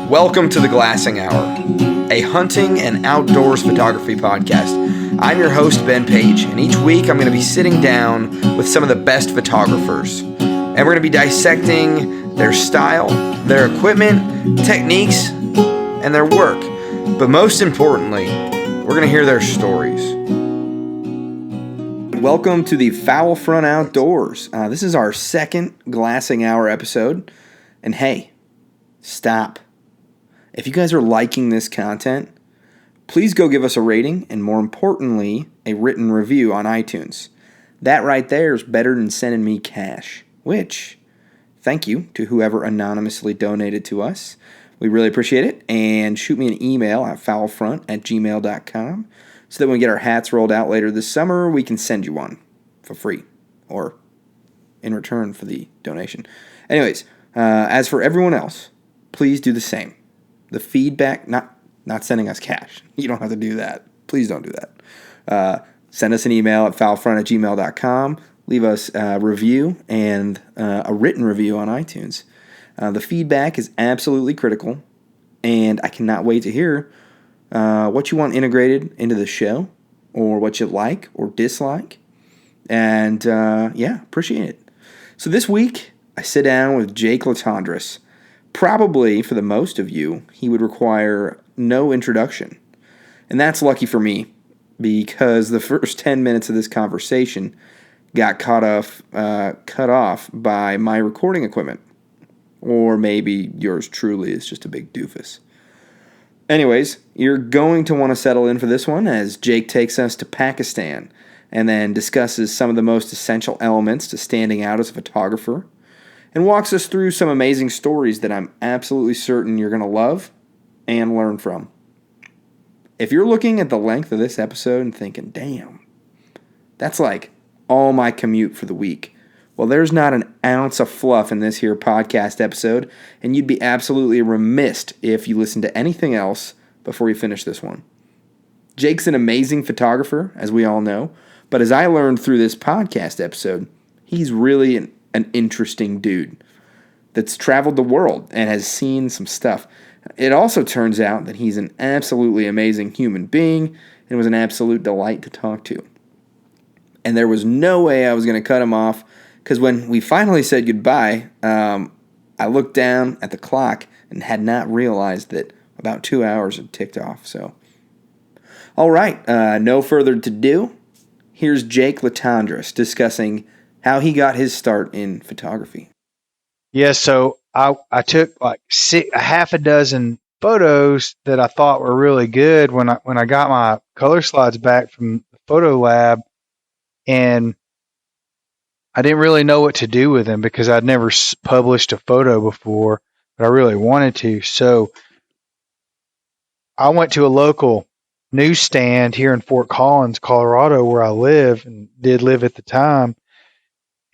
Welcome to the Glassing Hour, a hunting and outdoors photography podcast. I'm your host, Ben Page, and each week I'm going to be sitting down with some of the best photographers. And we're going to be dissecting their style, their equipment, techniques, and their work. But most importantly, we're going to hear their stories. Welcome to the Foul Front Outdoors. This is our second Glassing Hour episode. And hey, stop. If you guys are liking this content, please go give us a rating and, more importantly, a written review on iTunes. That right there is better than sending me cash, which, thank you to whoever anonymously donated to us. We really appreciate it. And shoot me an email at foulfront@gmail.com so that when we get our hats rolled out later this summer, we can send you one for free or in return for the donation. Anyways, as for everyone else, please do the same. The feedback, not sending us cash. You don't have to do that. Please don't do that. Send us an email at foulfront@gmail.com. Leave us a review and a written review on iTunes. The feedback is absolutely critical, and I cannot wait to hear what you want integrated into the show, or what you like or dislike. And appreciate it. So this week, I sit down with Jake Latendresse. Probably, for the most of you, he would require no introduction. And that's lucky for me, because the first 10 minutes of this conversation got cut off by my recording equipment. Or maybe yours truly is just a big doofus. Anyways, you're going to want to settle in for this one as Jake takes us to Pakistan and then discusses some of the most essential elements to standing out as a photographer, and walks us through some amazing stories that I'm absolutely certain you're going to love and learn from. If you're looking at the length of this episode and thinking, damn, that's like all my commute for the week, well, there's not an ounce of fluff in this here podcast episode, and you'd be absolutely remiss if you listen to anything else before you finish this one. Jake's an amazing photographer, as we all know, but as I learned through this podcast episode, he's really an interesting dude that's traveled the world and has seen some stuff. It also turns out that he's an absolutely amazing human being and was an absolute delight to talk to. And there was no way I was going to cut him off, because when we finally said goodbye, I looked down at the clock and had not realized that about 2 hours had ticked off. So, all right, no further to do. Here's Jake Latendresse discussing how he got his start in photography. Yeah, so I took like a half a dozen photos that I thought were really good when I got my color slides back from the photo lab, and I didn't really know what to do with them because I'd never published a photo before, but I really wanted to. So I went to a local newsstand here in Fort Collins, Colorado, where I live and did live at the time,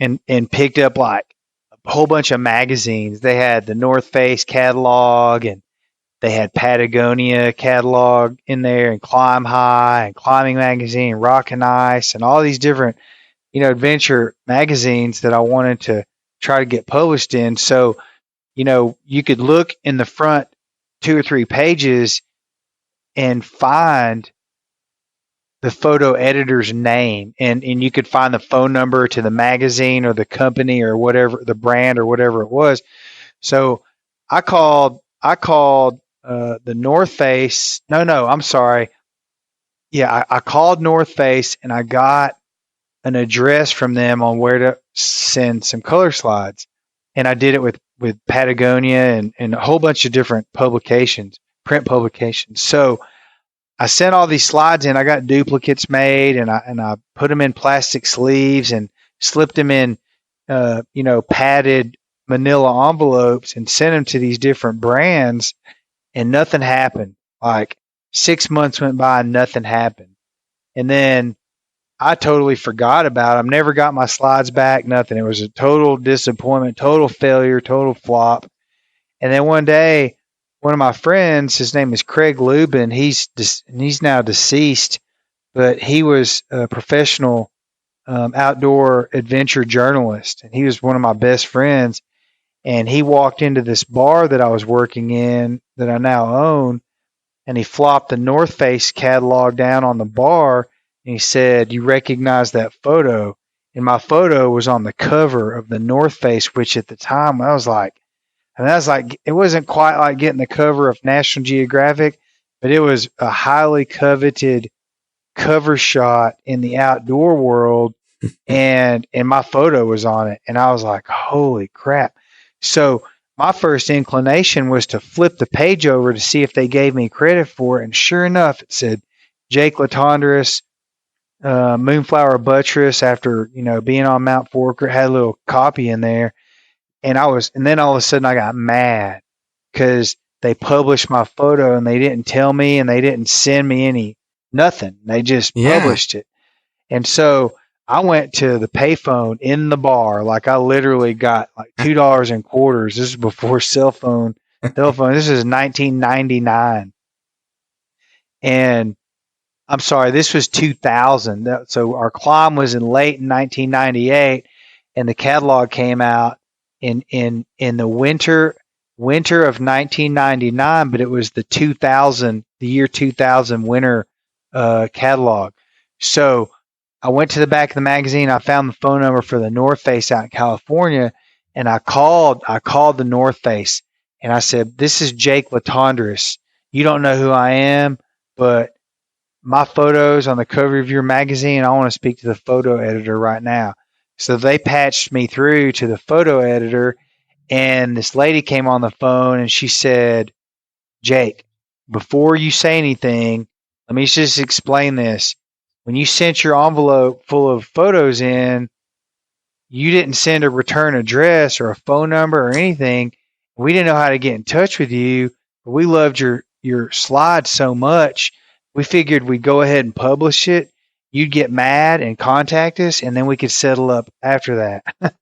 and picked up like a whole bunch of magazines. They had the North Face catalog, and they had Patagonia catalog in there, and Climb High, and Climbing Magazine, Rock and Ice, and all these different, adventure magazines that I wanted to try to get published in. So, you could look in the front 2 or 3 pages and find the photo editor's name, and you could find the phone number to the magazine or the company or whatever, the brand or whatever it was. So I called the North Face. No, I'm sorry. Yeah, I called North Face, and I got an address from them on where to send some color slides. And I did it with Patagonia and a whole bunch of different publications, print publications. So I sent all these slides in. I got duplicates made, and I put them in plastic sleeves and slipped them in, padded manila envelopes and sent them to these different brands, and nothing happened. Like 6 months went by and nothing happened. And then I totally forgot about them. Never got my slides back, nothing. It was a total disappointment, total failure, total flop. And then one day, one of my friends, his name is Craig Lubin. He's now deceased, but he was a professional outdoor adventure journalist, and he was one of my best friends. and he walked into this bar that I was working in that I now own, and he flopped the North Face catalog down on the bar, and he said, "You recognize that photo?" And my photo was on the cover of the North Face, which at the time it wasn't quite like getting the cover of National Geographic, but it was a highly coveted cover shot in the outdoor world, and my photo was on it, and I was like, "Holy crap!" So my first inclination was to flip the page over to see if they gave me credit for it, and sure enough, it said Jake Latendresse, Moonflower Buttress. After being on Mount Forker, had a little copy in there, and then all of a sudden I got mad because they published my photo and they didn't tell me and they didn't send me nothing. They just published it. And so I went to the payphone in the bar. Like I literally got like $2 in quarters. This is before cell phone. This is 1999. And I'm sorry, this was 2000. So our climb was in late 1998, and the catalog came out in the winter of 1999. But it was the year 2000 winter catalog. So I went to the back of the magazine. I found the phone number for the North Face out in California, and I called the North Face, and I said, "This is Jake Latendresse. You don't know who I am, but my photo's on the cover of your magazine. I want to speak to the photo editor right now." So they patched me through to the photo editor, and this lady came on the phone and she said, "Jake, before you say anything, let me just explain this. When you sent your envelope full of photos in, you didn't send a return address or a phone number or anything. We didn't know how to get in touch with you, but we loved your slides so much. We figured we'd go ahead and publish it. You'd get mad and contact us, and then we could settle up after that."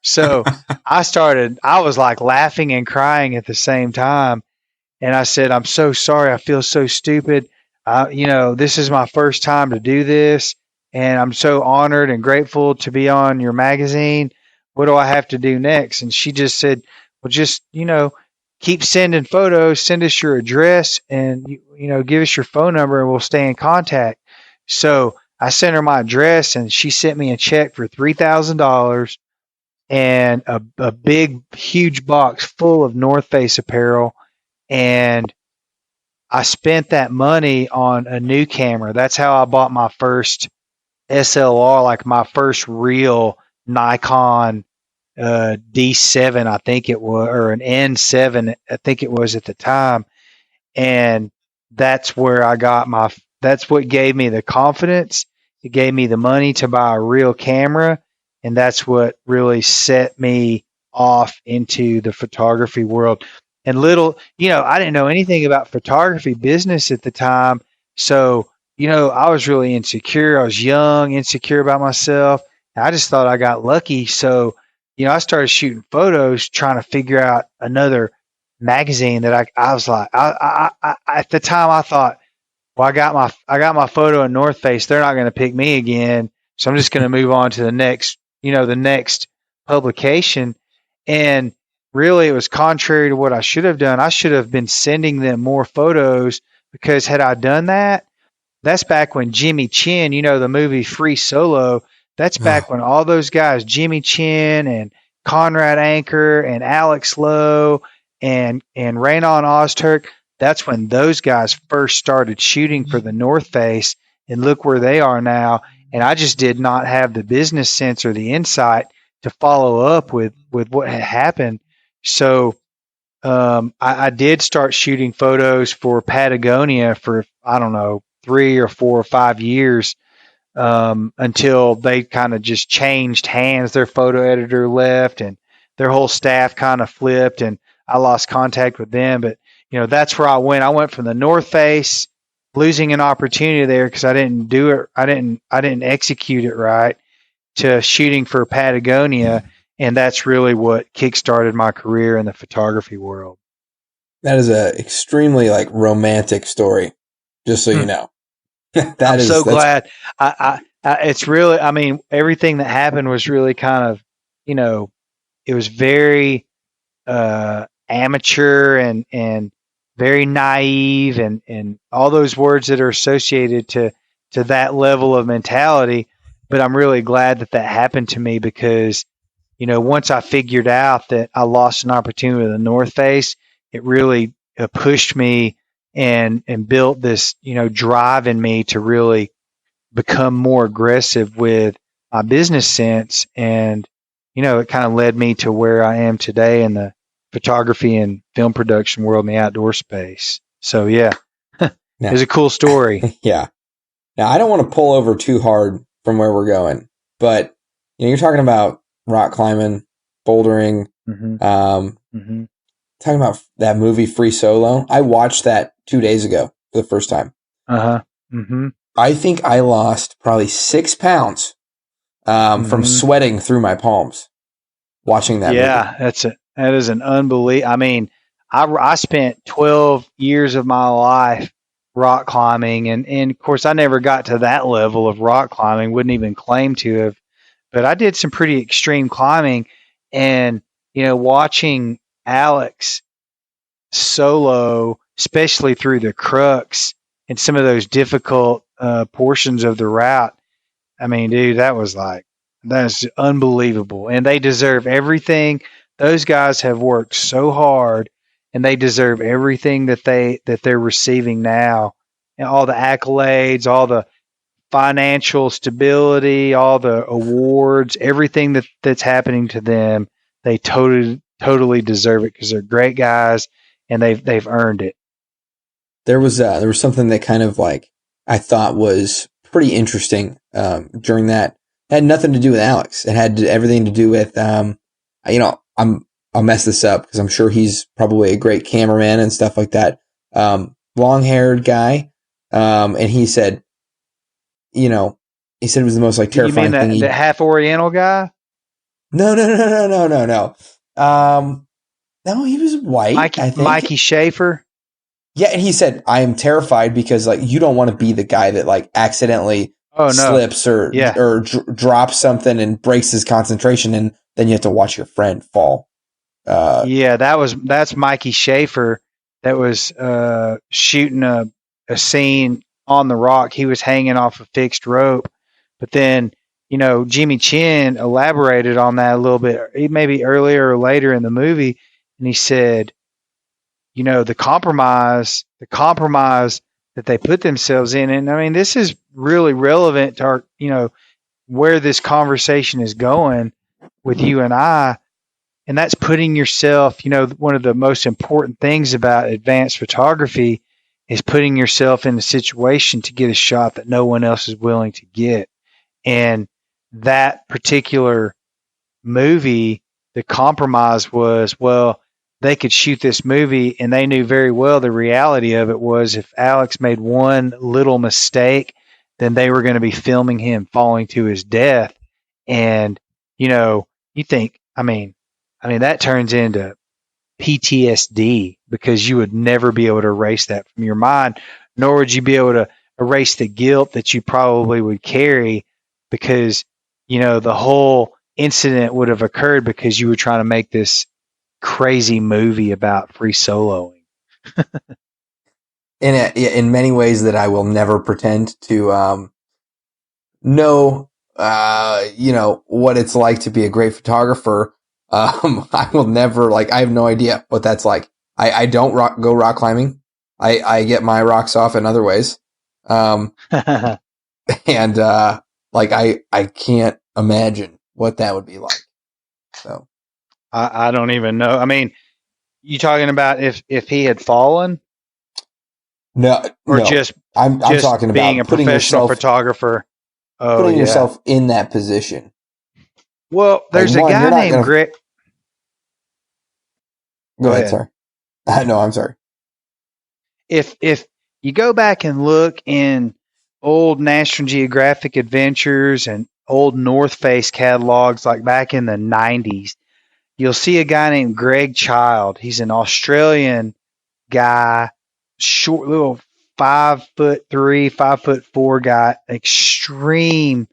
So I was like laughing and crying at the same time. And I said, "I'm so sorry. I feel so stupid. This is my first time to do this, and I'm so honored and grateful to be on your magazine. What do I have to do next?" And she just said, "Well, just, keep sending photos, send us your address, and, give us your phone number, and we'll stay in contact." So I sent her my address, and she sent me a check for $3,000 and a big, huge box full of North Face apparel. And I spent that money on a new camera. That's how I bought my first SLR, like my first real Nikon D7, I think it was, or an N7, I think it was at the time. And that's what gave me the confidence. It gave me the money to buy a real camera. And that's what really set me off into the photography world. And I didn't know anything about photography business at the time. So, I was really insecure. I was young, insecure about myself. I just thought I got lucky. So, I started shooting photos, trying to figure out another magazine that I was like, at the time I thought, well, I got my photo in North Face. They're not going to pick me again. So I'm just going to move on to the next publication. And really, it was contrary to what I should have done. I should have been sending them more photos, because had I done that, that's back when Jimmy Chin, the movie Free Solo, that's back when all those guys, Jimmy Chin and Conrad Anker and Alex Lowe and Raynon Ozturk, that's when those guys first started shooting for the North Face, and look where they are now. And I just did not have the business sense or the insight to follow up with what had happened. So I did start shooting photos for Patagonia for, I don't know, 3 or 4 or 5 years, until they kind of just changed hands. Their photo editor left and their whole staff kind of flipped, and I lost contact with them. But, that's where I went. I went from the North Face, losing an opportunity there because I didn't do it. I didn't execute it right, to shooting for Patagonia. And that's really what kickstarted my career in the photography world. That is a extremely romantic story, just so you know. I'm so glad. It's really, everything that happened was really kind of, it was very amateur and very naive and all those words that are associated to that level of mentality. But I'm really glad that happened to me because, once I figured out that I lost an opportunity with the North Face, it really pushed me and built this, drive in me to really become more aggressive with my business sense. And, it kind of led me to where I am today in the photography and film production world in the outdoor space. So, yeah, Now, it's a cool story. yeah. Now, I don't want to pull over too hard from where we're going, but you're talking about rock climbing, bouldering, talking about that movie Free Solo. I watched that 2 days ago for the first time. I think I lost probably 6 pounds from sweating through my palms watching that movie. Yeah, that is an unbelievable. I mean, I spent 12 years of my life rock climbing, and of course, I never got to that level of rock climbing. Wouldn't even claim to have, but I did some pretty extreme climbing, and watching Alex solo, especially through the crux and some of those difficult portions of the route. I mean, dude, that's unbelievable. And they deserve everything. Those guys have worked so hard and they deserve everything that they're receiving now. And all the accolades, all the financial stability, all the awards, everything that's happening to them, they totally deserve it because they're great guys and they've earned it. There was something that kind of like I thought was pretty interesting during that. It had nothing to do with Alex. It had everything to do with I'll mess this up because I'm sure he's probably a great cameraman and stuff like that. Long-haired guy, and he said it was the most like terrifying thing. The half Oriental guy? No. No, he was white. I think Mikey Schaefer. Yeah, and he said, "I am terrified because like you don't want to be the guy that like accidentally slips or drops something and breaks his concentration, and then you have to watch your friend fall." That's Mikey Schaefer that was shooting a scene on the rock. He was hanging off a fixed rope, but then Jimmy Chin elaborated on that a little bit, maybe earlier or later in the movie, and he said, the compromise that they put themselves in. And I mean, this is really relevant to our, where this conversation is going with you and I. And that's putting yourself, one of the most important things about advanced photography is putting yourself in a situation to get a shot that no one else is willing to get. And that particular movie, the compromise was, well, they could shoot this movie and they knew very well the reality of it was if Alex made one little mistake, then they were going to be filming him falling to his death. And, you think, I mean, that turns into PTSD because you would never be able to erase that from your mind, nor would you be able to erase the guilt that you probably would carry because, the whole incident would have occurred because you were trying to make this crazy movie about free soloing. In many ways that I will never pretend to know what it's like to be a great photographer. I will never I have no idea what that's like. I don't go rock climbing. I get my rocks off in other ways. And I can't imagine what that would be like. So I don't even know. I mean, you talking about if he had fallen? No, just I'm talking being about a professional photographer. Putting yourself in that position. Well, there's a guy named Greg. Go ahead, sorry. No, I'm sorry. If you go back and look in old National Geographic adventures and old North Face catalogs, like back in the 90s, you'll see a guy named Greg Child. He's an Australian guy, short, little 5'3", 5'4" guy, extreme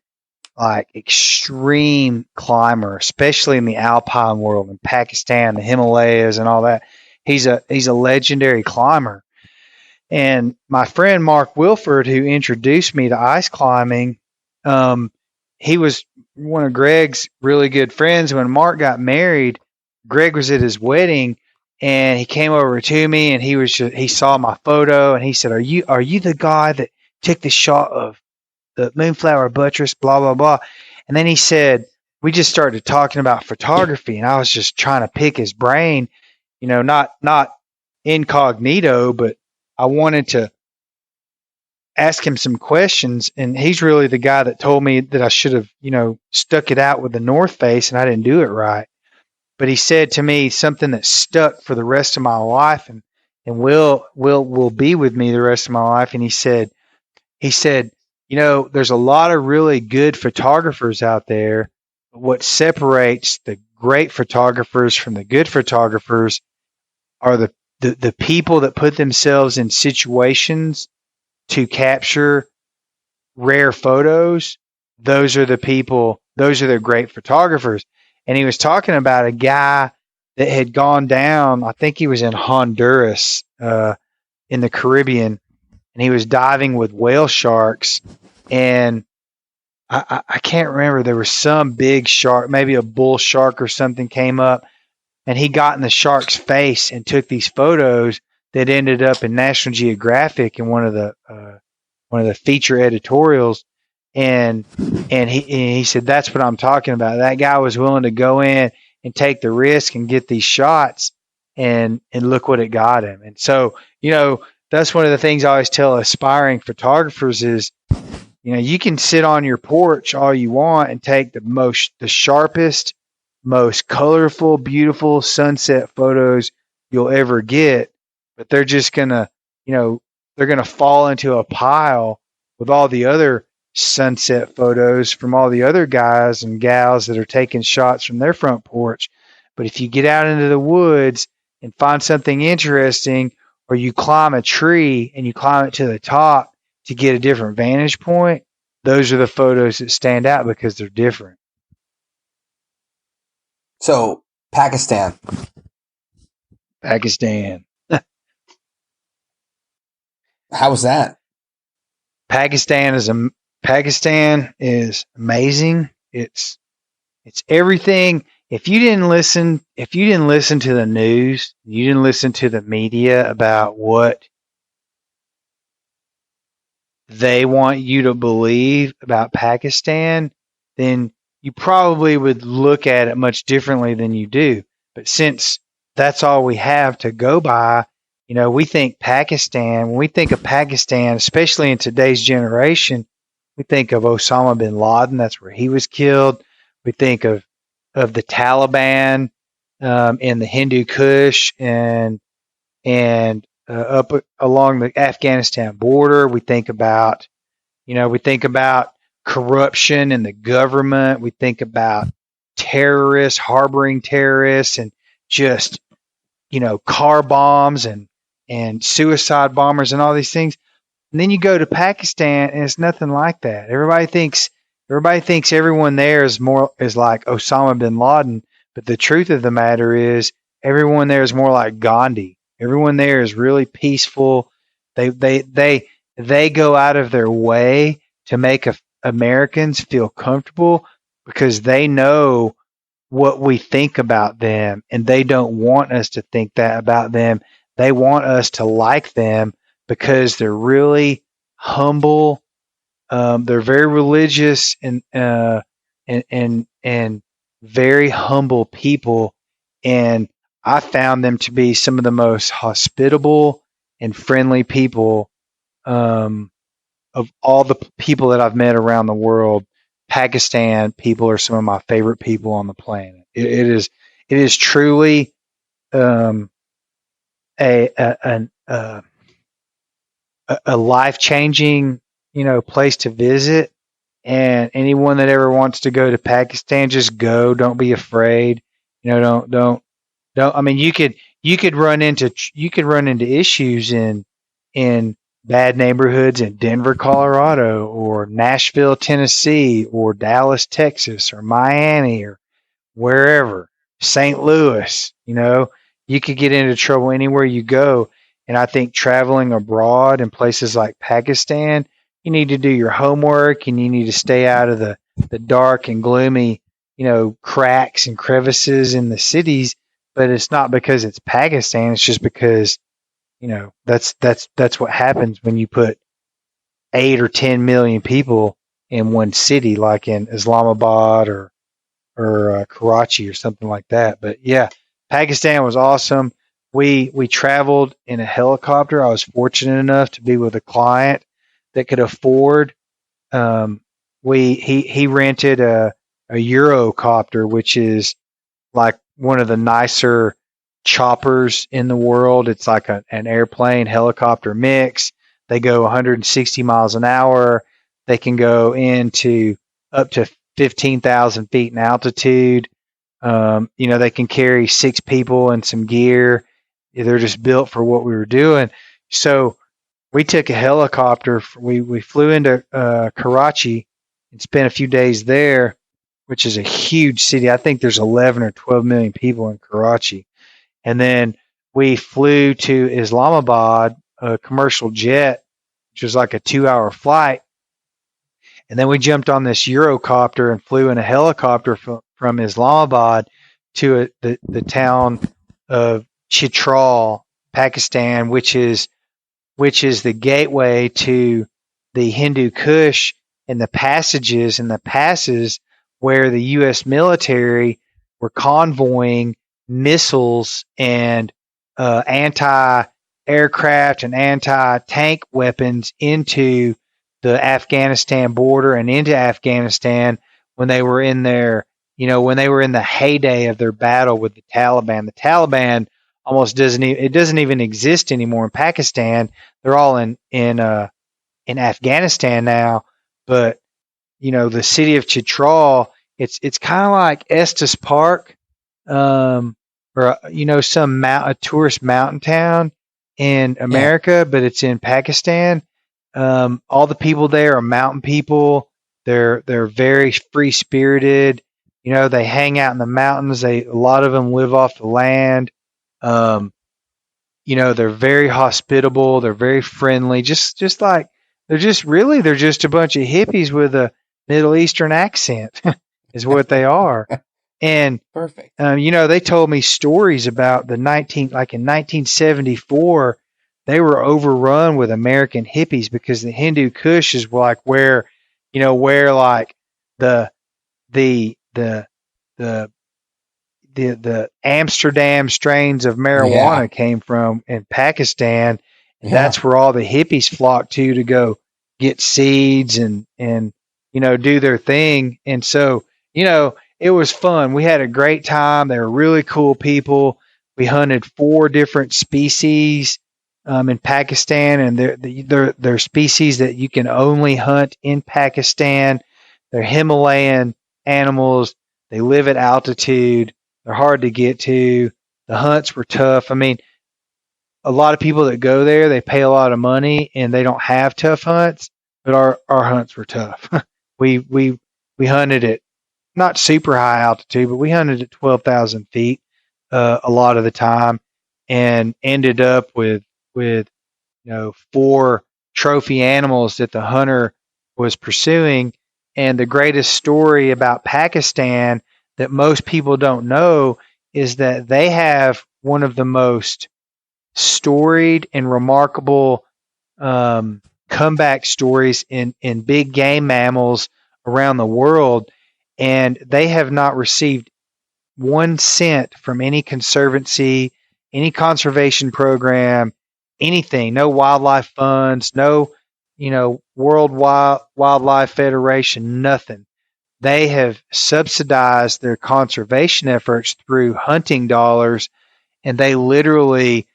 like extreme climber, especially in the alpine world in Pakistan, the Himalayas and all that. He's a legendary climber. And my friend Mark Wilford, who introduced me to ice climbing, he was one of Greg's really good friends. When Mark got married, Greg was at his wedding, and he came over to me, and he saw my photo, and he said, "Are you the guy that took the shot of the Moonflower Buttress, blah, blah, blah?" And then he said, we just started talking about photography, and I was just trying to pick his brain, not incognito, but I wanted to ask him some questions. And he's really the guy that told me that I should have, stuck it out with the North Face, and I didn't do it right. But he said to me something that stuck for the rest of my life and will be with me the rest of my life. And he said, there's a lot of really good photographers out there. But what separates the great photographers from the good photographers are the people that put themselves in situations to capture rare photos. Those are the great photographers. And he was talking about a guy that had gone down, I think he was in Honduras, in the Caribbean, and he was diving with whale sharks. And I can't remember, there was some big shark, maybe a bull shark or something came up, and he got in the shark's face and took these photos that ended up in National Geographic in one of the feature editorials. And he said, that's what I'm talking about. That guy was willing to go in and take the risk and get these shots, and look what it got him. And so, that's one of the things I always tell aspiring photographers is, you can sit on your porch all you want and take the sharpest, most colorful, beautiful sunset photos you'll ever get, but they're just gonna, they're gonna fall into a pile with all the other sunset photos from all the other guys and gals that are taking shots from their front porch. But if you get out into the woods and find something interesting, or you climb a tree and you climb it to the top to get a different vantage point, those are the photos that stand out because they're different. So, Pakistan. How was that? Pakistan is amazing. It's everything. If you didn't listen to the news, you didn't listen to the media about what they want you to believe about Pakistan, then you probably would look at it much differently than you do. But since that's all we have to go by, we think Pakistan, when we think of Pakistan, especially in today's generation, we think of Osama bin Laden. That's where he was killed. We think of the Taliban in the Hindu Kush and up along the Afghanistan border. We think about corruption in the government. We think about terrorists, harboring terrorists, and just car bombs and suicide bombers and all these things. And then you go to Pakistan, and it's nothing like that. Everybody thinks everyone there is like Osama bin Laden, but the truth of the matter is everyone there is more like Gandhi. Everyone there is really peaceful. They go out of their way to make Americans feel comfortable because they know what we think about them, and they don't want us to think that about them. They want us to like them because they're really humble. They're very religious and very humble people, and I found them to be some of the most hospitable and friendly people of all the people that I've met around the world. Pakistan people are some of my favorite people on the planet. It is truly a life-changing place to visit. And anyone that ever wants to go to Pakistan, just go. Don't be afraid. Don't. I mean, you could run into issues in bad neighborhoods in Denver, Colorado, or Nashville, Tennessee, or Dallas, Texas, or Miami, or wherever, St. Louis, you could get into trouble anywhere you go. And I think traveling abroad in places like Pakistan, you need to do your homework and you need to stay out of the dark and gloomy, cracks and crevices in the cities. But it's not because it's Pakistan. It's just because, that's what happens when you put 8 or 10 million people in one city, like in Islamabad or Karachi or something like that. But yeah, Pakistan was awesome. We traveled in a helicopter. I was fortunate enough to be with a client that could afford. He rented a Eurocopter, which is like one of the nicer choppers in the world. It's like an airplane helicopter mix. They go 160 miles an hour. They can go into up to 15,000 feet in altitude. They can carry 6 people and some gear. They're just built for what we were doing. So we took a helicopter. We flew into Karachi and spent a few days there, which is a huge city. I think there's 11 or 12 million people in Karachi. And then we flew to Islamabad, a commercial jet, which was like a 2-hour flight. And then we jumped on this Eurocopter and flew in a helicopter from Islamabad to the town of Chitral, Pakistan, which is the gateway to the Hindu Kush and the passages and the passes where the U.S. military were convoying missiles and anti-aircraft and anti-tank weapons into the Afghanistan border and into Afghanistan when they were in when they were in the heyday of their battle with the Taliban. The Taliban almost doesn't even exist anymore in Pakistan. They're all in Afghanistan now. But the city of Chitral, it's kind of like Estes Park, or a tourist mountain town in America, but it's in Pakistan. All the people there are mountain people. They're very free spirited. They hang out in the mountains. A lot of them live off the land. They're very hospitable. They're very friendly. Just like they're just a bunch of hippies with a Middle Eastern accent is what they are. And Perfect. They told me stories about in 1974, they were overrun with American hippies because the Hindu Kush is like where like the Amsterdam strains of marijuana came from in Pakistan. And that's where all the hippies flock to go get seeds and do their thing. And so, it was fun. We had a great time. They were really cool people. We hunted 4 different species in Pakistan, and they're species that you can only hunt in Pakistan. They're Himalayan animals. They live at altitude. They're hard to get to. The hunts were tough. I mean, a lot of people that go there, they pay a lot of money and they don't have tough hunts, but our hunts were tough. We hunted at not super high altitude, but we hunted at 12,000 feet a lot of the time, and ended up with 4 trophy animals that the hunter was pursuing. And the greatest story about Pakistan that most people don't know is that they have one of the most storied and remarkable comeback stories in big game mammals around the world. And they have not received 1 cent from any conservancy, any conservation program, anything, no wildlife funds, no, World Wildlife Federation, nothing. They have subsidized their conservation efforts through hunting dollars, and they literally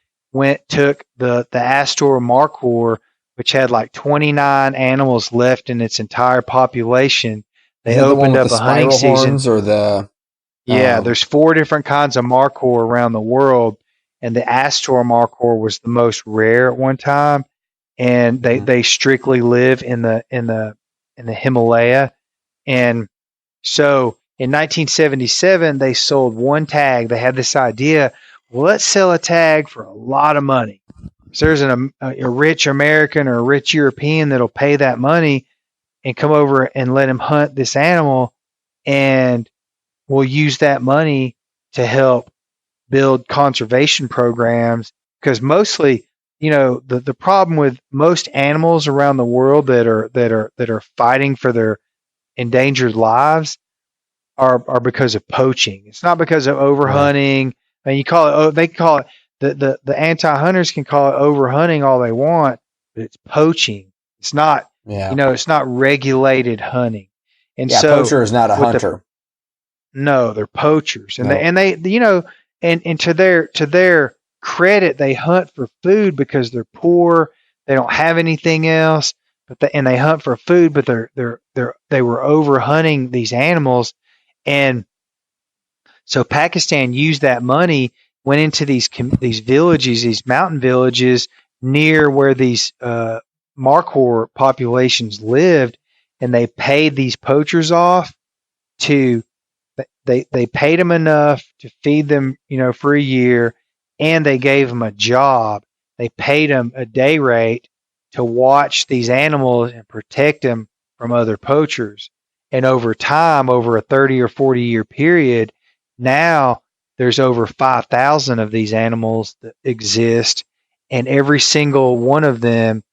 took the Astor markhor, which had like 29 animals left in its entire population. They opened up a hunting season. Or the there's 4 different kinds of markhor around the world, and the Astor markhor was the most rare at one time. and they strictly live in the Himalaya. And so in 1977, they sold one tag. They had this idea, well, let's sell a tag for a lot of money. So there's a rich American or a rich European that'll pay that money and come over and let him hunt this animal, and we'll use that money to help build conservation programs. Because mostly, the problem with most animals around the world that are fighting for their endangered lives are because of poaching. It's not because of overhunting. And they call it the anti-hunters can call it overhunting all they want, but it's poaching. It's not, it's not regulated hunting. And so poacher is not a hunter. No, they're poachers, and they and to their credit, they hunt for food because they're poor. They don't have anything else, but they hunt for food, but they were over hunting these animals, and so Pakistan used that money, went into these villages, these mountain villages near where these markhor populations lived, and they paid these poachers off to. They paid them enough to feed them, for a year, and they gave them a job. They paid them a day rate to watch these animals and protect them from other poachers. And over time, over a 30 or 40-year period, now there's over 5,000 of these animals that exist, and every single one of them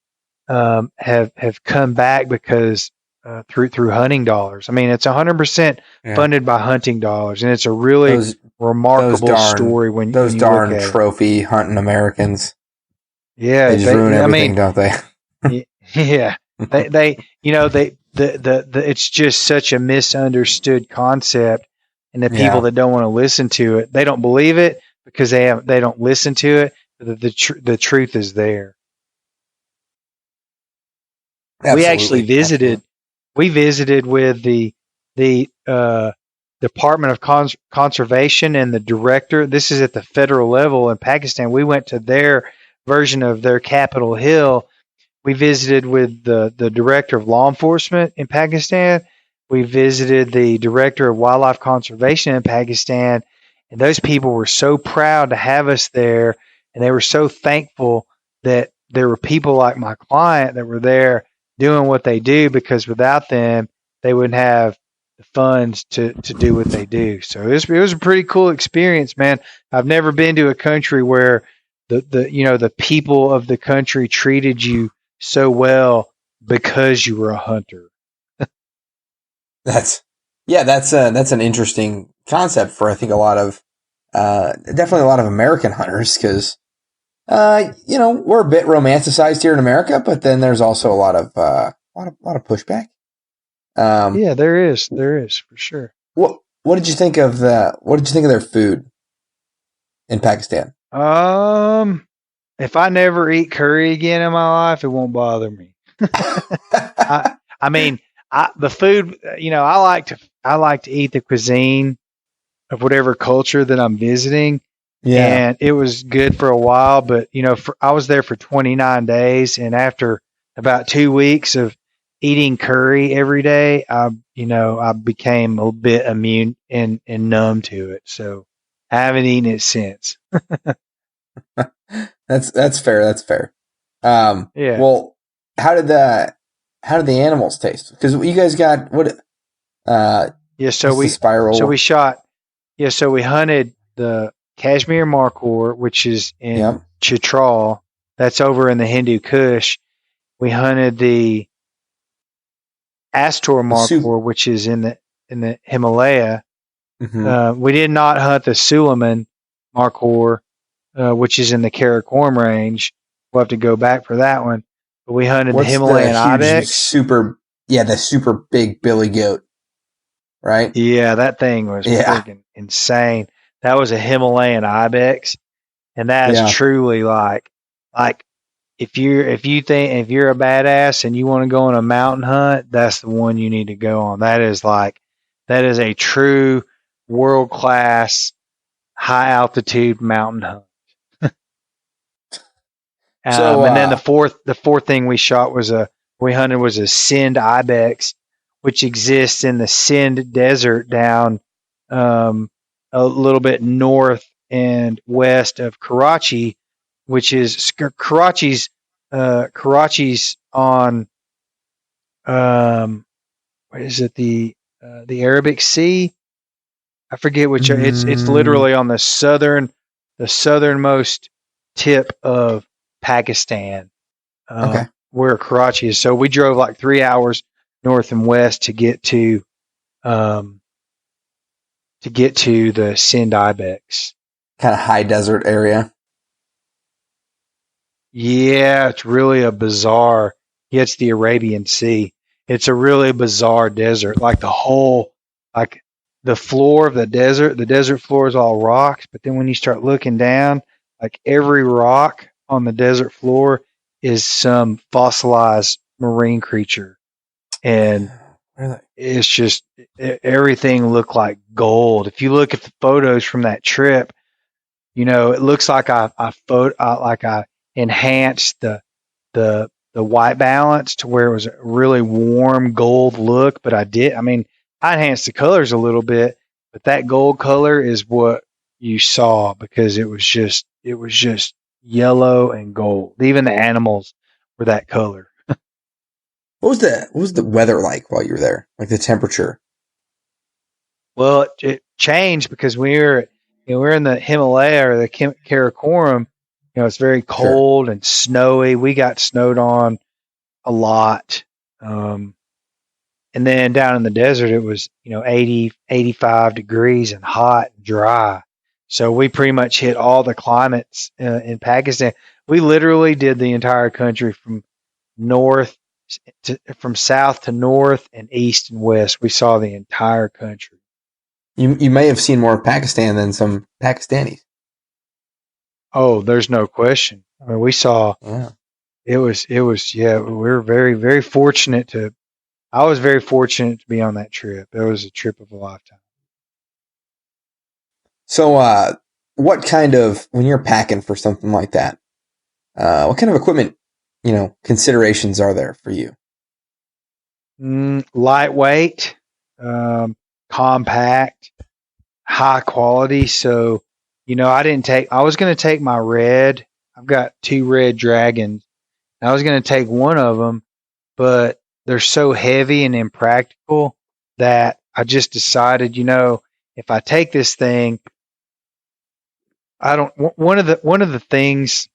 have come back because through hunting dollars. I mean, it's 100% funded by hunting dollars, and it's a really remarkable story when you look at it. Trophy hunting Americans. Yeah, they just ruin everything, don't they? Yeah, it's just such a misunderstood concept, and the people that don't want to listen to it, they don't believe it because they don't listen to it. But the truth is there. Absolutely. We actually visited. We visited with the Department of Conservation and the director. This is at the federal level in Pakistan. We went to their version of their Capitol Hill. We visited with the director of law enforcement in Pakistan. We visited the director of wildlife conservation in Pakistan. And those people were so proud to have us there. And they were so thankful that there were people like my client that were there doing what they do, because without them, they wouldn't have the funds to do what they do. So it was a pretty cool experience, man. I've never been to a country where the people of the country treated you so well because you were a hunter. That's an interesting concept for, I think, a lot of definitely a lot of American hunters, because we're a bit romanticized here in America, but then there's also a lot of pushback. Yeah, there is for sure. What did you think of their food in Pakistan? If I never eat curry again in my life, it won't bother me. I mean, the food, I like to eat the cuisine of whatever culture that I'm visiting. Yeah. And it was good for a while, but I was there for 29 days, and after about 2 weeks of eating curry every day, I became a bit immune and numb to it. So I haven't eaten it since. That's fair. That's fair. Yeah. Well, how did the animals taste? Because you guys got what? So we hunted the Kashmir markhor, which is in Chitral. That's over in the Hindu Kush. We hunted the Astor markhor, which is in the Himalaya. Mm-hmm. We did not hunt the Suleiman markhor, which is in the Karakoram range. We'll have to go back for that one. But we hunted the Himalayan ibex. The super big billy goat, right? Yeah, that thing was freaking insane. That was a Himalayan ibex, and that is truly like if you're a badass and you want to go on a mountain hunt, that's the one you need to go on. That is a true world class high altitude mountain hunt. So, And then the fourth thing we hunted was a Sind ibex, which exists in the Sind Desert down a little bit north and west of Karachi, which is Karachi's on what is it, the Arabic Sea? I forget which. It's literally on the southernmost tip of Pakistan, okay, where Karachi is. So we drove like 3 hours north and west um, to get to the Sind ibex. kind of high desert area. Yeah, it's really a bizarre. Yeah, it's the Arabian Sea. It's a really bizarre desert. Like the floor of the desert floor is all rocks. But then when you start looking down, like every rock on the desert floor is some fossilized marine creature, and Really? it's just everything looked like gold. If you look at the photos from that trip, it looks like I enhanced the white balance to where it was a really warm gold look. But I enhanced the colors a little bit, but that gold color is what you saw because it was just yellow and gold. Even the animals were that color. What was the weather like while you were there? Like the temperature? Well, it changed because we're in the Himalaya or the Karakoram. It's very Sure. cold and snowy. We got snowed on a lot. Um, and then down in the desert, it was 80, 85 degrees and hot and dry. So we pretty much hit all the climates in Pakistan. We literally did the entire country north from south to north and east and west. We saw the entire country. You may have seen more of Pakistan than some Pakistanis. Oh, there's no question. I mean, we saw Yeah. yeah, we were very, very fortunate I was very fortunate to be on that trip. It was a trip of a lifetime. So, what kind of when you're packing for something like that? What kind of equipment, considerations are there for you? Lightweight, compact, high quality. So, I was going to take my red. I've got 2 red dragons. I was going to take one of them, but they're so heavy and impractical that I just decided, if I take this thing, I don't. One of the things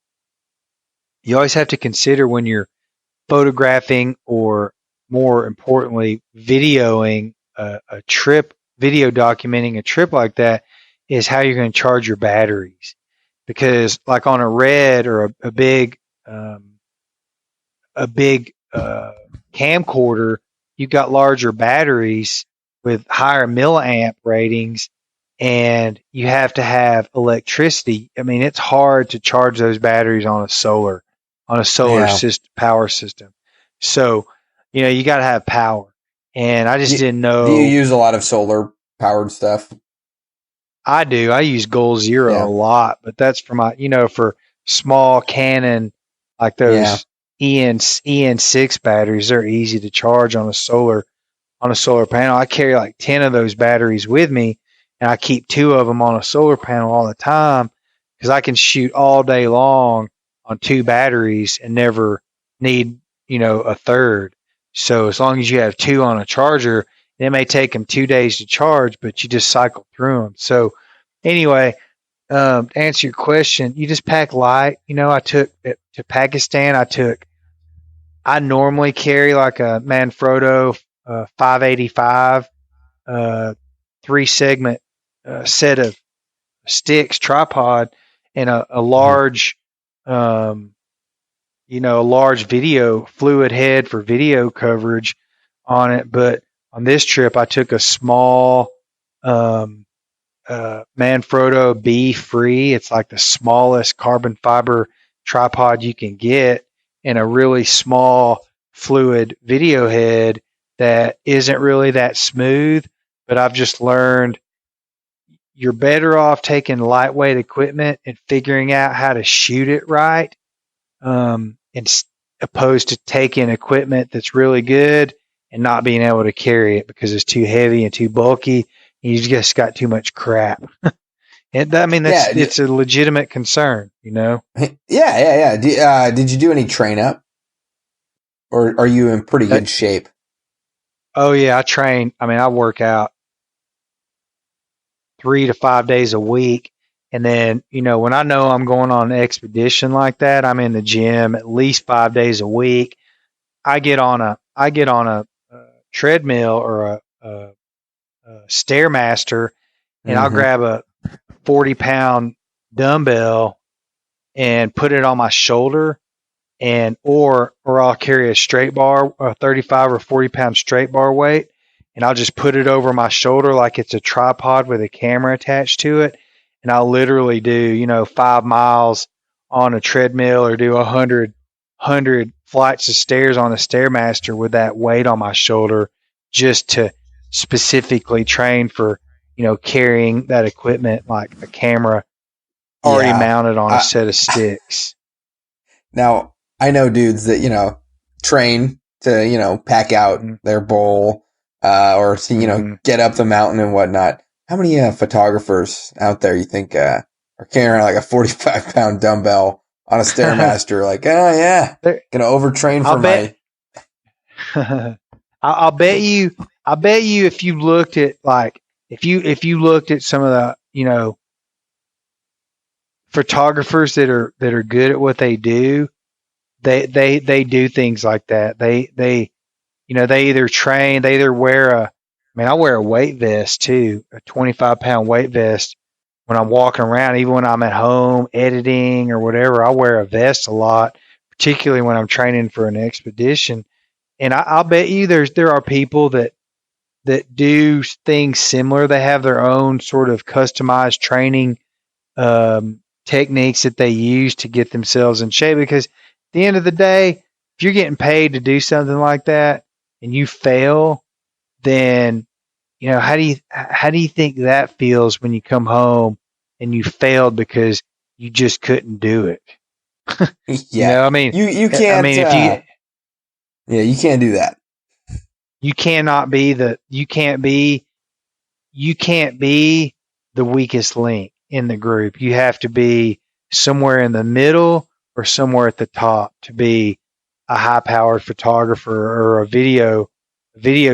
you always have to consider when you're photographing or, more importantly, a trip, video documenting a trip like that, is how you're going to charge your batteries. Because, like on a red or a big camcorder, you've got larger batteries with higher milliamp ratings, and you have to have electricity. I mean, it's hard to charge those batteries on a solar Yeah. system, power system. So, you got to have power. And I just Do, didn't do you know. use a lot of solar powered stuff? I do. I use Goal Zero a Yeah. lot, but that's for small Canon, like Yeah. those EN6 batteries. They're easy to charge on a solar panel. I carry like 10 of those batteries with me, and I keep 2 of them on a solar panel all the time because I can shoot all day long on 2 batteries and never need, a third. So as long as you have 2 on a charger, it may take them 2 days to charge, but you just cycle through them. So anyway, to answer your question, you just pack light. I took it to Pakistan. I normally carry like a Manfrotto 585 3 segment set of sticks tripod and a Mhm. large um, a large video fluid head for video coverage on it. But on this trip, I took a small um, Manfrotto B free. It's like the smallest carbon fiber tripod you can get, and a really small fluid video head that isn't really that smooth. But I've just learned you're better off taking lightweight equipment and figuring out how to shoot it right opposed to taking equipment that's really good and not being able to carry it because it's too heavy and too bulky. And you've just got too much crap. And it's a legitimate concern, you know? Yeah. Did you do any train up? Or are you in pretty good shape? Oh yeah, I train. I mean, I work out 3 to 5 days a week. And then, you know, when I know I'm going on an expedition like that, I'm in the gym at least 5 days a week. I get on a treadmill or a Stairmaster, and I'll grab a 40-pound dumbbell and put it on my shoulder, and or I'll carry a straight bar, a 35 or 40-pound straight bar weight, and I'll just put it over my shoulder like it's a tripod with a camera attached to it, and I'll literally do 5 miles on a treadmill or do 100 flights of stairs on a Stairmaster with that weight on my shoulder, just to specifically train for carrying that equipment like a camera already mounted on a set of sticks. Now, I know dudes that, train to, pack out their bowl, or to, get up the mountain and whatnot. How many photographers out there you think are carrying around like a 45-pound dumbbell on a Stairmaster? Like, oh yeah, gonna overtrain for my. I'll bet you if you looked at if you looked at some of the photographers that are good at what they do, they do things like that. They either train, they either wear I wear a weight vest too, a 25-pound weight vest when I'm walking around, even when I'm at home editing or whatever. I wear a vest a lot, particularly when I'm training for an expedition. And I'll bet you there are people that do things similar. They have their own sort of customized training techniques that they use to get themselves in shape, because at the end of the day, if you're getting paid to do something like that and you fail, then how do you think that feels when you come home and you failed because you just couldn't do it? Yeah, you can't. You can't do that. You can't be the weakest link in the group. You have to be somewhere in the middle or somewhere at the top to be a high-powered photographer or a video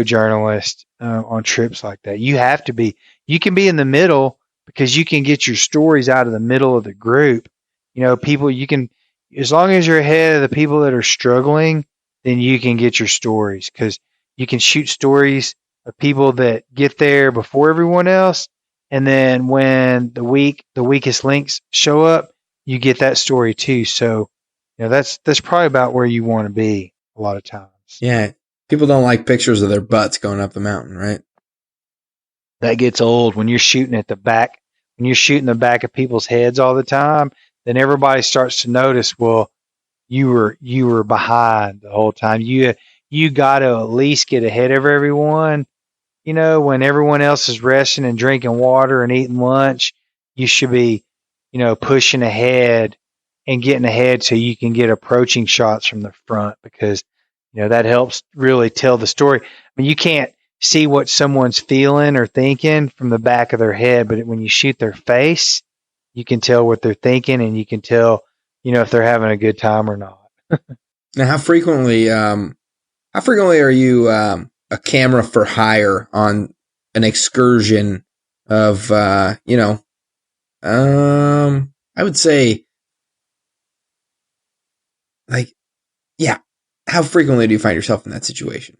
journalist on trips like that. You have to be. You can be in the middle because you can get your stories out of the middle of the group. People, you can, as long as you're ahead of the people that are struggling, then you can get your stories, because you can shoot stories of people that get there before everyone else. And then when the weakest links show up, you get that story too. So, that's probably about where you want to be a lot of times. Yeah. People don't like pictures of their butts going up the mountain, right? That gets old when you're shooting at the back. When you're shooting the back of people's heads all the time, then everybody starts to notice, well, you were behind the whole time. You got to at least get ahead of everyone. When everyone else is resting and drinking water and eating lunch, you should be, pushing ahead and getting ahead so you can get approaching shots from the front, because, that helps really tell the story. I mean, you can't see what someone's feeling or thinking from the back of their head, but when you shoot their face, you can tell what they're thinking, and you can tell, if they're having a good time or not. Now, how frequently are you a camera for hire on an excursion of I would say, like, yeah, how frequently do you find yourself in that situation?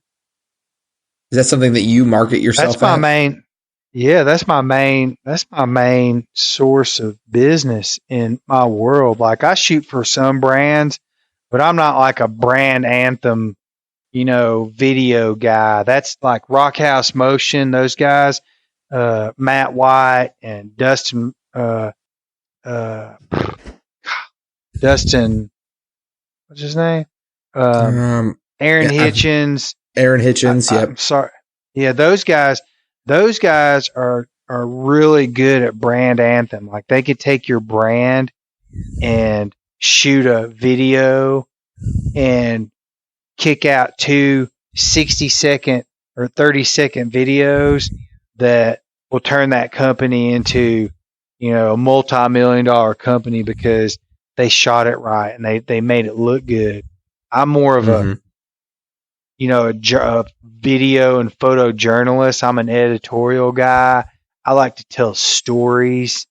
Is that something that you market yourself? That's my main source of business in my world. Like, I shoot for some brands, but I'm not like a brand anthem, video guy. That's like Rockhouse Motion, those guys, Matt White and Dustin, what's his name? Aaron Hitchens. Aaron Hitchens, yep. I'm sorry. Yeah, those guys are really good at brand anthem. Like, they could take your brand and shoot a video and kick out 2 60-second or 30-second videos that will turn that company into, a multi-million-dollar company because they shot it right and they made it look good. I'm more of a video and photo journalist. I'm an editorial guy. I like to tell stories.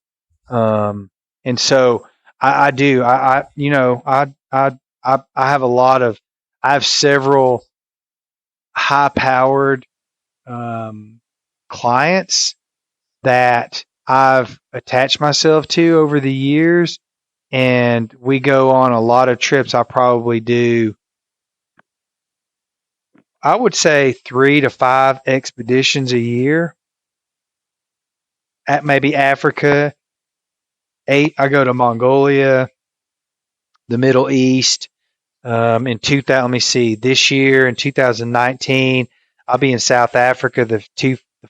And so I do. I have I have several high powered clients that I've attached myself to over the years, and we go on a lot of trips. I probably do, I would say 3 to 5 expeditions a year at maybe Africa. 8, I go to Mongolia, the Middle East. In 2000, let me see, this year in 2019, I'll be in South Africa the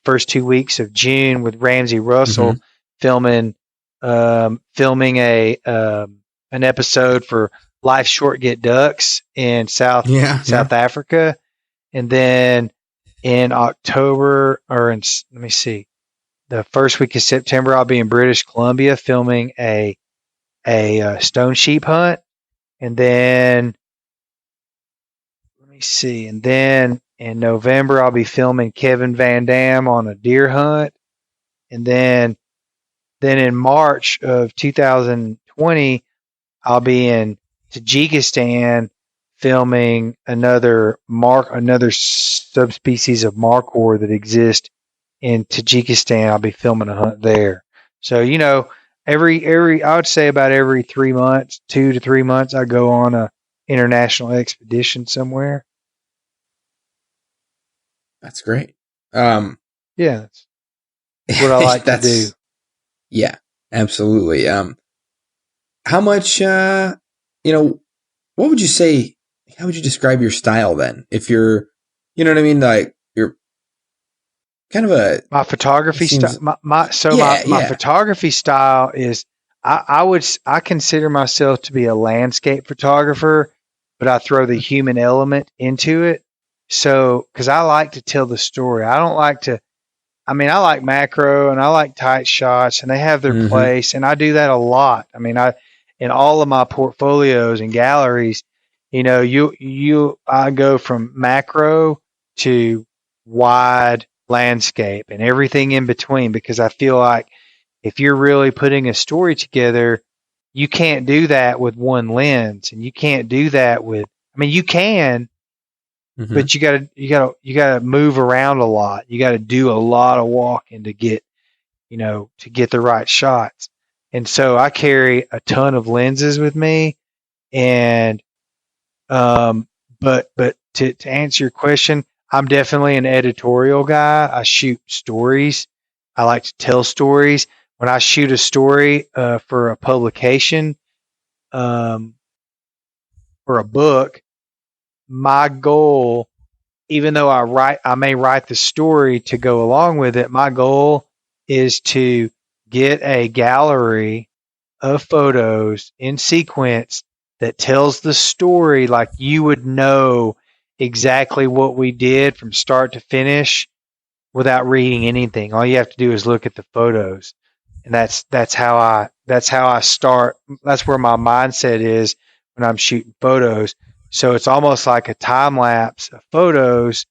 first 2 weeks of June with Ramsey Russell filming a an episode for Life Short Get Ducks in South Africa, and then in October let me see, the first week of September I'll be in British Columbia filming a stone sheep hunt, and then let me see, and then in November I'll be filming Kevin Van Dam on a deer hunt, and then in March of 2020 I'll be in Tajikistan filming another subspecies of markhor that exists in Tajikistan. I'll be filming a hunt there. So, every I would say about every 3 months, 2 to 3 months, I go on a international expedition somewhere. That's great. Yeah, that's what I like to do. Yeah, absolutely. How much, what would you say, how would you describe your style then? If you're, you know what I mean? Like, you're kind of my photography style. My photography style is, I consider myself to be a landscape photographer, but I throw the human element into it. So, cause I like to tell the story. I like macro and I like tight shots, and they have their place, and I do that a lot. In all of my portfolios and galleries, I go from macro to wide landscape and everything in between, because I feel like if you're really putting a story together, you can't do that with one lens, and you can't do that with, you can, but you gotta move around a lot. You gotta do a lot of walking to get the right shots. And so I carry a ton of lenses with me, and but to answer your question, I'm definitely an editorial guy. I shoot stories. I like to tell stories. When I shoot a story for a publication, or a book, my goal, even though I may write the story to go along with it, my goal is to get a gallery of photos in sequence that tells the story like you would know exactly what we did from start to finish without reading anything. All you have to do is look at the photos. And that's how I start. That's where my mindset is when I'm shooting photos. So it's almost like a time lapse of photos,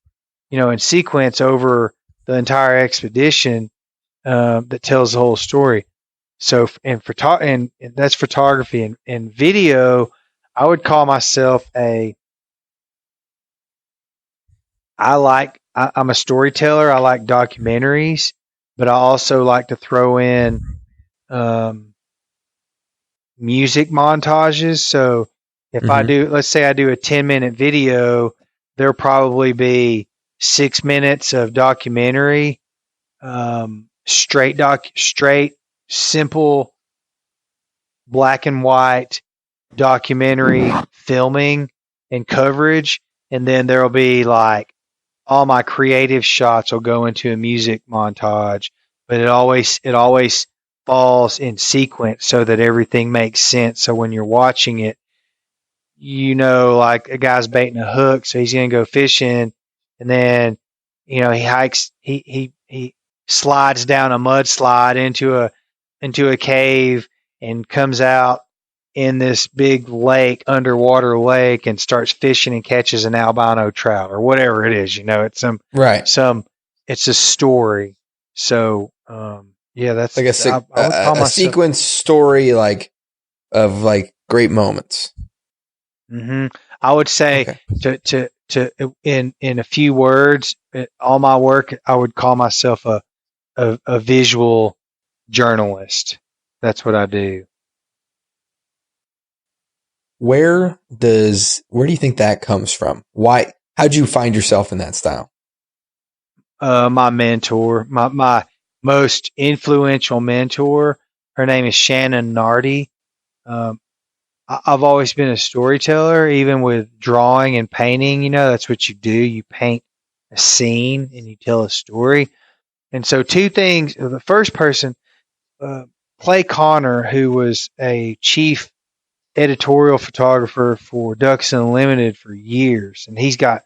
in sequence over the entire expedition, that tells the whole story. So and that's photography, and video. I would call myself I'm a storyteller. I like documentaries, but I also like to throw in music montages. So if let's say I do a 10-minute video, there'll probably be 6 minutes of documentary, straight, simple, black and white documentary filming and coverage. And then there'll be like all my creative shots will go into a music montage, but it always falls in sequence so that everything makes sense. So when you're watching it, like a guy's baiting a hook, so he's going to go fishing, and then, he hikes, he slides down a mudslide into a cave and comes out in this big lake, underwater lake, and starts fishing and catches an albino trout or whatever it is. It's Right. it's a story. So, yeah, that's Like I would call a myself. sequence story, like, of like great moments. I would say Okay. in a few words, all my work, I would call myself a visual journalist. That's what I do. Where do you think that comes from? Why? How'd you find yourself in that style? My mentor, my most influential mentor, her name is Shannon Nardi. Um, I've always been a storyteller, even with drawing and painting. That's what you do. You paint a scene and you tell a story. And so, two things. The first person, Clay Connor, who was a chief editorial photographer for Ducks Unlimited for years, and he's got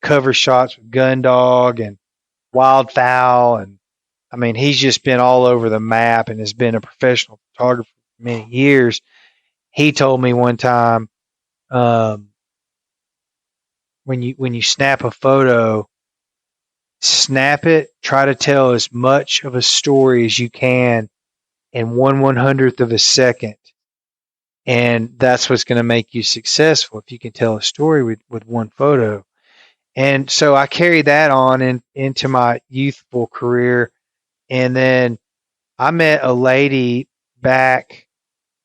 cover shots with Gundog and Wildfowl, and I mean, he's just been all over the map and has been a professional photographer for many years. He told me one time, when you snap a photo, snap it, try to tell as much of a story as you can in 1/100th of a second. And that's what's going to make you successful, if you can tell a story with one photo. And so I carried that on into my youthful career. And then I met a lady back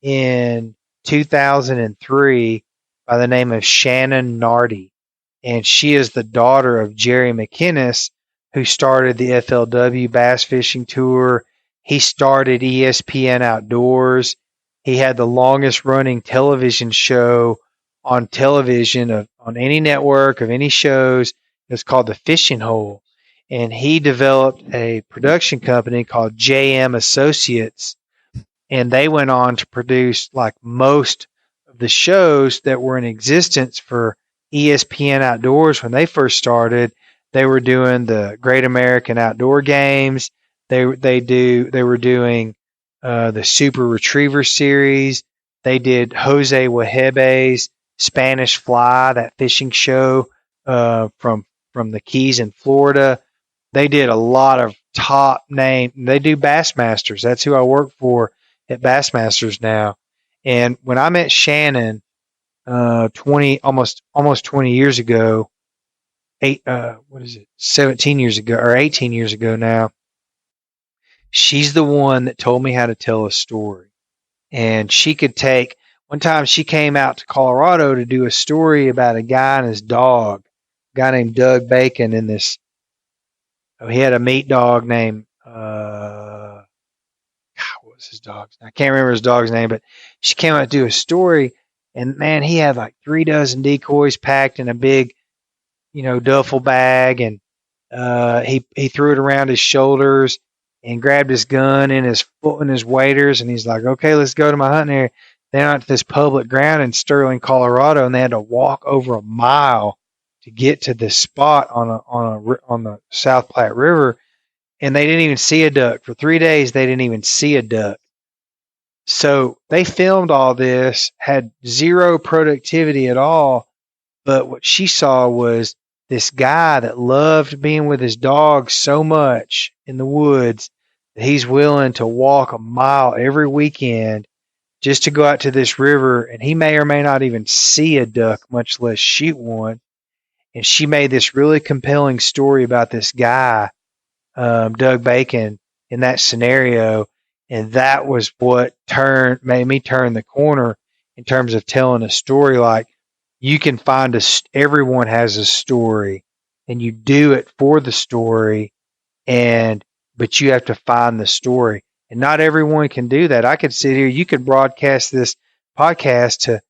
in 2003 by the name of Shannon Nardi. And she is the daughter of Jerry McInnes, who started the FLW Bass Fishing Tour. He started ESPN Outdoors. He had the longest running television show on television on any network of any shows. It's called The Fishing Hole. And he developed a production company called JM Associates, and they went on to produce like most of the shows that were in existence for ESPN Outdoors when they first started. They were doing the Great American Outdoor Games. They were doing the Super Retriever series. They did Jose Wahebe's Spanish Fly, that fishing show from the Keys in Florida. They did a lot of top name. They do Bassmasters. That's who I work for at Bassmasters now. And when I met Shannon, 20 years ago, 17 years ago or 18 years ago now, she's the one that told me how to tell a story. And one time she came out to Colorado to do a story about a guy and his dog, a guy named Doug Bacon he had a meat dog named, what was his dog's name? I can't remember his dog's name, but she came out to do a story, and man, he had like 3 dozen decoys packed in a big, duffel bag, and he threw it around his shoulders and grabbed his gun and his foot and his waders, and he's like, "Okay, let's go to my hunting area." They went to this public ground in Sterling, Colorado, and they had to walk over a mile to get to this spot on the South Platte River, and they didn't even see a duck for 3 days. They didn't even see a duck. So they filmed all this, had zero productivity at all. But what she saw was this guy that loved being with his dog so much in the woods that he's willing to walk a mile every weekend just to go out to this river, and he may or may not even see a duck, much less shoot one. And she made this really compelling story about this guy, Doug Bacon, in that scenario. And that was what made me turn the corner in terms of telling a story. Like, you can find everyone has a story, and you do it for the story, but you have to find the story. And not everyone can do that. I could sit here, you could broadcast this podcast to,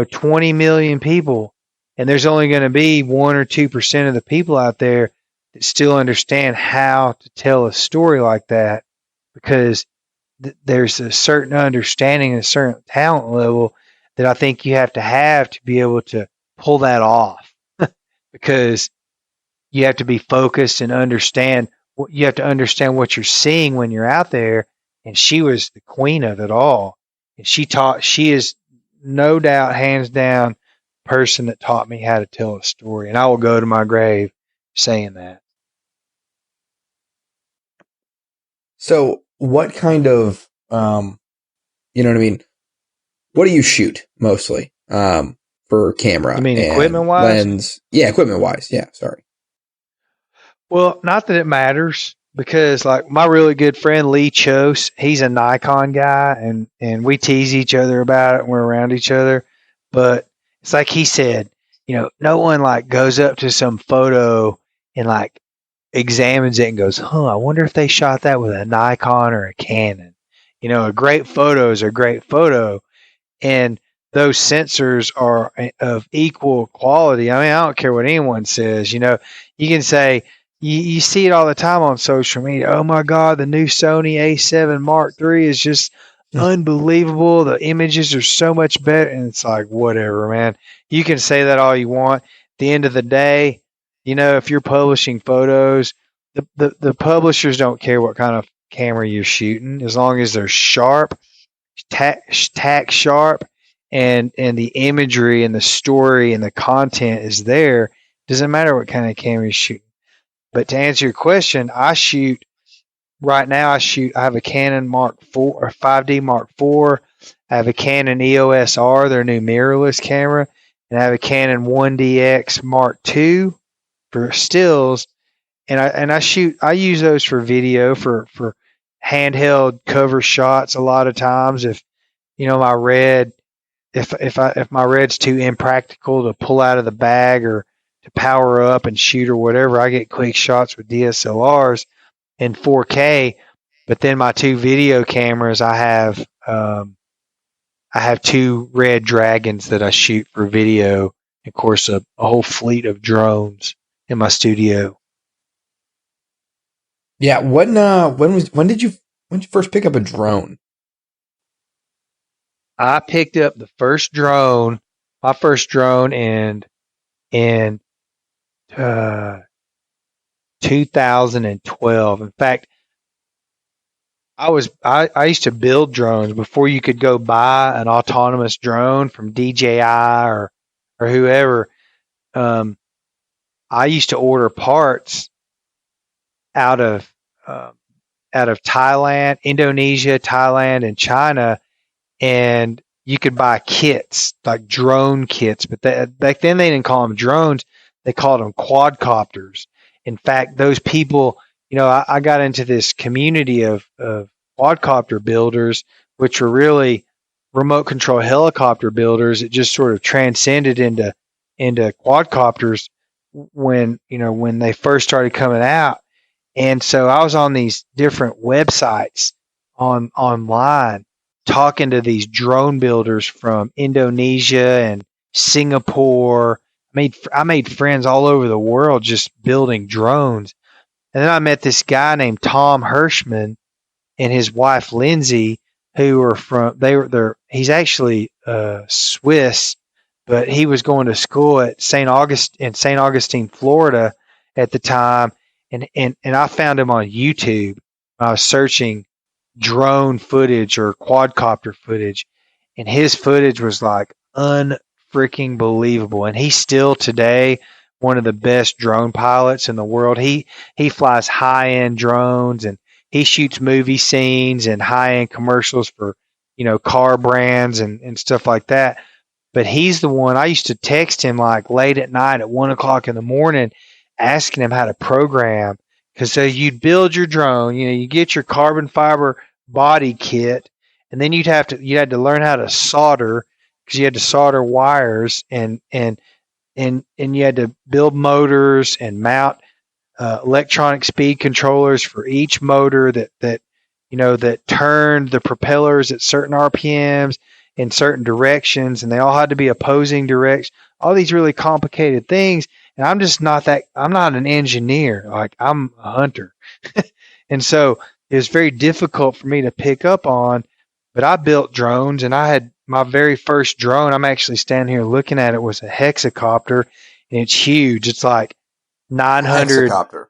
20 million people, and there's only going to be 1 or 2% of the people out there that still understand how to tell a story like that, because there's a certain understanding, a certain talent level that I think you have to be able to pull that off because you have to be focused and understand. You have to understand what you're seeing when you're out there. And she was the queen of it all. And she is no doubt, hands down, person that taught me how to tell a story. And I will go to my grave saying that. So, what kind of, you know what I mean? What do you shoot mostly for camera? You mean and equipment-wise? lens? Yeah, equipment-wise. Yeah, sorry. Well, not that it matters because like my really good friend Lee Chose, he's a Nikon guy and we tease each other about it when we're around each other. But it's like he said, no one like goes up to some photo and like examines it and goes, I wonder if they shot that with a Nikon or a Canon. A great photo is a great photo. And those sensors are of equal quality. I mean, I don't care what anyone says. You can say, you see it all the time on social media. Oh my God, the new Sony A7 Mark III is just unbelievable. The images are so much better. And it's like, whatever, man. You can say that all you want. At the end of the day, if you're publishing photos, the publishers don't care what kind of camera you're shooting as long as they're sharp, tack sharp, and the imagery and the story and the content is there. Doesn't matter what kind of camera you're shooting. But to answer your question, I have a Canon Mark IV or 5D Mark IV. I have a Canon EOS R, their new mirrorless camera, and I have a Canon 1DX Mark II for stills. And I use those for video for handheld cover shots a lot of times. If my red, if my red's too impractical to pull out of the bag or to power up and shoot or whatever, I get quick shots with DSLRs in 4K. But then my two video cameras, I have two Red Dragons that I shoot for video. Of course, a whole fleet of drones in my studio. Yeah, when did you first pick up a drone? I picked up my first drone in 2012. In fact, I used to build drones before you could go buy an autonomous drone from DJI or whoever. I used to order parts out of Thailand, Indonesia, Thailand, and China, and you could buy kits like drone kits. But back then they didn't call them drones; they called them quadcopters. In fact, those people, I got into this community of quadcopter builders, which were really remote control helicopter builders. It just sort of transcended into quadcopters when they first started coming out. And so I was on these different websites online talking to these drone builders from Indonesia and Singapore. I made friends all over the world just building drones. And then I met this guy named Tom Hirschman and his wife Lindsay, who were he's actually Swiss, but he was going to school at St. Augustine, Florida at the time. And I found him on YouTube. I was searching drone footage or quadcopter footage, and his footage was like unfreaking believable. And he's still today one of the best drone pilots in the world. He flies high end drones and he shoots movie scenes and high end commercials for car brands and stuff like that. But he's the one I used to text him like late at night at 1:00 in the morning, asking him how to program. Because so you'd build your drone, you get your carbon fiber body kit, and then you had to learn how to solder because you had to solder wires and you had to build motors and mount electronic speed controllers for each motor that turned the propellers at certain RPMs in certain directions, and they all had to be opposing directions. All these really complicated things. And I'm not an engineer. Like, I'm a hunter. And so it was very difficult for me to pick up on. But I built drones, and I had my very first drone. I'm actually standing here looking at it, was a hexacopter, and it's huge. It's like 900. Hexacopter.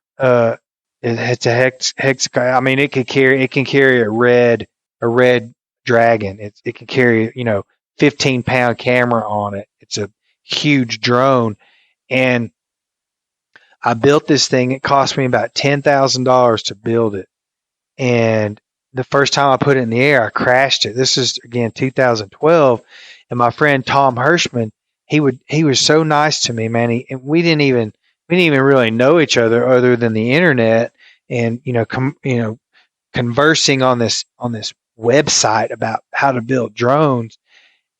It's a hexacopter. I mean, it can carry a red dragon. It can carry 15-pound camera on it. It's a huge drone, and I built this thing. It cost me about $10,000 to build it, and the first time I put it in the air, I crashed it. This is again 2012, and my friend Tom Hirschman, he was so nice to me, man. We didn't even really know each other than the internet, and conversing on this website about how to build drones.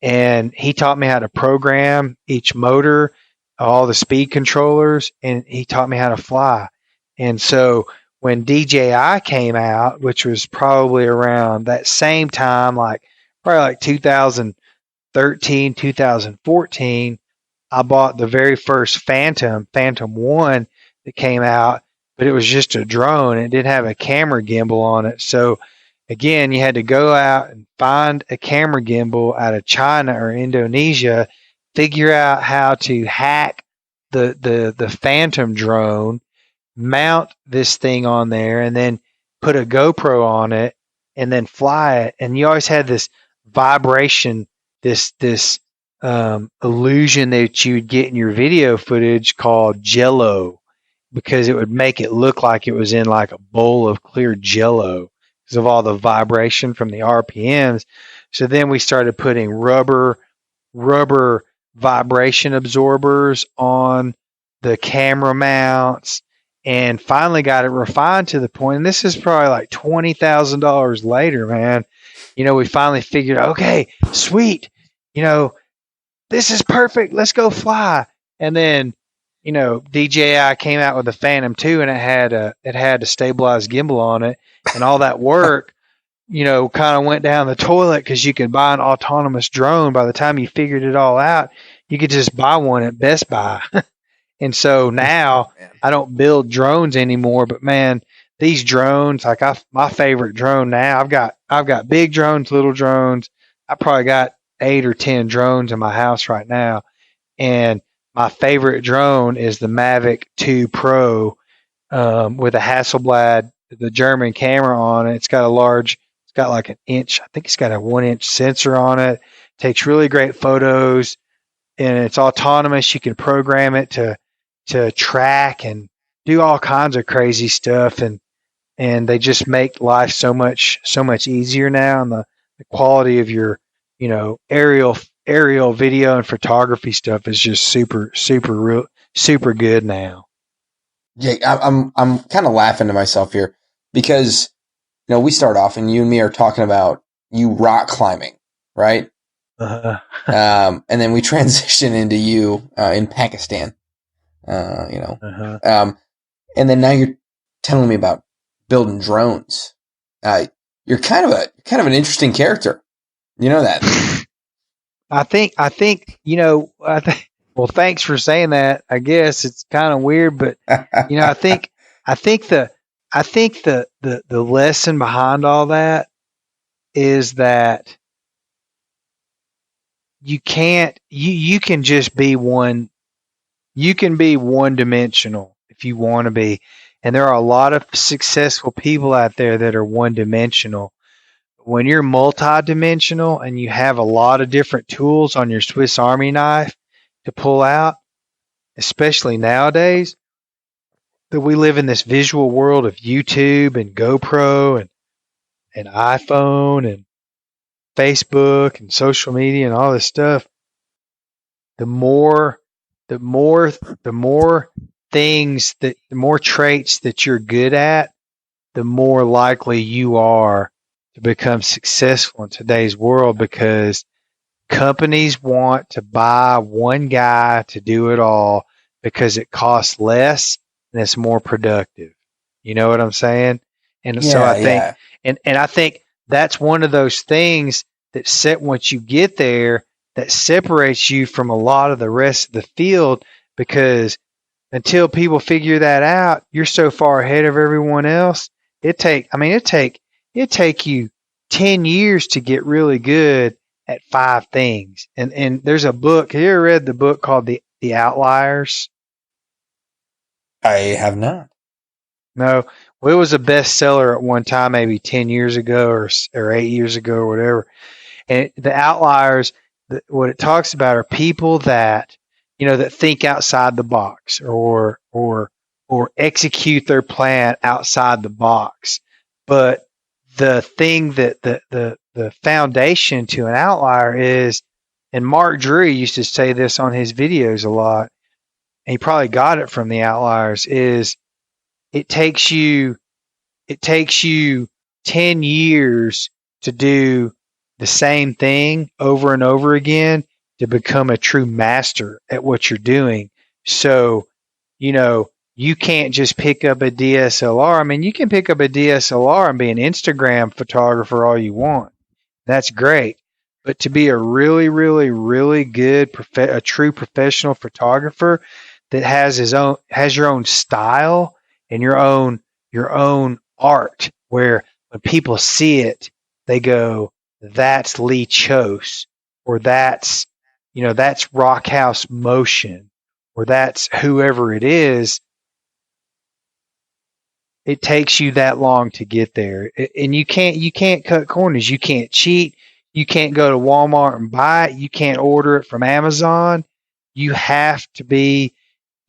And he taught me how to program each motor, all the speed controllers, and he taught me how to fly. And so when DJI came out, which was probably around that same time, probably like 2013, 2014, I bought the very first Phantom 1 that came out, but it was just a drone. It didn't have a camera gimbal on it. So again, you had to go out and find a camera gimbal out of China or Indonesia, figure out how to hack the Phantom drone, mount this thing on there, and then put a GoPro on it, and then fly it. And you always had this vibration, this illusion that you would get in your video footage called jello, because it would make it look like it was in like a bowl of clear jello because of all the vibration from the RPMs. So then we started putting rubber vibration absorbers on the camera mounts, and finally got it refined to the point, and this is probably like $20,000 later, man. We finally figured, okay, sweet, this is perfect. Let's go fly. And then, DJI came out with the Phantom 2, and it had a stabilized gimbal on it, and all that work, kind of went down the toilet because you could buy an autonomous drone. By the time you figured it all out, you could just buy one at Best Buy. And so now I don't build drones anymore, but man, these drones, my favorite drone now, I've got big drones, little drones. I probably got 8 or 10 drones in my house right now. And my favorite drone is the Mavic 2 Pro, with a Hasselblad, the German camera on it. It's got like an inch, I think it's got a 1-inch sensor on it. Takes really great photos, and it's autonomous. You can program it to track and do all kinds of crazy stuff, and they just make life so much easier now. And the quality of your aerial video and photography stuff is just super good now. Yeah, I'm kind of laughing to myself here because we start off and you and me are talking about you rock climbing, right? Uh-huh. And then we transition into you in Pakistan. Uh-huh. And then now you're telling me about building drones. You're kind of an interesting character. You know that. I think well, thanks for saying that. I guess it's kind of weird, but I think the lesson behind all that is that you can just be one. You can be one-dimensional if you want to be. And there are a lot of successful people out there that are one-dimensional. When you're multi-dimensional and you have a lot of different tools on your Swiss Army knife to pull out, especially nowadays, that we live in this visual world of YouTube and GoPro and iPhone and Facebook and social media and all this stuff, the more traits that you're good at, the more likely you are to become successful in today's world, because companies want to buy one guy to do it all because it costs less and it's more productive. You know what I'm saying? And so I think, and I think that's one of those things that once you get there, that separates you from a lot of the rest of the field, because until people figure that out, you're so far ahead of everyone else it take you 10 years to get really good at 5 things. And there's a book. Have you ever read the book called The Outliers? I have not. No. Well, it was a bestseller at one time, maybe 10 years ago or 8 years ago or whatever. And the outliers, what it talks about are people that, that think outside the box or execute their plan outside the box. But the thing that the foundation to an outlier is, and Mark Drew used to say this on his videos a lot, and he probably got it from the outliers, is it takes you 10 years to do the same thing over and over again to become a true master at what you're doing. So, you can't just pick up a DSLR. I mean, you can pick up a DSLR and be an Instagram photographer all you want. That's great. But to be a really, really, really good, a true professional photographer that has your own style and your own art, where when people see it, they go, "That's Lee Chose," or that's Rockhouse Motion, or that's whoever it is. It takes you that long to get there, and you can't cut corners. You can't cheat. You can't go to Walmart and buy it. You can't order it from Amazon. You have to be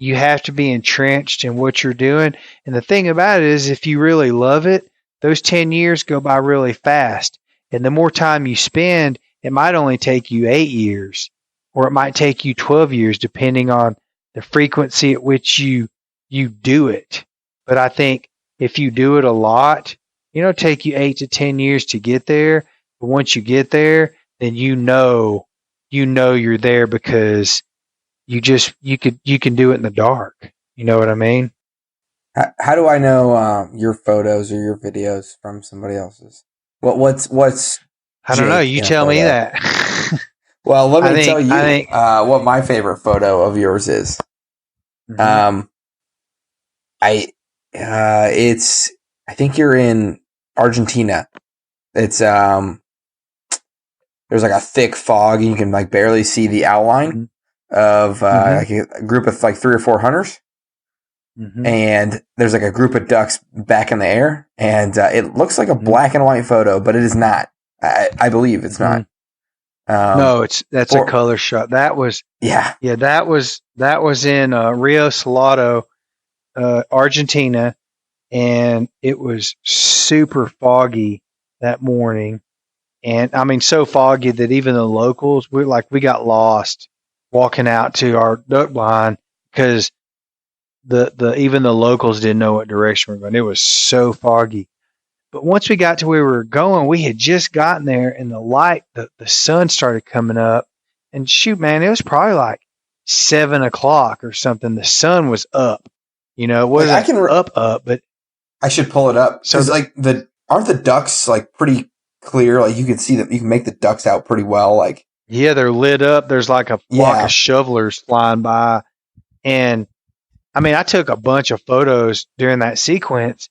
entrenched in what you're doing. And the thing about it is, if you really love it, those 10 years go by really fast. And the more time you spend, it might only take you 8 years, or it might take you 12 years, depending on the frequency at which you do it. But I think if you do it a lot, it'll take you 8 to 10 years to get there. But once you get there, then you're there, because you can do it in the dark. You know what I mean? How do I know your photos or your videos from somebody else's? What's I don't know. Jake You in a tell me photo? that. Well, let me tell I think. what my favorite photo of yours is. Mhm. I think you're in Argentina. It's there's like a thick fog and you can like barely see the outline of like a group of like 3 or 4 hunters. And there's like a group of ducks back in the air, and it looks like a black and white photo, but it is not. I believe it's not. No, that's a color shot. That was that was in Rio Salado, Argentina, and it was super foggy that morning. And I mean, so foggy that even the locals, we got lost walking out to our duck blind, because even the locals didn't know what direction we were going. It was so foggy. But once we got to where we were going, we had just gotten there, and the sun started coming up. And shoot, man, it was probably like 7 o'clock or something. The sun was up. It wasn't up, but I should pull it up. So aren't the ducks like pretty clear? Like you can see that you can make the ducks out pretty well. Like, yeah, they're lit up. There's like a flock of shovelers flying by, and I mean, I took a bunch of photos during that sequence,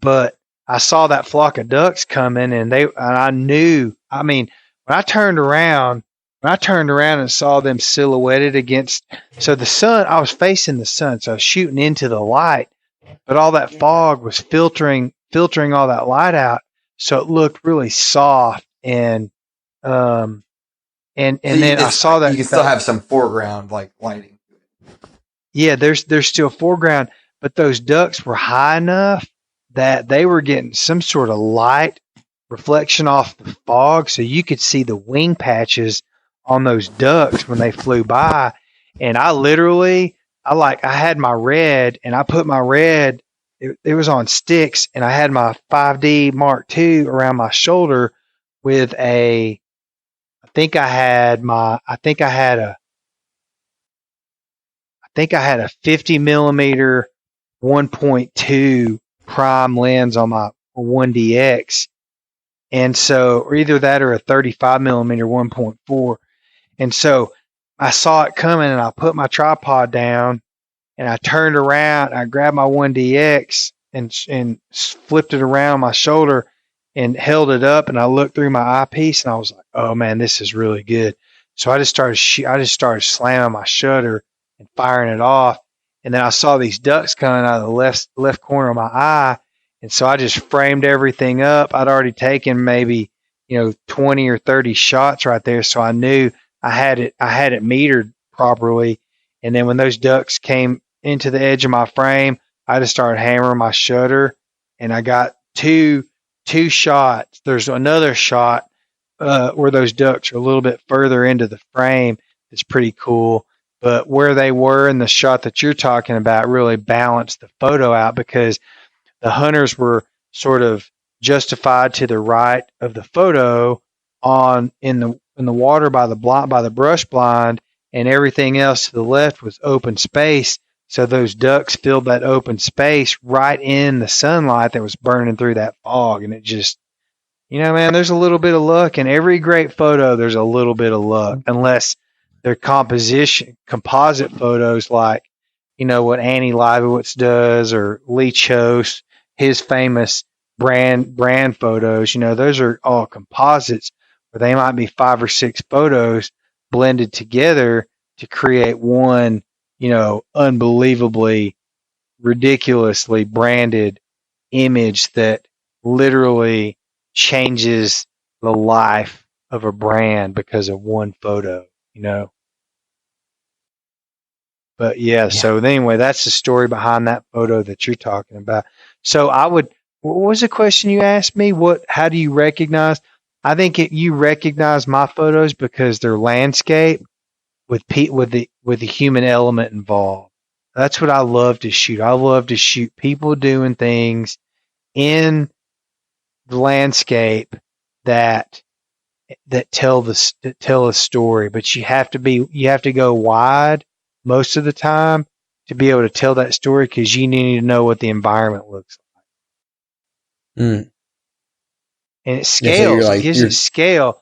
but I saw that flock of ducks coming, and I knew. I mean, when I turned around and saw them silhouetted against, so the sun, I was facing the sun, so I was shooting into the light, but all that fog was filtering all that light out, so it looked really soft, and then I saw that you can still have some foreground like lighting. Yeah, there's still foreground, but those ducks were high enough that they were getting some sort of light reflection off the fog, so you could see the wing patches on those ducks when they flew by. And I had my red, and I put my red, it was on sticks, and I had my 5D Mark II around my shoulder with I think I had a 50 millimeter 1.2 prime lens on my 1DX. And so, or either that or a 35 millimeter 1.4. And so I saw it coming, and I put my tripod down, and I turned around, and I grabbed my 1DX, and flipped it around my shoulder and held it up, and I looked through my eyepiece and I was like, oh man, this is really good. So I just started slamming my shutter and firing it off. And then I saw these ducks coming out of the left corner of my eye. And so I just framed everything up. I'd already taken maybe, 20 or 30 shots right there. So I knew I had it metered properly. And then when those ducks came into the edge of my frame, I just started hammering my shutter, and I got two shots. There's another shot where those ducks are a little bit further into the frame. It's pretty cool. But where they were in the shot that you're talking about really balanced the photo out, because the hunters were sort of justified to the right of the photo in the water by the brush blind, and everything else to the left was open space. So those ducks filled that open space right in the sunlight that was burning through that fog, and it just, man, there's a little bit of luck in every great photo. There's a little bit of luck, unless they're composite photos like, what Annie Leibovitz does, or Lee Chose, his famous brand photos. Those are all composites, where they might be 5 or 6 photos blended together to create one, unbelievably, ridiculously branded image that literally changes the life of a brand because of one photo. But yeah, so anyway, that's the story behind that photo that you're talking about. So what was the question you asked me? How do you recognize? I think you recognize my photos because they're landscape with the human element involved. That's what I love to shoot. I love to shoot people doing things in the landscape that tell a story. But you have to go wide most of the time to be able to tell that story, because you need to know what the environment looks like. Mm. And it scales. It gives it scale.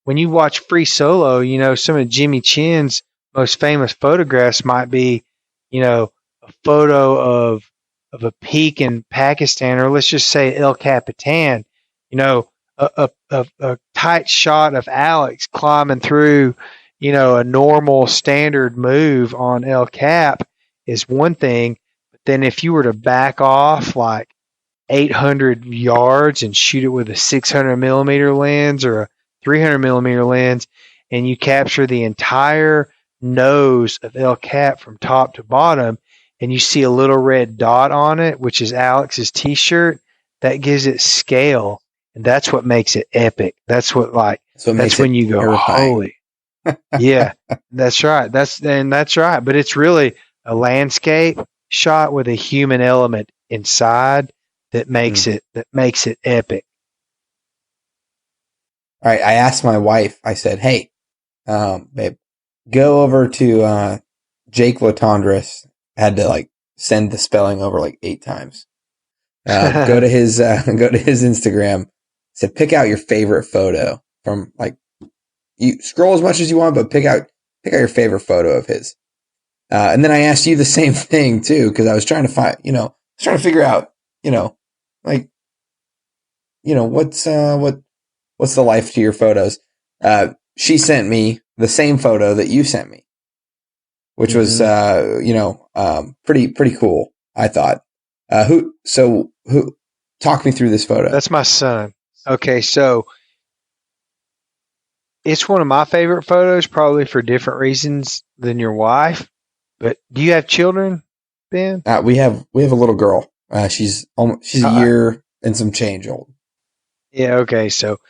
When you watch Free Solo, some of Jimmy Chin's most famous photographs might be, a photo of a peak in Pakistan, or let's just say El Capitan. A tight shot of Alex climbing through, a normal standard move on El Cap is one thing. But then if you were to back off like 800 yards and shoot it with a 600 millimeter lens or a 300 millimeter lens, and you capture the entire nose of El Cap from top to bottom, and you see a little red dot on it, which is Alex's t-shirt, that gives it scale. And that's what makes it epic. That's that's when you go, terrifying. Holy. Yeah, that's right. That's right. But it's really a landscape shot with a human element inside that makes it epic. All right. I asked my wife, I said, hey, babe, go over to Jake Latendresse. Had to send the spelling over 8 times. Go to his Instagram. Said, pick out your favorite photo from you scroll as much as you want, but pick out your favorite photo of his. And then I asked you the same thing too, because I was trying to figure out, what's the life to your photos. She sent me the same photo that you sent me, which was, pretty cool, I thought. Who talk me through this photo? That's my son. Okay. So it's one of my favorite photos, probably for different reasons than your wife. But do you have children, Ben? We have a little girl. She's a year and some change old. Yeah. Okay. So,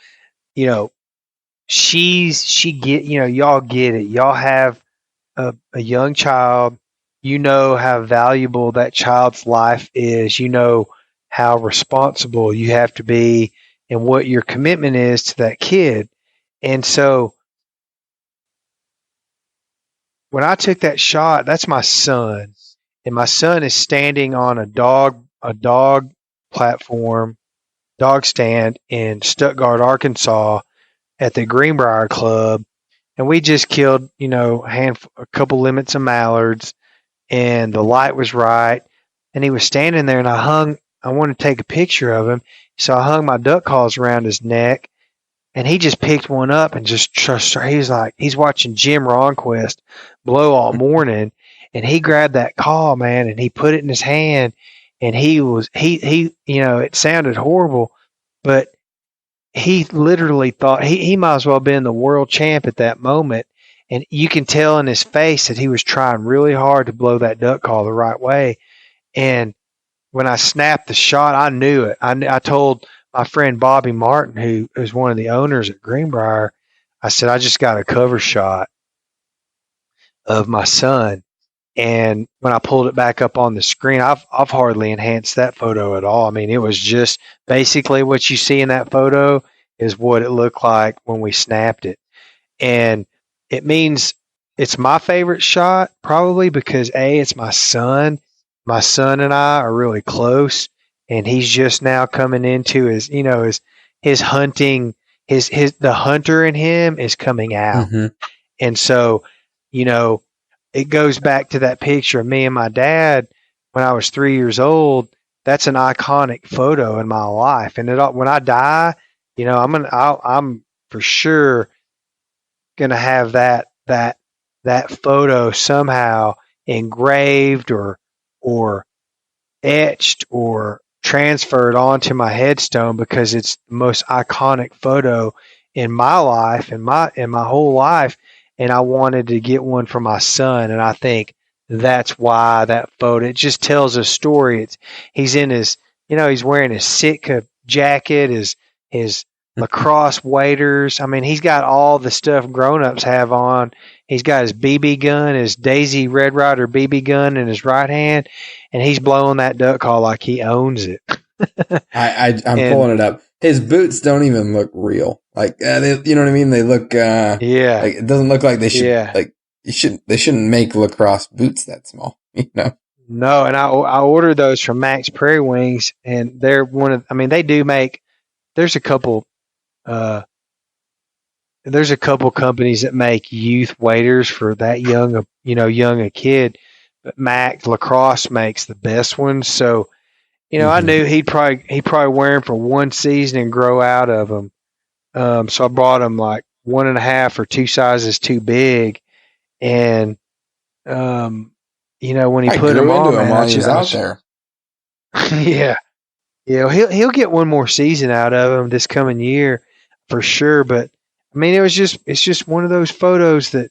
y'all get it. Y'all have a young child. You know how valuable that child's life is. You know how responsible you have to be and what your commitment is to that kid. And so when I took that shot, that's my son. And my son is standing on a dog platform, dog stand in Stuttgart, Arkansas at the Greenbrier Club. And we just killed, a couple limits of mallards, and the light was right. and he was standing there, and I wanted to take a picture of him, so I hung my duck calls around his neck, and he just picked one up and he's like, he's watching Jim Ronquist blow all morning, and he grabbed that call, man, and he put it in his hand, and he it sounded horrible, but he literally thought he might as well have been the world champ at that moment. And you can tell in his face that he was trying really hard to blow that duck call the right way. And when I snapped the shot, I knew it. I told my friend Bobby Martin, who is one of the owners at Greenbrier, I said, I just got a cover shot of my son. And when I pulled it back up on the screen, I've hardly enhanced that photo at all. I mean, it was just basically what you see in that photo is what it looked like when we snapped it. And it means it's my favorite shot, probably because it's my son. My son and I are really close, and he's just now coming into his hunting, the hunter in him is coming out. Mm-hmm. And so, it goes back to that picture of me and my dad when I was 3 years old. That's an iconic photo in my life. And when I die, I'm for sure going to have that photo somehow engraved or etched or transferred onto my headstone, because it's the most iconic photo in my life, in my whole life. And I wanted to get one for my son, and I think that's why that photo, it just tells a story. He's in his, he's wearing his Sitka jacket, his lacrosse waders. I mean, he's got all the stuff grown-ups have on. He's got his BB gun, his Daisy Red Ryder BB gun in his right hand, and he's blowing that duck call like he owns it. I'm pulling it up. His boots don't even look real. Like, you know what I mean? They look, like, it doesn't look like they should, they shouldn't make lacrosse boots that small, No, and I ordered those from Max Prairie Wings, and they're they do make, there's a couple companies that make youth waders for that young a kid, but Max Lacrosse makes the best ones. So, I knew he'd probably wear them for one season and grow out of them. So I bought them like 1.5 or 2 sizes too big, and when he put them on, man, while he was out there. Yeah, he'll get one more season out of them this coming year for sure. But I mean, it's just one of those photos that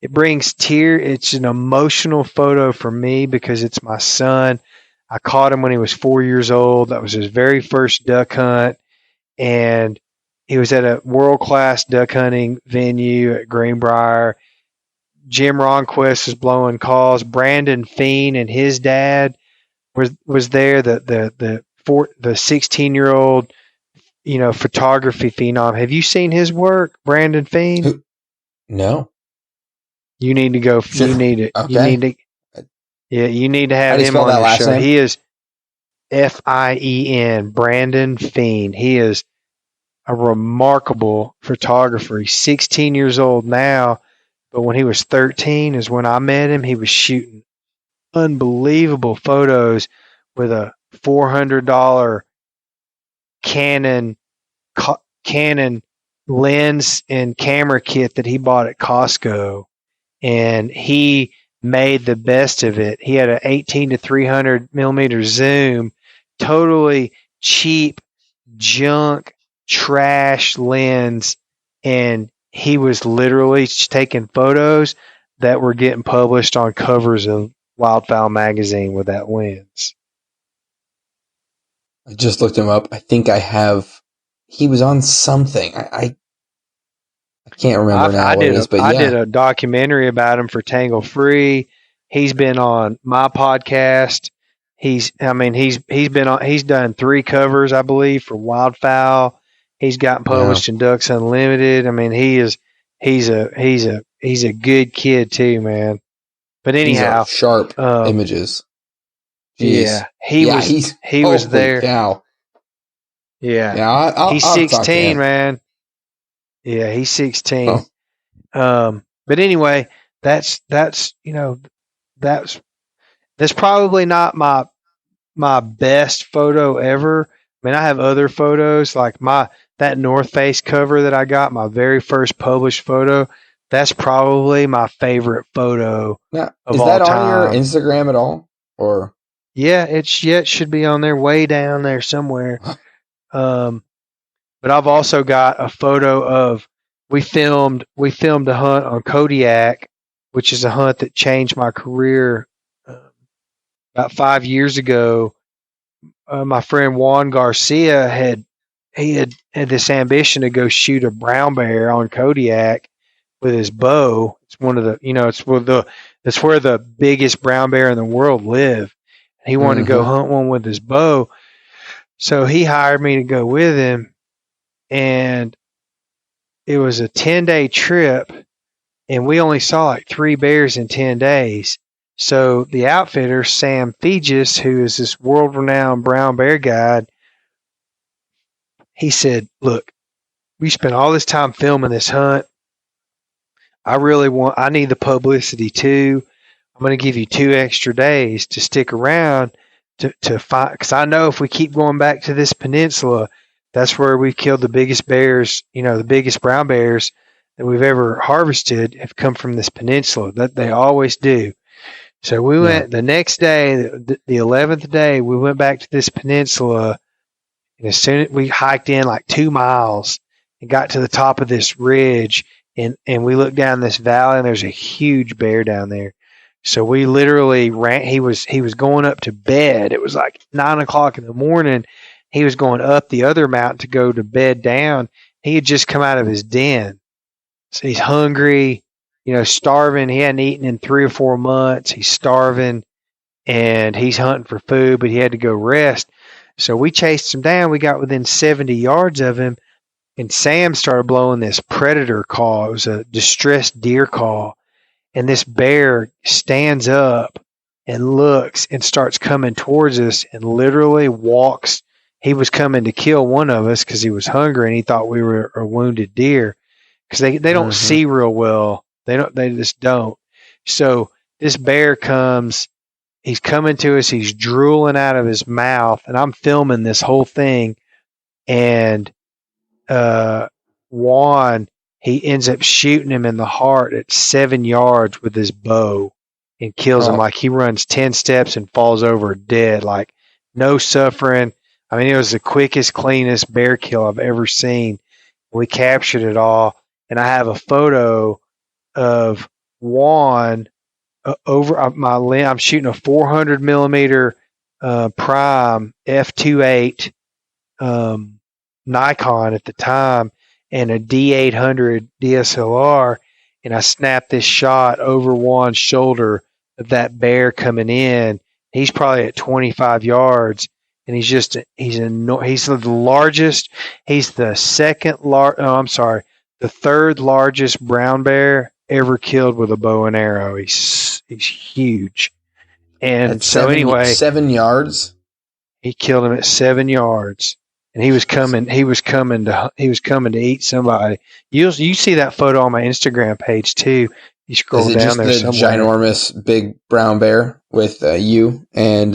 it brings tears. It's an emotional photo for me because it's my son. I caught him when he was 4 years old. That was his very first duck hunt, and he was at a world-class duck hunting venue at Greenbrier. Jim Ronquist was blowing calls. Brandon Feen and his dad was there. The 16-year-old photography phenom. Have you seen his work, Brandon Feen? No. You need to go. You need it. Okay. You need to. Yeah, you need to have him on your show. Name? He is Fien, Brandon Feen. He is a remarkable photographer. He's 16 years old now, but when he was 13 is when I met him. He was shooting unbelievable photos with a $400 Canon lens and camera kit that he bought at Costco, and he made the best of it. He had an 18 to 300 millimeter zoom, totally cheap junk trash lens, and he was literally taking photos that were getting published on covers of Wildfowl magazine with that lens. I just looked him up. I think I have. He was on something. I can't remember now what it is, but I did a documentary about him for Tangle Free. He's been on my podcast. He's done 3 covers, I believe, for Wildfowl. He's gotten published in Ducks Unlimited. I mean, he's a good kid too, man. But anyhow, sharp images. Jeez. Yeah, he was there. Cow. Yeah, he's 16, man. Yeah, he's 16. Oh. But anyway, that's probably not my best photo ever. I mean, I have other photos like that North Face cover that I got, my very first published photo. That's probably my favorite photo Now, of is all that on your time. Instagram at all? Or Yeah, it should be on there, way down there somewhere. Um, but I've also got a photo of we filmed a hunt on Kodiak, which is a hunt that changed my career. About 5 years ago, my friend Juan Garcia had this ambition to go shoot a brown bear on Kodiak with his bow. It's one of the it's where the biggest brown bear in the world live. He wanted to go mm-hmm. hunt one with his bow, so he hired me to go with him, and it was a 10-day trip, and we only saw like 3 bears in 10 days. So the outfitter, Sam Fegis, who is this world-renowned brown bear guide, he said, "Look, we spent all this time filming this hunt. I need the publicity too. I'm going to give you 2 extra days to stick around to find, because I know if we keep going back to this peninsula, that's where we've killed the biggest bears, the biggest brown bears that we've ever harvested have come from this peninsula. That they always do." So we Yeah. went the next day, the 11th day, we went back to this peninsula, and as soon as we hiked in like 2 miles and got to the top of this ridge, and we looked down this valley, and there's a huge bear down there. So we literally ran. He was going up to bed. It was like 9 o'clock in the morning. He was going up the other mountain to go to bed down. He had just come out of his den. So he's hungry, starving. He hadn't eaten in 3 or 4 months. He's starving, and he's hunting for food, but he had to go rest. So we chased him down. We got within 70 yards of him, and Sam started blowing this predator call. It was a distressed deer call. And this bear stands up and looks and starts coming towards us and literally walks. He was coming to kill one of us because he was hungry and he thought we were a wounded deer, because they don't Mm-hmm. see real well. They just don't. So this bear comes. He's coming to us. He's drooling out of his mouth, and I'm filming this whole thing. And Juan, he ends up shooting him in the heart at 7 yards with his bow and kills him. Oh, Like, he runs 10 steps and falls over dead. Like, no suffering. I mean, it was the quickest, cleanest bear kill I've ever seen. We captured it all, and I have a photo of Juan over my lens. I'm shooting a 400 millimeter prime f2.8 Nikon at the time, and a D800 DSLR, and I snapped this shot over Juan's shoulder of that bear coming in. He's probably at 25 yards, and he's the largest. He's the the third largest brown bear ever killed with a bow and arrow. He's huge. And that's so anyway, 7 yards. he killed him at 7 yards, and he was coming. He was coming to eat somebody. You see that photo on my Instagram page too. You scroll Is it down just there the somewhere. ginormous big brown bear with you? And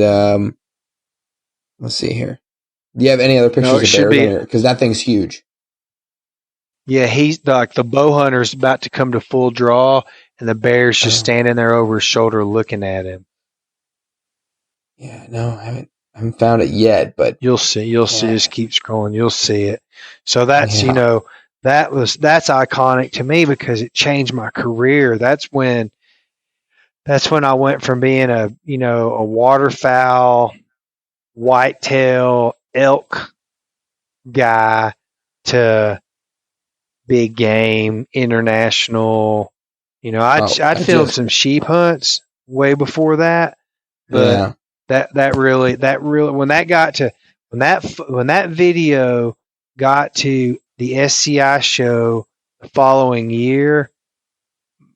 let's see here. Do you have any other No, pictures it of should bears on be. here? Because that thing's huge. Yeah, he's like the bow hunter's about to come to full draw, and the bear's just standing there over his shoulder looking at him. Yeah, no, I haven't found it yet, but You'll see. You'll see. Just keep scrolling. You'll see it. So that's yeah. that's iconic to me because it changed my career. That's when I went from being a waterfowl, whitetail, elk guy to big game, international. I'd filmed some sheep hunts way before that, but Yeah. that really when that video got to the SCI show the following year,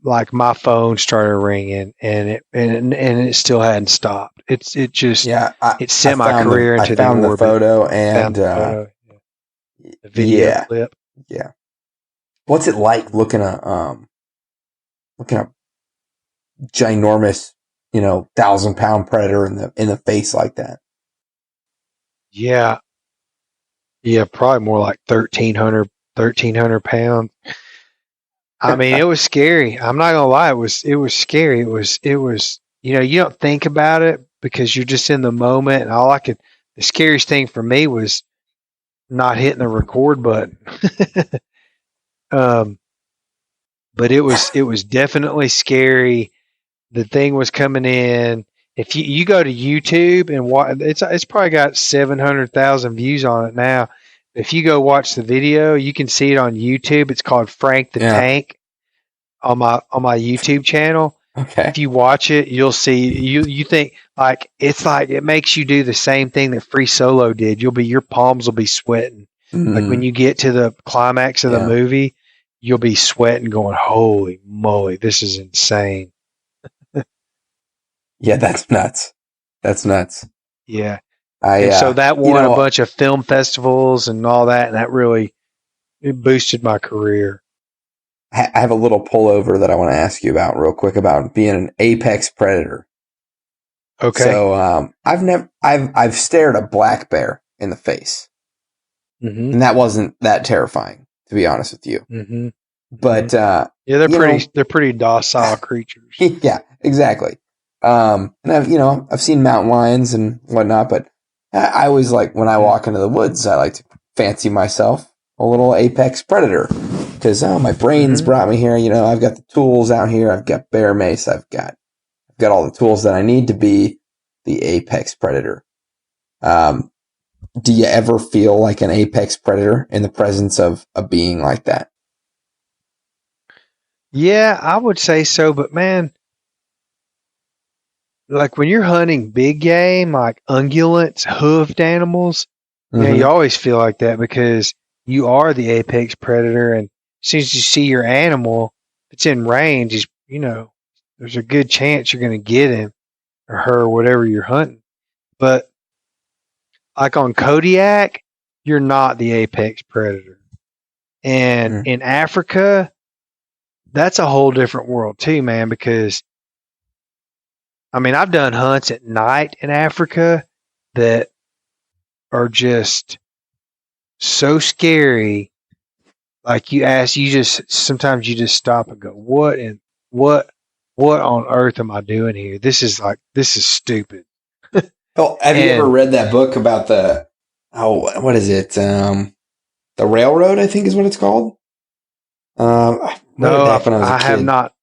like my phone started ringing, and it still hadn't stopped. Yeah, It sent my career I into the found the orbit. photo and Found the photo, the video yeah, clip. yeah. What's it like looking at ginormous, 1,000-pound predator in the face like that? Yeah. Yeah, probably more like 1,300 pounds. I mean, it was scary. I'm not gonna lie, it was scary. It was you don't think about it because you're just in the moment, and the scariest thing for me was not hitting the record button. um, but it was definitely scary. The thing was coming in. If you go to YouTube and watch, it's probably got 700,000 views on it now. If you go watch the video, you can see it on YouTube. It's called Frank the Yeah. Tank on my YouTube channel. Okay. If you watch it, you'll see you think like it makes you do the same thing that Free Solo did. Your palms will be sweating. Like when you get to the climax of the Yeah. movie, you'll be sweating going, "Holy moly, this is insane." Yeah, that's nuts. That's nuts. Yeah. I And so that won a bunch of film festivals and all that, and that really it boosted my career. I have a little pullover that I want to ask you about real quick about being an apex predator. Okay. So I've stared a black bear in the face, Mm-hmm. and that wasn't that terrifying, to be honest with you. Mm-hmm. But yeah, they're pretty docile creatures. Yeah, exactly. And I've seen mountain lions and whatnot, but I always like when I walk into the woods, I like to fancy myself a little apex predator because my brain's brought me here. I've got the tools out here. I've got bear mace. I've got all the tools that I need to be the apex predator. Do you ever feel like an apex predator in the presence of a being like that? Yeah, I would say so, but man, like when you're hunting big game, like ungulates, hoofed animals, you always feel like that because you are the apex predator, and as soon as you see your animal, if it's in range, there's a good chance you're going to get him or her or whatever you're hunting. But like on Kodiak, you're not the apex predator. And in Africa, that's a whole different world too, man, because I mean, I've done hunts at night in Africa that are just so scary. Like sometimes you just stop and go, what on earth am I doing here? This is stupid. Oh, have you ever read that book about what is it? The Railroad, I think is what it's called. I read it back when I was a kid. Have not.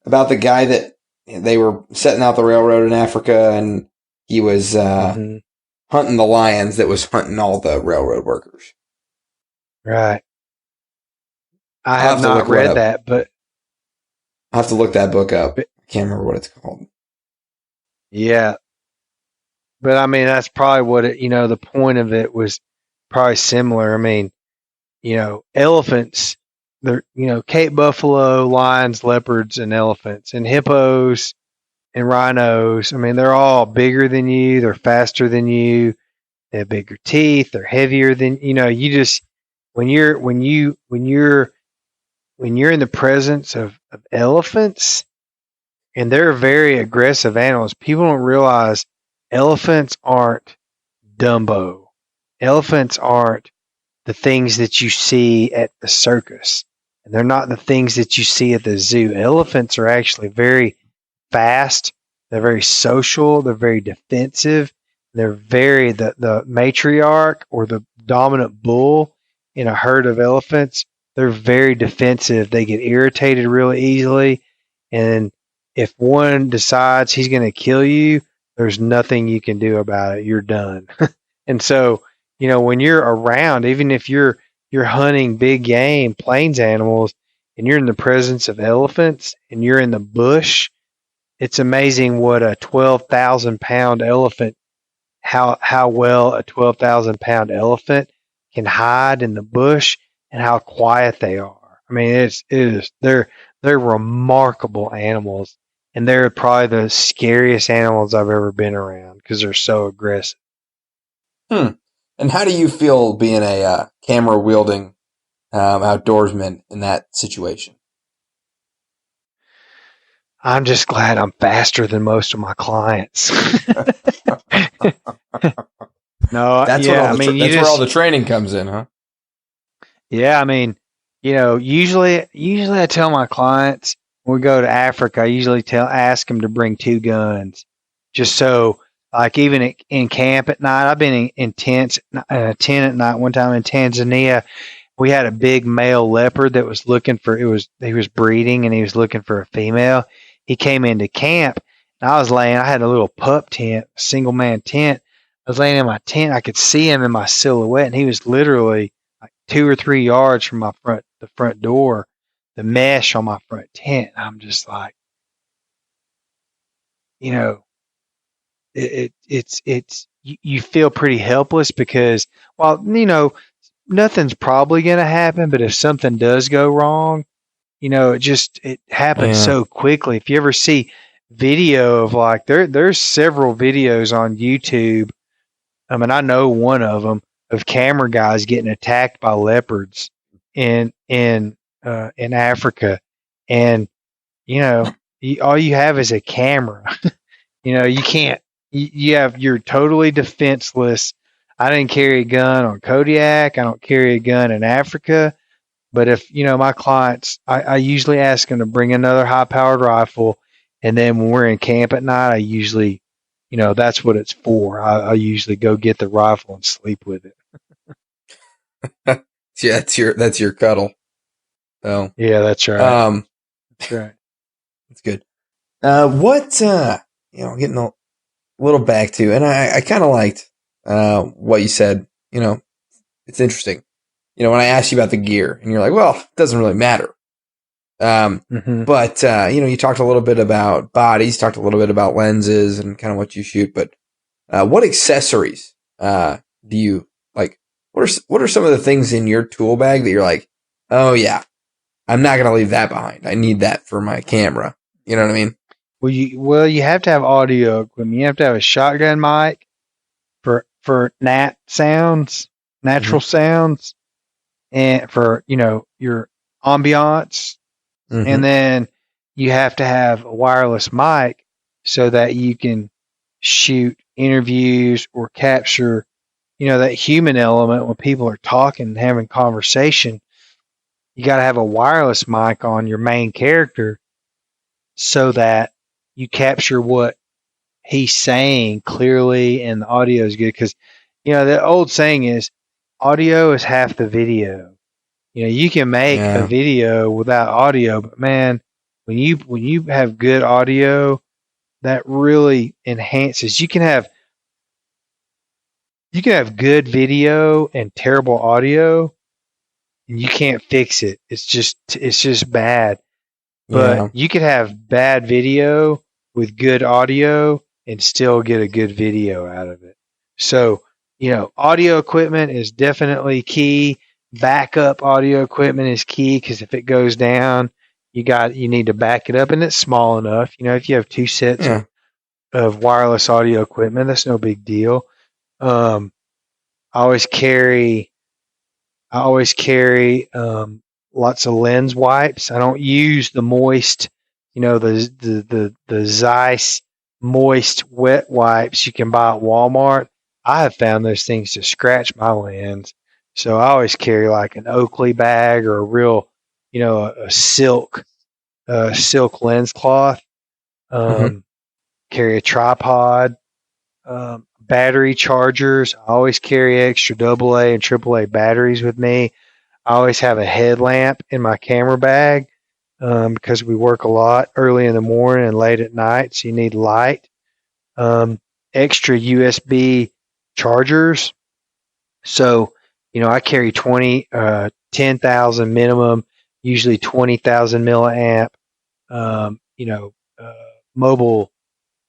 About the guy that they were setting out the railroad in Africa, and he was hunting the lions that was hunting all the railroad workers. Right. I have not read that, but I'll have to look that book up. I can't remember what it's called. Yeah. But I mean, that's probably what the point of it was probably similar. I mean, elephants, they're, Cape buffalo, lions, leopards, and elephants, and hippos and rhinos. I mean, they're all bigger than you. They're faster than you. They have bigger teeth. They're heavier than, you just, when you're in the presence of elephants, and they're very aggressive animals, people don't realize elephants aren't Dumbo. Elephants aren't the things that you see at the circus. And they're not the things that you see at the zoo. Elephants are actually very fast. They're very social. They're very defensive. They're the matriarch or the dominant bull in a herd of elephants. They're very defensive. They get irritated really easily. And if one decides he's going to kill you, there's nothing you can do about it. You're done. And so, when you're around, even if you're hunting big game, plains animals, and you're in the presence of elephants and you're in the bush, it's amazing what a 12,000-pound elephant, how well a 12,000-pound elephant can hide in the bush and how quiet they are. I mean, they're remarkable animals, and they're probably the scariest animals I've ever been around because they're so aggressive. And how do you feel being a camera wielding outdoorsman in that situation? I'm just glad I'm faster than most of my clients. No, That's what yeah, all I the mean, you that's where all just, the training comes in, huh? yeah, I mean, usually I tell my clients when we go to Africa, I usually ask them to bring 2 guns, just so, like, even in camp at night. I've been in tents, tent at night one time in Tanzania. We had a big male leopard that was looking for he was breeding and he was looking for a female. He came into camp and I had a little pup tent, a single man tent. I was laying in my tent. I could see him in my silhouette and he was literally like 2 or 3 yards from the front door, the mesh on my front tent. I'm just like, you know, it's you feel pretty helpless because, well, nothing's probably going to happen, but if something does go wrong, it happens Yeah. so quickly. If you ever see video of, like, there's several videos on YouTube. I mean, I know one of them of camera guys getting attacked by leopards in Africa, and all you have is a camera. You can't. You're totally defenseless. I didn't carry a gun on Kodiak. I don't carry a gun in Africa. But if, my clients, I usually ask them to bring another high powered rifle. And then when we're in camp at night, I usually, that's what it's for. I usually go get the rifle and sleep with it. Yeah, that's your cuddle. So, Yeah, that's right. That's right. that's good. Getting a little back to, and I kind of liked what you said. It's interesting. When I asked you about the gear, and you're like, well, it doesn't really matter. Mm-hmm. But you talked a little bit about bodies, talked a little bit about lenses, and kind of what you shoot. But what accessories do you like? What are some of the things in your tool bag that you're like, oh yeah, I'm not gonna leave that behind. I need that for my camera. You know what I mean? Well, you have to have audio equipment. You have to have a shotgun mic for natural Mm-hmm. sounds, and for your ambiance. Mm-hmm. And then you have to have a wireless mic so that you can shoot interviews or capture, that human element when people are talking and having conversation. You got to have a wireless mic on your main character so that you capture what he's saying clearly and the audio is good. Because, the old saying is audio is half the video. You can make a Yeah. video without audio, but man, when you have good audio, that really enhances. You can have good video and terrible audio, and you can't fix it. It's just bad. But Yeah. you could have bad video with good audio and still get a good video out of it. So, audio equipment is definitely key. Backup audio equipment is key because if it goes down, you need to back it up, and it's small enough. If you have 2 sets Yeah. of wireless audio equipment, that's no big deal. Um, I always carry I always carry lots of lens wipes. I don't use the moist, the Zeiss moist wet wipes you can buy at Walmart. I have found those things to scratch my lens, so I always carry like an Oakley bag or a real, a silk lens cloth. Mm-hmm. Um, Carry a tripod, battery chargers. I always carry extra AA and AAA batteries with me. I always have a headlamp in my camera bag because we work a lot early in the morning and late at night, so you need light. Extra USB chargers. So, I carry 10,000 minimum, usually 20,000 milliamp, um, you know, uh, mobile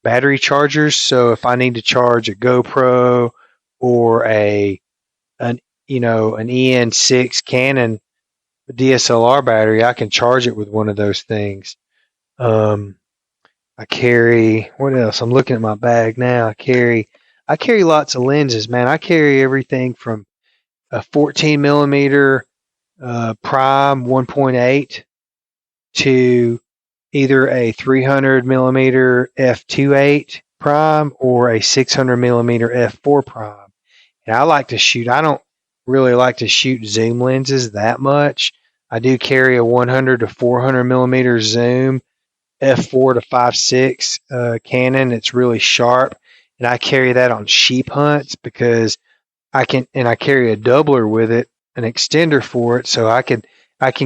battery chargers. So if I need to charge a GoPro or an EN6 Canon DSLR battery, I can charge it with one of those things. Um, I carry what else? I'm looking at my bag now. I carry lots of lenses, man. I carry everything from a 14 millimeter prime 1.8 to either a 300 millimeter f2.8 prime or a 600 millimeter f4 prime. And I like to shoot. I don't really like to shoot zoom lenses that much. I do carry a 100 to 400 millimeter zoom f4 to 5.6 Canon. It's really sharp, and I carry that on sheep hunts because I carry a doubler with it, an extender for it, so I can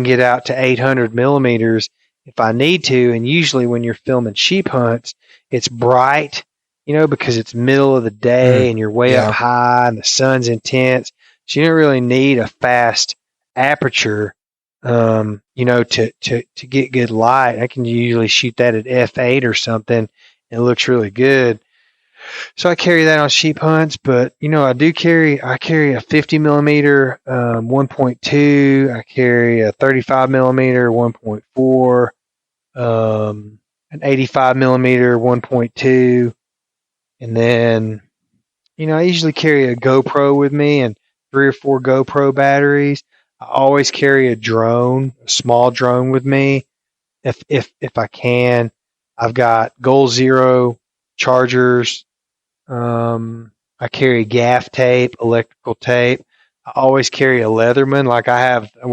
get out to 800 millimeters if I need to. And usually when you're filming sheep hunts, it's bright, because it's middle of the day and you're way up high and the sun's intense. So you don't really need a fast aperture, to get good light. I can usually shoot that at f8 or something, and it looks really good. So I carry that on sheep hunts, but I carry a 50 millimeter 1.2. I carry a 35 millimeter 1.4, an 85 millimeter 1.2, and then I usually carry a GoPro with me and 3 or 4 GoPro batteries. I always carry a small drone with me if I can. I've got Goal Zero chargers. I carry gaff tape, electrical tape. I always carry a Leatherman. Like I have I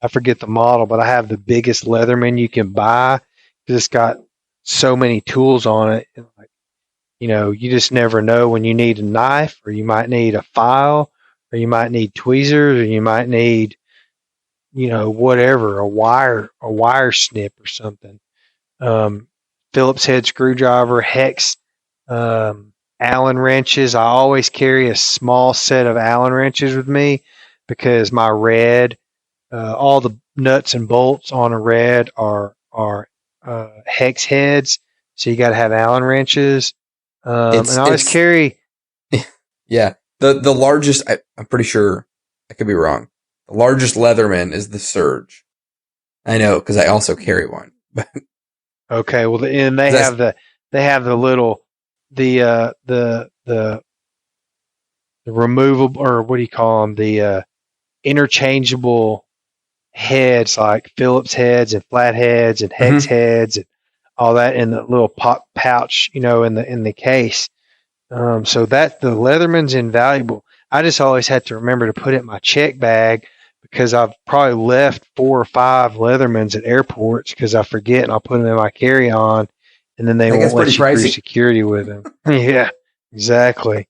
forget the model, but I have the biggest Leatherman you can buy because it's got so many tools on it. You just never know when you need a knife, or you might need a file, or you might need tweezers, or you might need, whatever, a wire snip or something. Phillips head screwdriver, hex, Allen wrenches. I always carry a small set of Allen wrenches with me because my red, all the nuts and bolts on a red are hex heads, so you got to have Allen wrenches. And I always carry. Yeah, the largest. I'm pretty sure I could be wrong. The largest Leatherman is the Surge. I know because I also carry one. Okay, well, and they have the little the removable, or what do you call them? The interchangeable heads, like Phillips heads and flat heads and hex heads and all that in the little pouch, in the case. So that the Leatherman's invaluable. I just always had to remember to put it in my check bag because I've probably left 4 or 5 Leathermans at airports because I forget, and I'll put them in my carry-on, and then they won't let you through security with them. Yeah, exactly.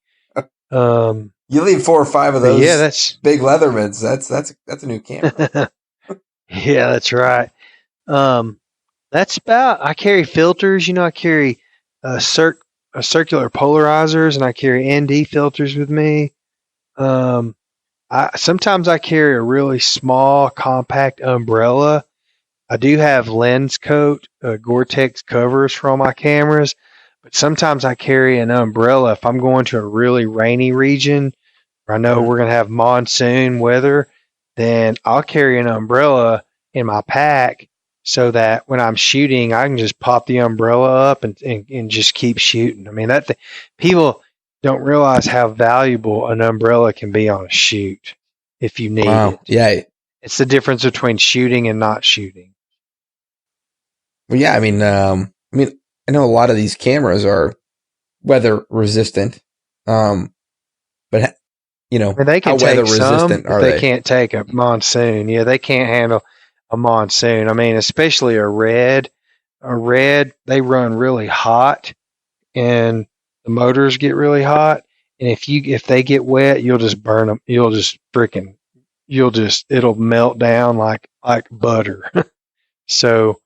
You leave 4 or 5 of those that's big Leathermans. That's a new camera. Yeah, that's right. I carry filters. I carry circular polarizers, and I carry ND filters with me. Sometimes I carry a really small, compact umbrella. I do have lens coat, Gore-Tex covers for all my cameras, but sometimes I carry an umbrella if I'm going to a really rainy region, or I know we're going to have monsoon weather. Then I'll carry an umbrella in my pack so that when I'm shooting, I can just pop the umbrella up and just keep shooting. I mean, people don't realize how valuable an umbrella can be on a shoot if you need it. Yeah. It's the difference between shooting and not shooting. Well, yeah, I mean, I know a lot of these cameras are weather resistant, but they can how weather take resistant some, are they can't take a monsoon. Yeah, they can't handle a monsoon. I mean, especially a red. A red, they run really hot, and the motors get really hot. And if they get wet, you'll just burn them. It'll melt down like butter. So,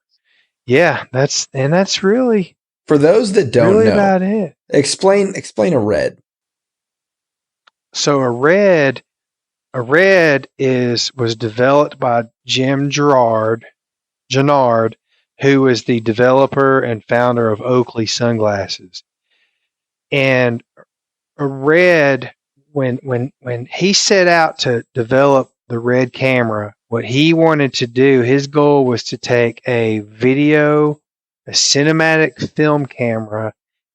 yeah, that's really, for those that don't really know. About it. Explain a red. So a red was developed by Jim Jannard, who was the developer and founder of Oakley sunglasses. And a red, when he set out to develop the red camera, what he wanted to do, his goal was to take a cinematic film camera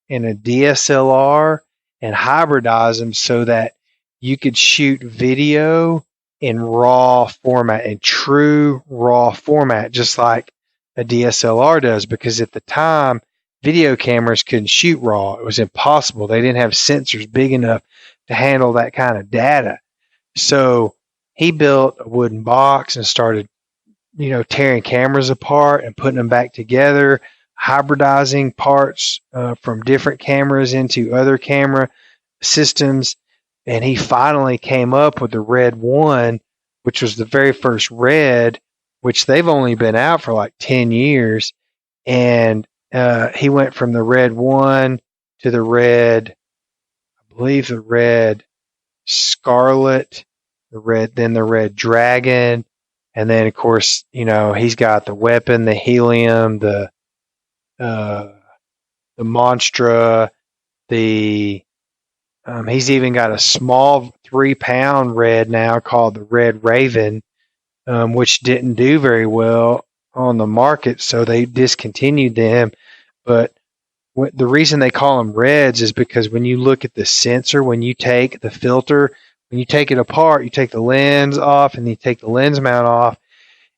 and a DSLR and hybridize them so that you could shoot video in raw format, in true raw format, just like a DSLR does, because at the time, video cameras couldn't shoot raw. It was impossible. They didn't have sensors big enough to handle that kind of data. So he built a wooden box and started, tearing cameras apart and putting them back together, hybridizing parts from different cameras into other camera systems. And he finally came up with the Red 1, which was the very first Red, which they've only been out for like 10 years. And he went from the Red 1 to the Red, I believe the Red Scarlet, then the Red Dragon, and then of course, he's got the weapon, the helium, the Monstra, he's even got a small 3-pound Red now called the Red Raven, which didn't do very well on the market, so they discontinued them. But the reason they call them Reds is because when you look at the sensor, when you take the filter, when you take it apart, you take the lens off and you take the lens mount off,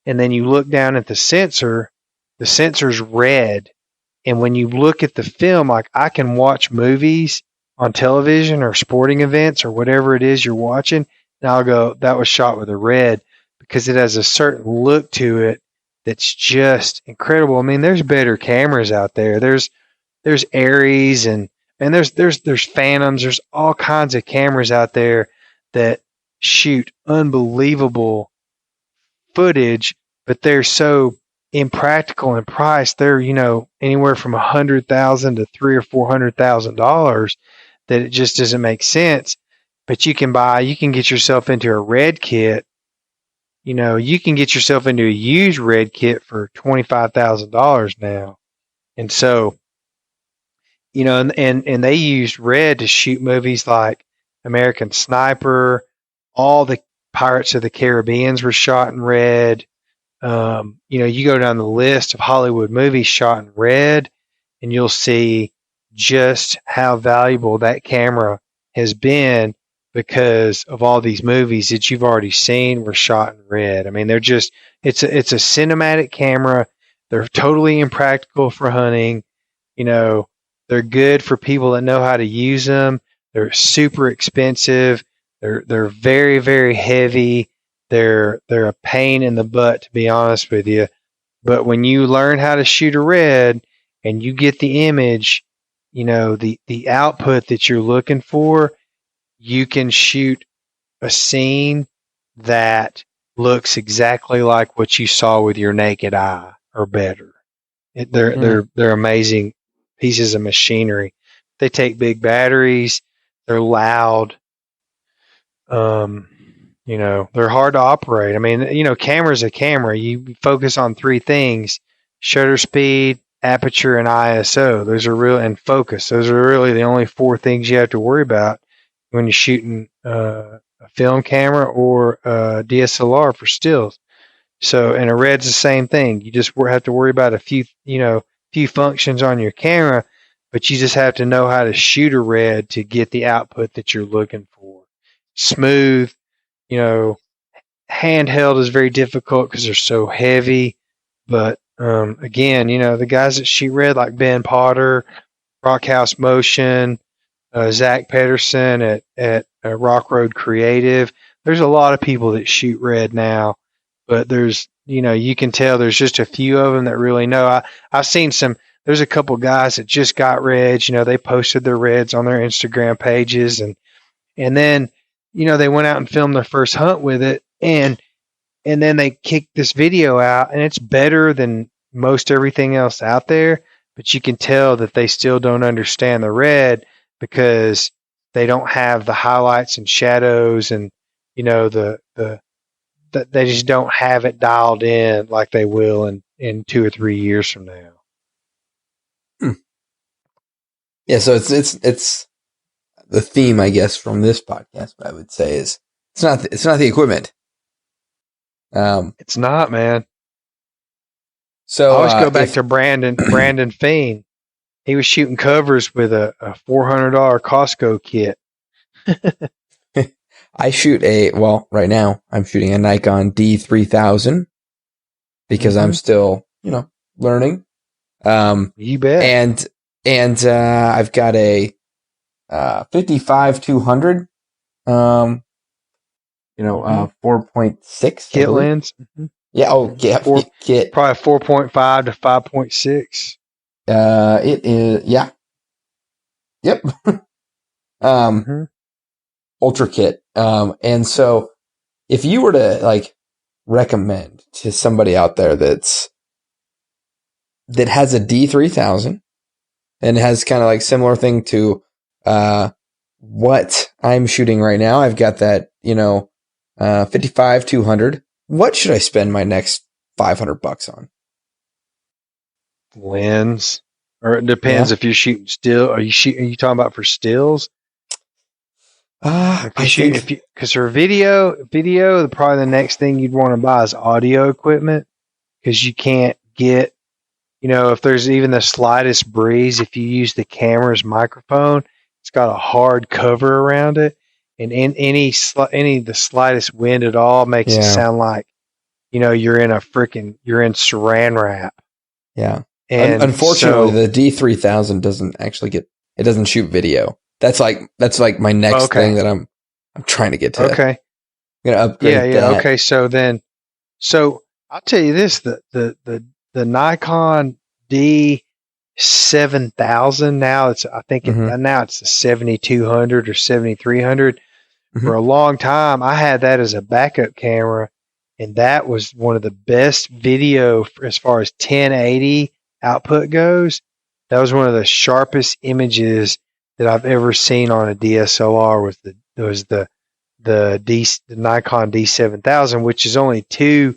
and then you look down at the sensor's red. And when you look at the film, like I can watch movies on television or sporting events or whatever it is you're watching, and I'll go, that was shot with a red, because it has a certain look to it that's just incredible. I mean, there's better cameras out there. There's Aries and there's Phantoms. There's all kinds of cameras out there that shoot unbelievable footage, but they're so impractical in price. They're anywhere from $100,000 to $300,000 or $400,000 that it just doesn't make sense. But you can get yourself into a red kit. You can get yourself into a used red kit for $25,000 now, and so. And they used red to shoot movies like American Sniper. All the Pirates of the Caribbeans were shot in red. You go down the list of Hollywood movies shot in red, and you'll see just how valuable that camera has been because of all these movies that you've already seen were shot in red. I mean, it's a cinematic camera. They're totally impractical for hunting. They're good for people that know how to use them. They're super expensive. They're very, very heavy. They're a pain in the butt, to be honest with you. But when you learn how to shoot a red and you get the image, the output that you're looking for, you can shoot a scene that looks exactly like what you saw with your naked eye or better. They're amazing pieces of machinery. They take big batteries. They're loud. They're hard to operate. I mean, camera's a camera. You focus on 3 things: shutter speed, aperture, and ISO. And focus. Those are really the only 4 things you have to worry about when you're shooting a film camera or a DSLR for stills. So, and a red's the same thing. You just have to worry about a few functions on your camera, but you just have to know how to shoot a red to get the output that you're looking for. Smooth, handheld is very difficult because they're so heavy. But again, the guys that shoot red, like Ben Potter, Rockhouse Motion, Zach Pedersen at Rock Road Creative. There's a lot of people that shoot red now, but there's, you can tell there's just a few of them that really know. I've seen there's a couple guys that just got reds, they posted their reds on their Instagram pages, and then, they went out and filmed their first hunt with it, and then they kicked this video out, and it's better than most everything else out there, but you can tell that they still don't understand the red because they don't have the highlights and shadows, and they just don't have it dialed in like they will in 2 or 3 years from now. Yeah, so it's the theme, I guess, from this podcast. What I would say is it's not the equipment. It's not, man. So I always go back to Brandon Feen. He was shooting covers with a $400 Costco kit. I shoot right now I'm shooting a Nikon D3000 because I'm still, learning. You bet. And I've got a 55-200 4.6, I Kit believe. lens. Mm-hmm. Yeah. Oh, yeah. Kit. Probably 4.5 to 5.6. It is. Yeah. Yep. Mm-hmm. Ultra kit. And so if you were to like recommend to somebody out there that has a D3000 and has kind of like similar thing to what I'm shooting right now, I've got that 55-200. What should I spend my next $500 on? Lens, or it depends Yeah. if you're shooting still. Are you talking about for stills? If you I shoot, think. because for video, probably the next thing you'd want to buy is audio equipment, because you can't get, if there's even the slightest breeze, if you use the camera's microphone, it's got a hard cover around it, and in any the slightest wind at all makes it Yeah. sound like, you're in saran wrap. Yeah. And Unfortunately, so, the D3000 doesn't actually shoot video. That's like my next thing that I'm trying to get to. okay. I'm gonna upgrade Yeah. that. Okay. So I'll tell you this: the Nikon D7000, now it's the 7200 or 7300. Mm-hmm. For a long time, I had that as a backup camera, and that was one of the best video as far as 1080 output goes. That was one of the sharpest images that I've ever seen on a DSLR. The Nikon D7000, which is only two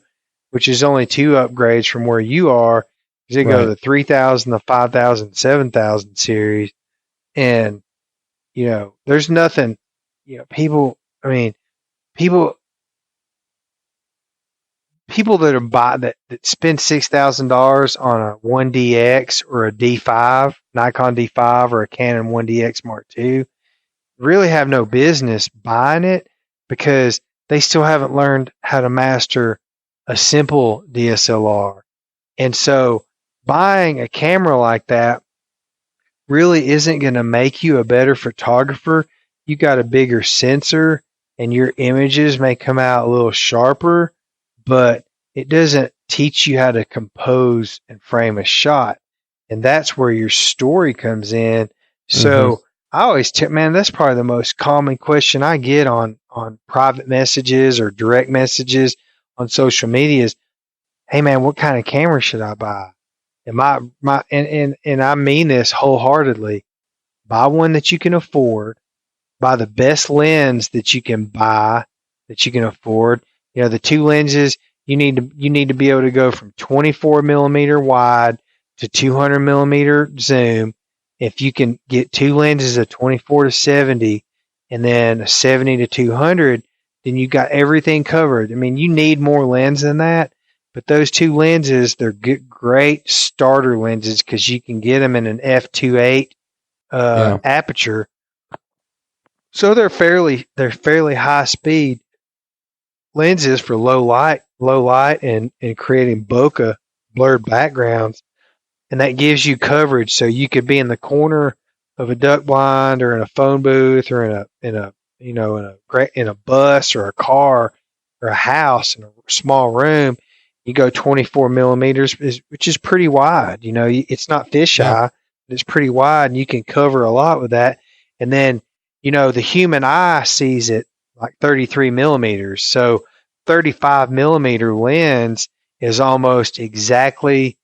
upgrades from where you are, because they go to the 3000, the 5000, 7000 series, and there's nothing. People. I mean, people that spend $6,000 on a 1DX or a D5, Nikon D5, or a Canon 1DX Mark II really have no business buying it, because they still haven't learned how to master a simple DSLR. And so buying a camera like that really isn't going to make you a better photographer. You got a bigger sensor and your images may come out a little sharper, but it doesn't teach you how to compose and frame a shot. And that's where your story comes in. So I always man, that's probably the most common question I get on private messages or direct messages on social media is, hey man, what kind of camera should I buy? And and I mean this wholeheartedly. Buy one that you can afford. Buy the best lens that you can buy, that you can afford. The two lenses you need to be able to go from 24 millimeter wide to 200 millimeter zoom. If you can get two lenses of 24 to 70 and then a 70 to 200, then you got everything covered. I mean, you need more lens than that, but those two lenses, they're great starter lenses, because you can get them in an f2.8 aperture. So they're fairly high speed lenses for low light and creating bokeh, blurred backgrounds, and that gives you coverage. So you could be in the corner of a duck blind, or in a phone booth, or in a bus or a car or a house in a small room. You go 24 millimeters, which is pretty wide. It's not fisheye, but it's pretty wide, and you can cover a lot with that. And then, the human eye sees it like 33 millimeters. So 35 millimeter lens is almost exactly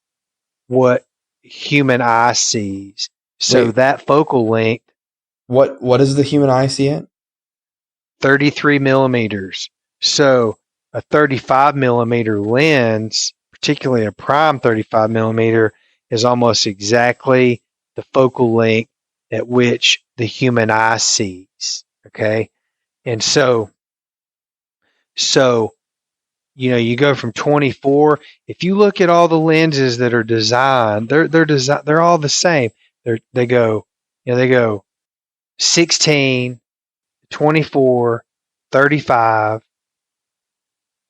what human eye sees. So Wait. that focal length, What does the human eye see at? 33 millimeters. So a 35 millimeter lens, particularly a prime 35 millimeter, is almost exactly the focal length at which the human eye sees. Okay. And so you go from 24. If you look at all the lenses that are designed, they're all the same. They go 16, 24, 35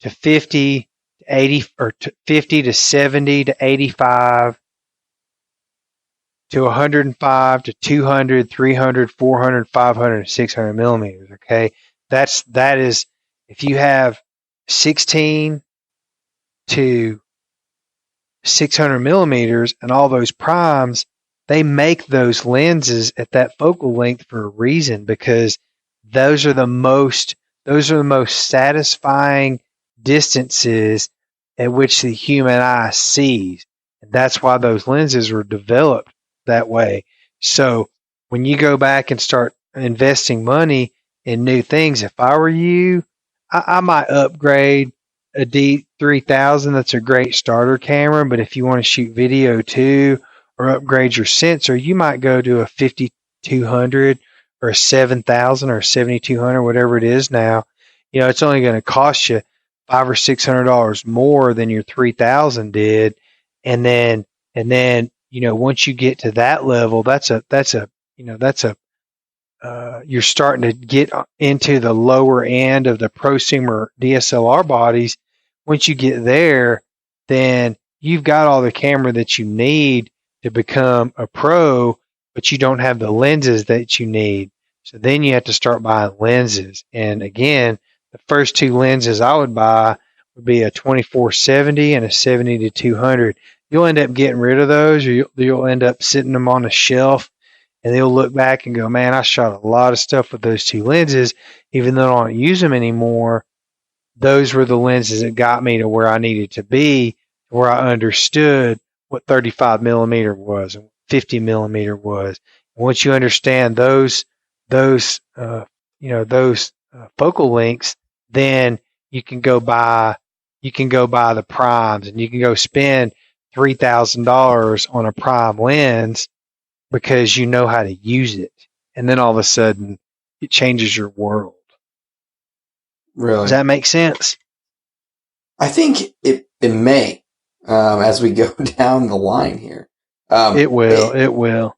to 50 to 80, or 50 to 70 to 85 to 105 to 200, 300, 400, 500, 600 millimeters. Okay. that is, if you have 16 to 600 millimeters and all those primes, they make those lenses at that focal length for a reason, because those are the most satisfying distances at which the human eye sees. And that's why those lenses were developed that way. So when you go back and start investing money in new things, if I were you, I might upgrade a D3000. That's a great starter camera, but if you want to shoot video too or upgrade your sensor, you might go to a 5200 or a 7000 or a 7200, whatever it is now. It's only going to cost you $500 or $600 more than your 3000 did, and then once you get to that level, that's a you're starting to get into the lower end of the prosumer DSLR bodies. Once you get there, then you've got all the camera that you need to become a pro, but you don't have the lenses that you need. So then you have to start buying lenses. And again, the first two lenses I would buy would be a 24-70 and a 70-200. You'll end up getting rid of those, or you'll end up sitting them on a shelf, and they'll look back and go, man, I shot a lot of stuff with those two lenses. Even though I don't use them anymore, those were the lenses that got me to where I needed to be, where I understood what 35 millimeter was and 50 millimeter was. And once you understand those focal lengths, then you can go buy the primes, and you can go spend $3,000 on a prime lens because you know how to use it. And then all of a sudden it changes your world. Really? Does that make sense? I think it may, as we go down the line here. It will.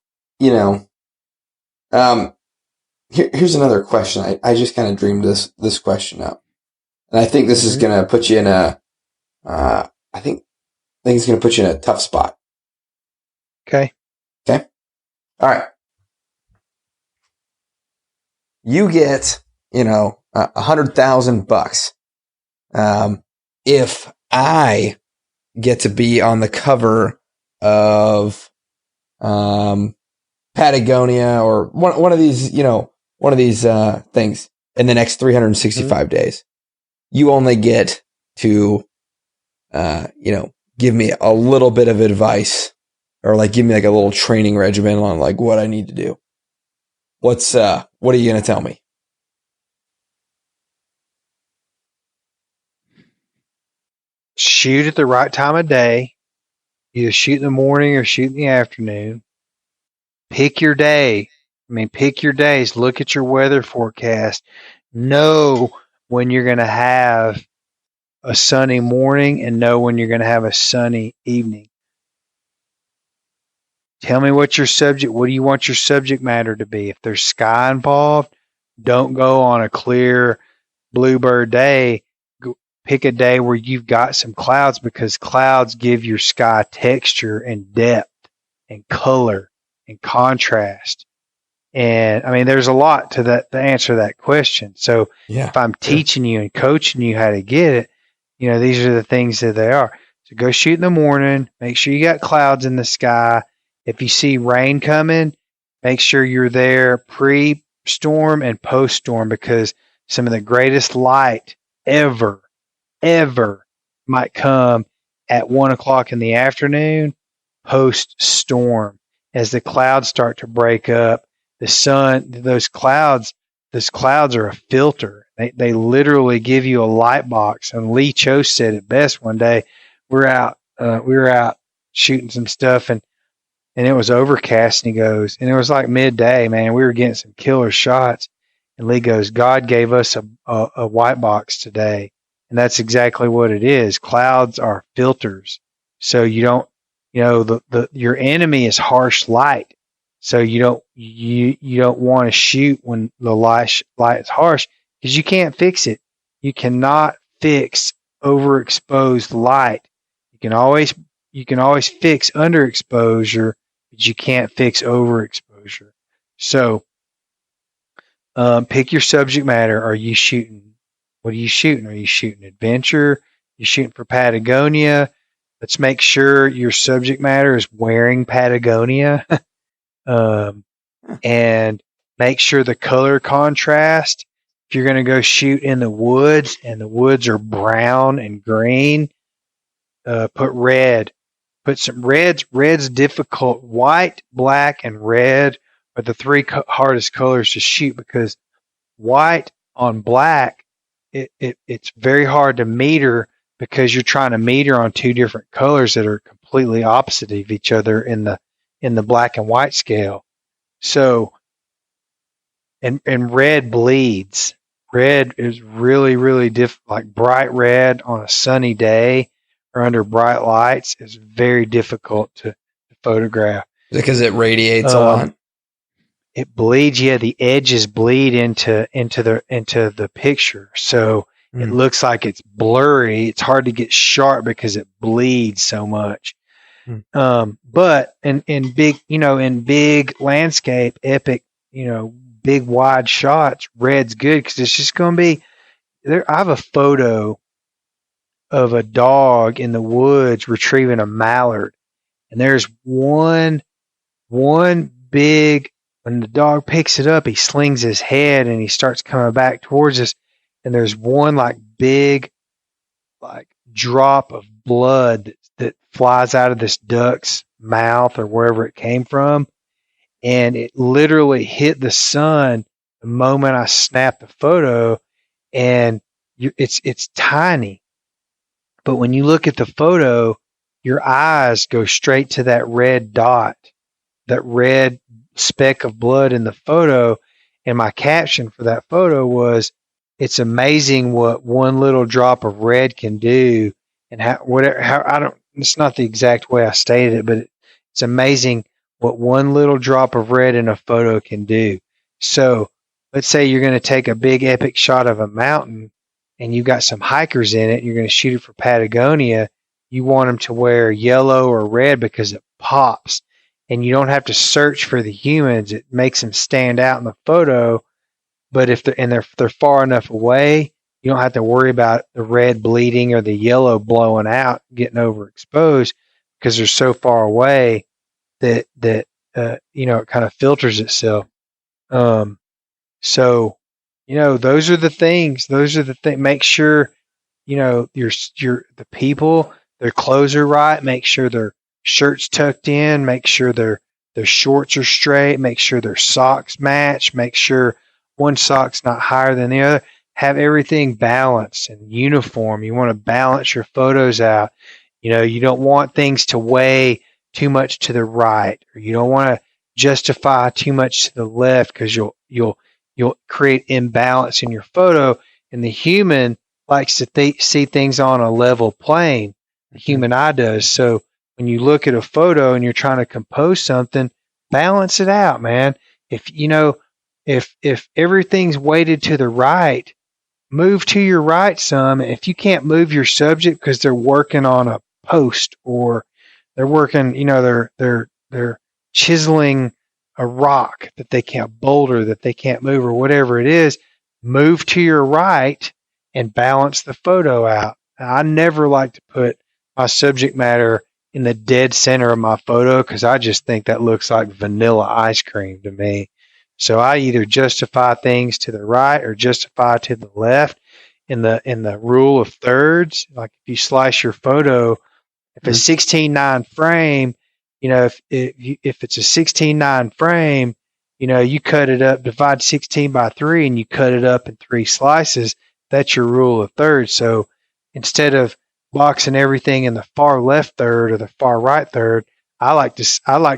Here's another question. I just kind of dreamed this question up. And I think this is going to put you in I think it's going to put you in a tough spot. Okay. All right. You get, $100,000. If I get to be on the cover of, Patagonia or one of these, things in the next 365 days, you only get to, give me a little bit of advice, or give me a little training regimen on what I need to do. What are you going to tell me? Shoot at the right time of day. Either shoot in the morning or shoot in the afternoon. Pick your day. Pick your days. Look at your weather forecast. Know when you're going to have a sunny morning and know when you're going to have a sunny evening. Tell me what do you want your subject matter to be? If there's sky involved, don't go on a clear bluebird day. Pick a day where you've got some clouds, because clouds give your sky texture and depth and color and contrast. And there's a lot to that to answer that question. So if I'm teaching you and coaching you how to get it, these are the things that they are. So go shoot in the morning. Make sure you got clouds in the sky. If you see rain coming, make sure you're there pre-storm and post-storm, because some of the greatest light ever might come at 1:00 in the afternoon post-storm. As the clouds start to break up, the sun, those clouds are a filter. They literally give you a light box. And Lee Cho said it best one day. We were out shooting some stuff, and it was overcast, and he goes, and it was like midday, man. We were getting some killer shots. And Lee goes, God gave us a white box today. And that's exactly what it is. Clouds are filters. So you don't, your enemy is harsh light. So you don't want to shoot when the light is harsh, because you can't fix it. You cannot fix overexposed light. You can always fix underexposure, but you can't fix overexposure. So Pick your subject matter. Are you shooting? What are you shooting? Are you shooting adventure? You shooting for Patagonia? Let's make sure your subject matter is wearing Patagonia, um, and make sure the color contrast. If you're going to go shoot in the woods and the woods are brown and green, put red. Put some reds. Red's difficult. White, black, and red are the three hardest colors to shoot because white on black, it's very hard to meter because you're trying to meter on two different colors that are completely opposite of each other in the black and white scale. So, and red bleeds. Red is really, really like bright red on a sunny day or under bright lights is very difficult to photograph. Because it radiates a Um, lot. It bleeds. Yeah, the edges bleed into the picture, so it looks like it's blurry. It's hard to get sharp because it bleeds so much. But in big, in big landscape, epic, big wide shots, red's good because it's just going to be there. I have a photo of a dog in the woods retrieving a mallard, and there's one big, when the dog picks it up, he slings his head and he starts coming back towards us. And there's one like big, like drop of blood that flies out of this duck's mouth or wherever it came from. And it literally hit the sun the moment I snapped the photo. And it's tiny. But when you look at the photo, your eyes go straight to that red dot, that red speck of blood in the photo. And my caption for that photo was, "It's amazing what one little drop of red can do." And it's not the exact way I stated it, but it's amazing what one little drop of red in a photo can do. So let's say you're going to take a big epic shot of a mountain and you got some hikers in it. You're going to shoot it for Patagonia. You want them to wear yellow or red because it pops. And you don't have to search for the humans. It makes them stand out in the photo. But if they're far enough away, you don't have to worry about the red bleeding or the yellow blowing out, getting overexposed because they're so far away that it kind of filters itself. So those are the things. Make sure your the people, their clothes are right. Make sure their shirts tucked in. Make sure their shorts are straight. Make sure their socks match. Make sure one sock's not higher than the other. Have everything balanced and uniform. You want to balance your photos out. You don't want things to weigh too much to the right, or you don't want to justify too much to the left because you'll create imbalance in your photo. And the human likes to see things on a level plane. The human eye does. So when you look at a photo and you're trying to compose something, balance it out, man. If everything's weighted to the right, move to your right some. If you can't move your subject because they're working on a post or they're working, they're chiseling a rock that they can't boulder that they can't move or whatever it is, move to your right and balance the photo out. I never like to put my subject matter in the dead center of my photo because I just think that looks like vanilla ice cream to me. So I either justify things to the right or justify to the left in the rule of thirds. Like if you slice your photo, if it's 16:9 frame, if it's a 16:9 frame, you cut it up, divide 16 by 3, and you cut it up in 3 slices. That's your rule of thirds. So instead of boxing everything in the far left third or the far right third, I like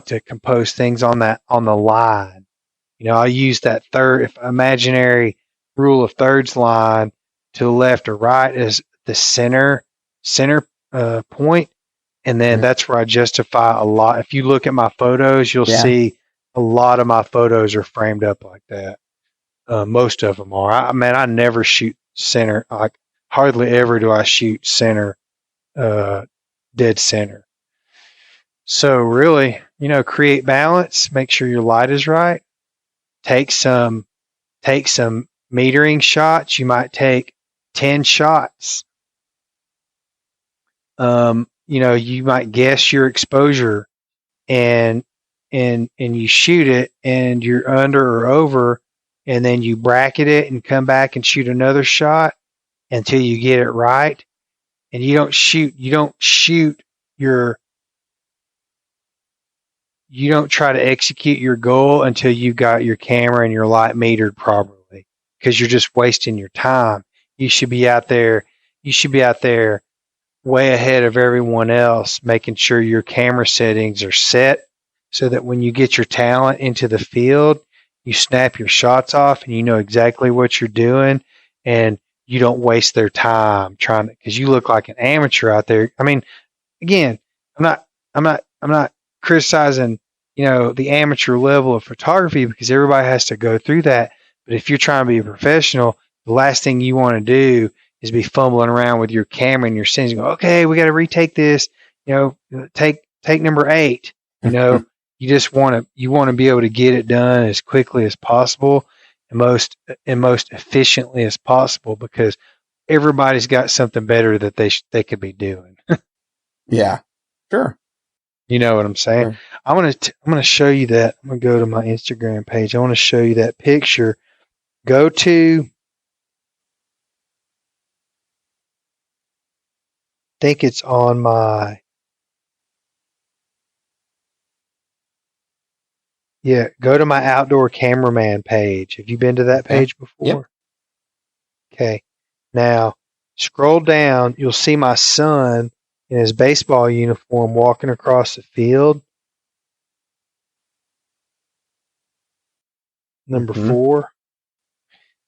to compose things on the line. I'll use that imaginary rule of thirds line to the left or right as the center point. And then that's where I justify a lot. If you look at my photos, you'll see a lot of my photos are framed up like that. Most of them are. I never shoot center. Like hardly ever do I shoot center, dead center. So really, create balance. Make sure your light is right. Take some take some metering shots. You might take 10 shots. You might guess your exposure and you shoot it and you're under or over, and then you bracket it and come back and shoot another shot until you get it right. And you don't try to execute your goal until you've got your camera and your light metered properly, because you're just wasting your time. You should be out there way ahead of everyone else, making sure your camera settings are set so that when you get your talent into the field, you snap your shots off and you know exactly what you're doing, and you don't waste their time trying to, because you look like an amateur out there. I mean, again, I'm not criticizing, the amateur level of photography, because everybody has to go through that. But if you're trying to be a professional, the last thing you want to do is be fumbling around with your camera and your settings and go, okay, we got to retake this, take number 8. You just want to be able to get it done as quickly as possible and most efficiently as possible, because everybody's got something better that they could be doing. Yeah, sure. You know what I'm saying? Sure. I'm gonna show you that. I'm gonna go to my Instagram page. I want to show you that picture. Go to, I think it's on my, go to my outdoor cameraman page. Have you been to that page before? Yep. Okay. Now, scroll down. You'll see my son in his baseball uniform walking across the field. Number 4.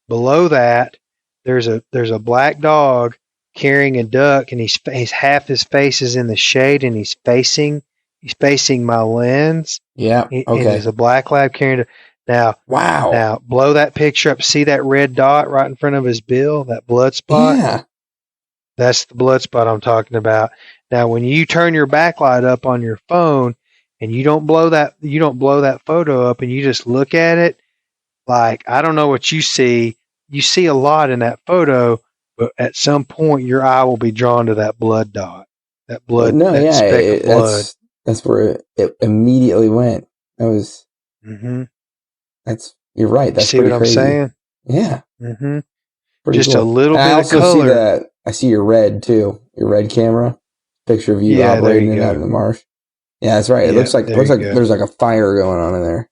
Below that, there's a black dog carrying a duck, and he's half his face is in the shade, and he's facing my lens. Yeah. Okay. And there's a black lab carrying it. Now, wow. Now, blow that picture up. See that red dot right in front of his bill? That blood spot? Yeah. That's the blood spot I'm talking about. Now, when you turn your backlight up on your phone and you don't blow that photo up and you just look at it, like, I don't know what you see. You see a lot in that photo, but at some point your eye will be drawn to that blood dot. That blood, speck of blood. That's where it immediately went. That was. Mm-hmm. You're right. That's see what I'm crazy. saying? Yeah. Mm-hmm. Pretty Just cool. a little And bit I also of color. see that. I see your red too. Your red camera. Picture of you operating it out in the marsh. Yeah, that's right. It looks like there's like a fire going on in there.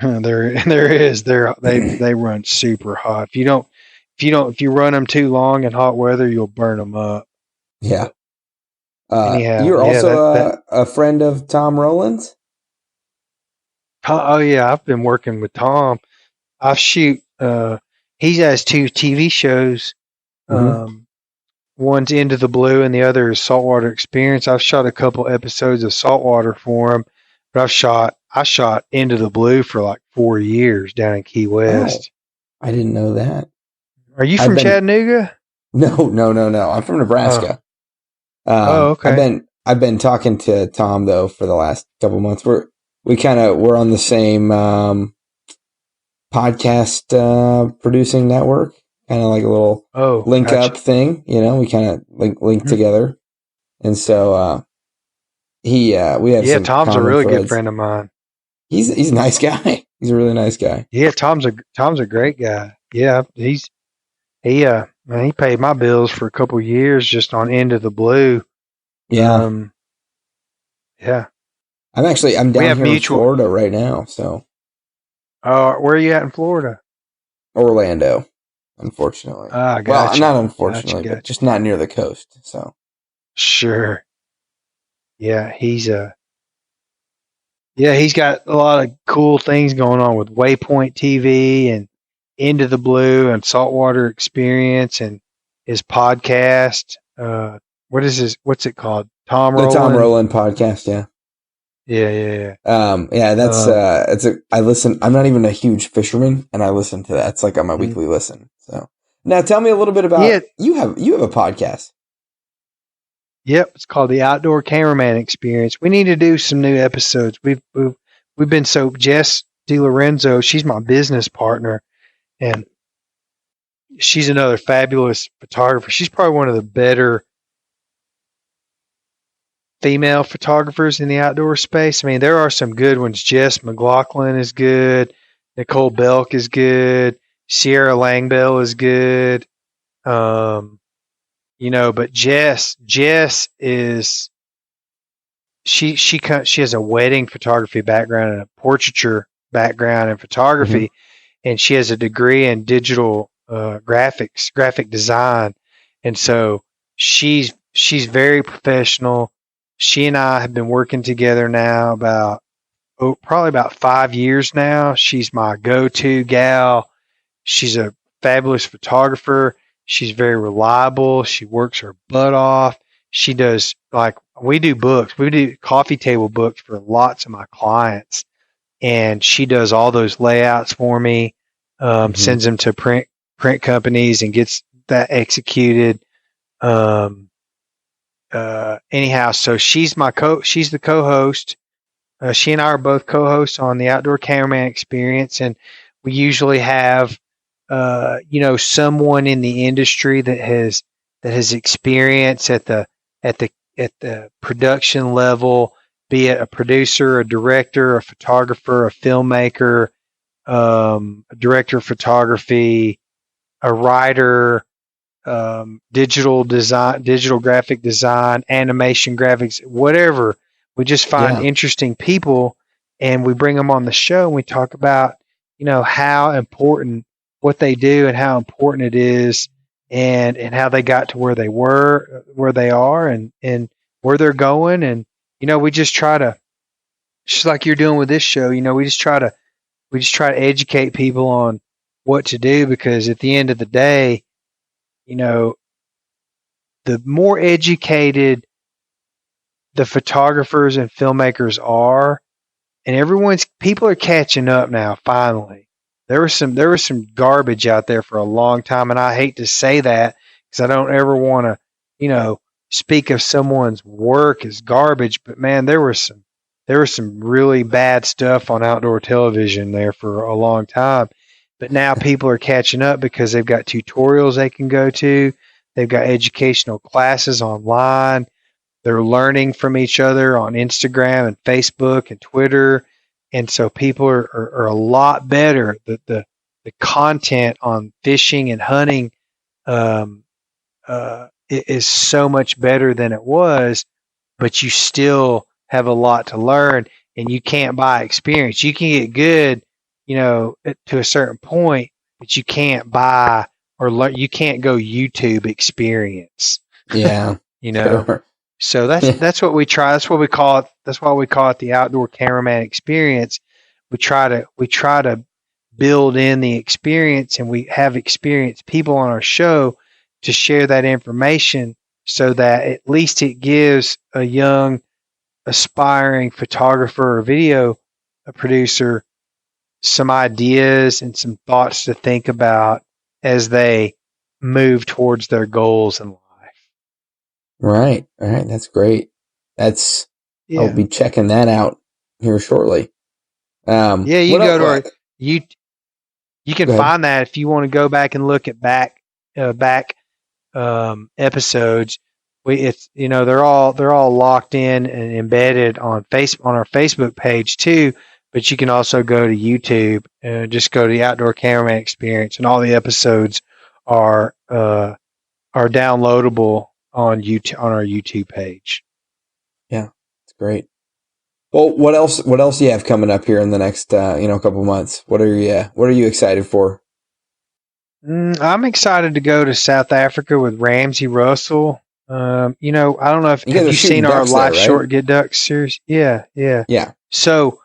There is. They run super hot. If you run them too long in hot weather, you'll burn them up. Yeah. Anyhow, you're also a friend of Tom Rowland's? Oh yeah, I've been working with Tom. I shoot. He has 2 TV shows. One's Into the Blue, and the other is Saltwater Experience. I've shot a couple episodes of Saltwater for him, but I shot Into the Blue for like 4 years down in Key West. Oh, I didn't know that. Are you from Chattanooga? No. I'm from Nebraska. Okay. I've been talking to Tom though for the last couple months. We're on the same podcast producing network, kind of like a little link up thing. We kind of link together, and so we have Tom's a really good friend of mine. He's a nice guy. He's a really nice guy. Yeah, Tom's a great guy. Yeah, he paid my bills for a couple of years just on Into the Blue. Yeah. Yeah. I'm down here in Florida right now, so. Where are you at in Florida? Orlando, unfortunately. Gotcha. Well, not unfortunately, but just not near the coast, so. Sure. Yeah, he's got a lot of cool things going on with Waypoint TV and Into the Blue and Saltwater Experience and his podcast. What's it called? Tom Rowland podcast, yeah. Yeah. That's I listen. I'm not even a huge fisherman, and I listen to that. It's like on my weekly listen. So now, tell me a little bit about you have a podcast. Yep, it's called the Outdoor Cameraman Experience. We need to do some new episodes. We've been so Jess DiLorenzo. She's my business partner, and she's another fabulous photographer. She's probably one of the better female photographers in the outdoor space. I mean, there are some good ones. Jess McLaughlin is good. Nicole Belk is good. Sierra Langbell is good. But Jess is she has a wedding photography background and a portraiture background in photography, and she has a degree in digital graphic design, and so she's very professional. She and I have been working together now probably about 5 years now. She's my go-to gal. She's a fabulous photographer. She's very reliable. She works her butt off. She does, like, we do books. We do coffee table books for lots of my clients. And she does all those layouts for me, sends them to print companies and gets that executed. Anyhow, so she's the co-host. She and I are both co-hosts on the Outdoor Cameraman Experience, and we usually have someone in the industry that has experience at the production level, be it a producer, a director, a photographer, a filmmaker, a director of photography, a writer, digital graphic design, animation graphics, whatever. We just find interesting people, and we bring them on the show, and we talk about, how important what they do and how important it is, and how they got to where they are, and where they're going. And, we just try to, just like you're doing with this show, we just try to educate people on what to do, because at the end of the day, the more educated the photographers and filmmakers are, and people are catching up now, finally. There was some garbage out there for a long time, and I hate to say that, because I don't ever want to, speak of someone's work as garbage, but man, there was some really bad stuff on outdoor television there for a long time. But now people are catching up because they've got tutorials they can go to. They've got educational classes online. They're learning from each other on Instagram and Facebook and Twitter. And so people are a lot better. The content on fishing and hunting is so much better than it was, but you still have a lot to learn, and you can't buy experience. You can get good, to a certain point, but you can't buy or learn. You can't go YouTube experience. Yeah. Sure. So that's what we try. That's what we call it. That's why we call it the Outdoor Cameraman Experience. We try to build in the experience, and we have experienced people on our show to share that information, so that at least it gives a young aspiring photographer or video producer some ideas and some thoughts to think about as they move towards their goals in life. Right. That's great. I'll be checking that out here shortly. You go to our you can find that if you want to go back and look at back episodes. They're all locked in and embedded on our Facebook page too. But you can also go to YouTube and just go to the Outdoor Cameraman Experience, and all the episodes are downloadable on YouTube, on our YouTube page. Yeah, it's great. Well, what else do you have coming up here in the next couple months? What are you excited for? I'm excited to go to South Africa with Ramsey Russell. I don't know if have you seen our live short Get Ducks series? Yeah. So,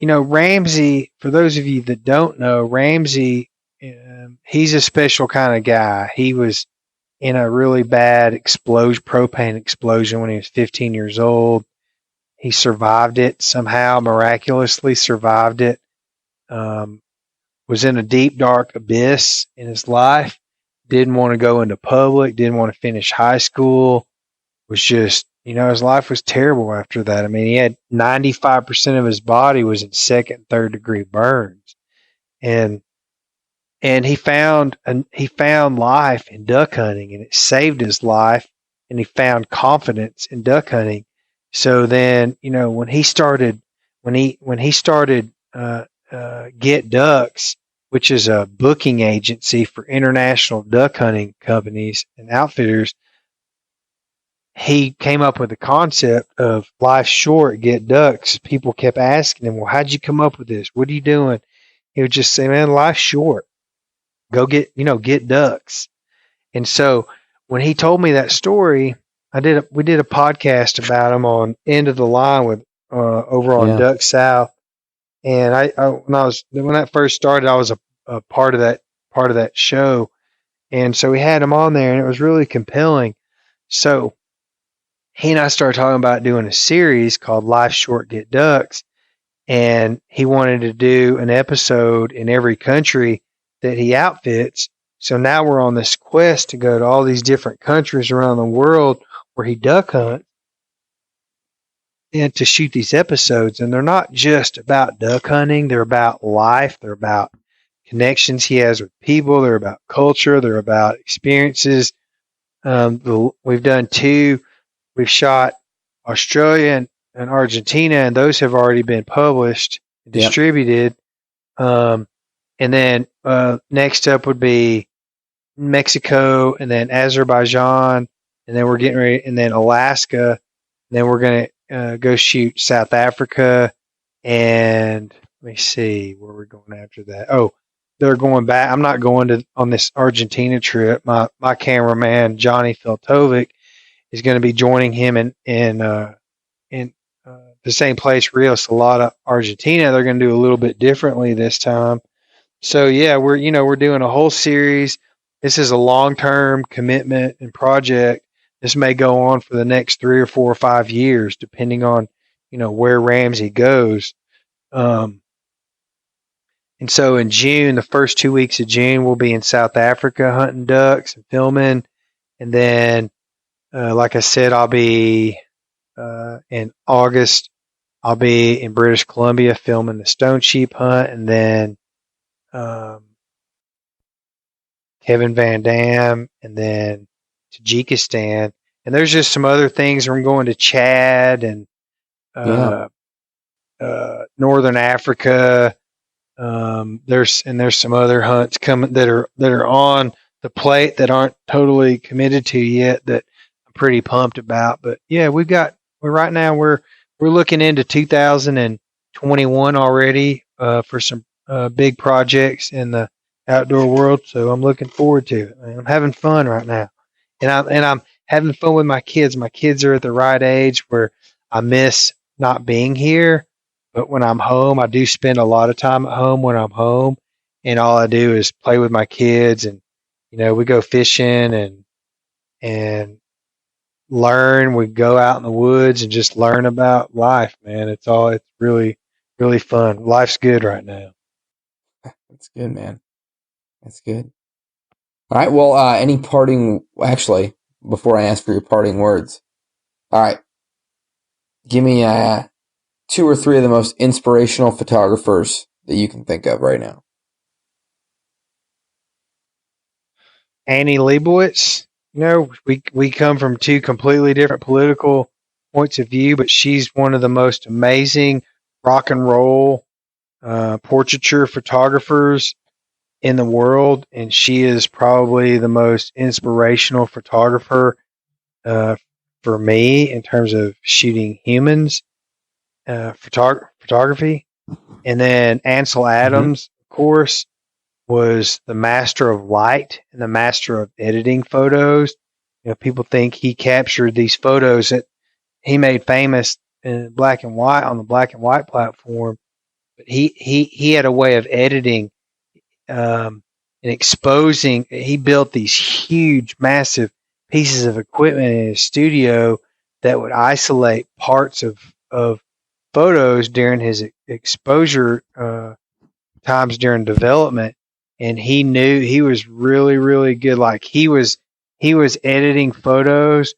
Ramsey, for those of you that don't know, Ramsey, he's a special kind of guy. He was in a really bad propane explosion when he was 15 years old. He survived it somehow, miraculously survived it. Was in a deep, dark abyss in his life. Didn't want to go into public. Didn't want to finish high school. Was just, his life was terrible after that. I mean, he had 95% of his body was in second, third degree burns, and he found life in duck hunting, and it saved his life, and he found confidence in duck hunting. So then, when he started Get Ducks, which is a booking agency for international duck hunting companies and outfitters, he came up with the concept of Life's Short, Get Ducks. People kept asking him, well, how'd you come up with this? What are you doing? He would just say, man, life's short. Go get ducks. And so when he told me that story, we did a podcast about him on End of the Line with over on Duck South. And when that first started, I was a part of that show. And so we had him on there, and it was really compelling. So he and I started talking about doing a series called Life Short, Get Ducks. And he wanted to do an episode in every country that he outfits. So now we're on this quest to go to all these different countries around the world where he duck hunts and to shoot these episodes. And they're not just about duck hunting. They're about life. They're about connections he has with people. They're about culture. They're about experiences. We've done two. We've shot Australia and Argentina, and those have already been published and distributed. And then next up would be Mexico, and then Azerbaijan, and then we're getting ready, and then Alaska, and then we're going to go shoot South Africa, and let me see where we're going after that. Oh, they're going back. I'm not going on this Argentina trip. My cameraman Johnny Filtovic is going to be joining him in the same place, Rio Salada, Argentina. They're going to do a little bit differently this time. So yeah, we're doing a whole series. This is a long-term commitment and project. This may go on for the next 3 or 4 or 5 years, depending on, where Ramsey goes. And so in June, the first 2 weeks of June, we'll be in South Africa hunting ducks and filming. And then, like I said, I'll be in August. I'll be in British Columbia filming the stone sheep hunt, and then Kevin Van Dam, and then Tajikistan. And there's just some other things. I'm going to Chad and Northern Africa. There's some other hunts coming that are on the plate that aren't totally committed to yet that I'm pretty pumped about. But yeah, right now we're looking into 2021 already for some big projects in the outdoor world. So I'm looking forward to it. I'm having fun right now, and I'm having fun with my kids. My kids are at the right age where I miss not being here, but when I'm home, I do spend a lot of time at home when I'm home, and all I do is play with my kids, and we go fishing and learn. We go out in the woods and just learn about life, man. It's really, really fun. Life's good right now. That's good, man. That's good. All right. Well, actually, before I ask for your parting words, all right, give me 2 or 3 of the most inspirational photographers that you can think of right now. Annie Leibovitz. We come from 2 completely different political points of view, but she's one of the most amazing rock and roll portraiture photographers in the world, and she is probably the most inspirational photographer for me in terms of shooting humans photography. And then Ansel Adams, of course, was the master of light and the master of editing photos. People think he captured these photos that he made famous in black and white on the black and white platform, but he had a way of editing and exposing. He built these huge, massive pieces of equipment in his studio that would isolate parts of photos during his exposure times during development. And he knew he was really, really good. Like he was editing photos,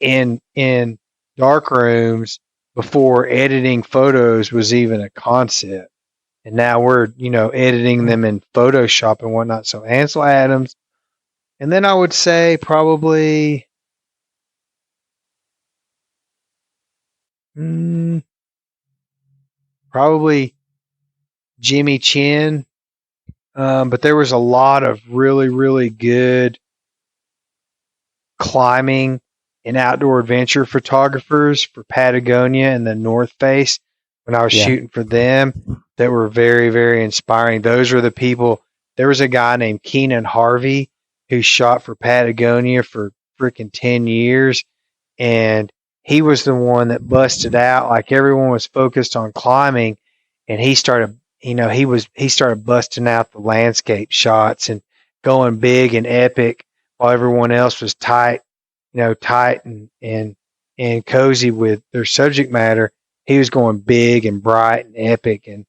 in dark rooms before editing photos was even a concept. And now we're, editing them in Photoshop and whatnot. So Ansel Adams. And then I would say probably probably Jimmy Chin. But there was a lot of really, really good climbing and outdoor adventure photographers for Patagonia and the North Face when I was shooting for them that were very, very inspiring. Those were the people. There was a guy named Keenan Harvey who shot for Patagonia for freaking 10 years. And he was the one that busted out. Like everyone was focused on climbing, and he started, he started busting out the landscape shots and going big and epic while everyone else was tight, tight and cozy with their subject matter. He was going big and bright and epic. And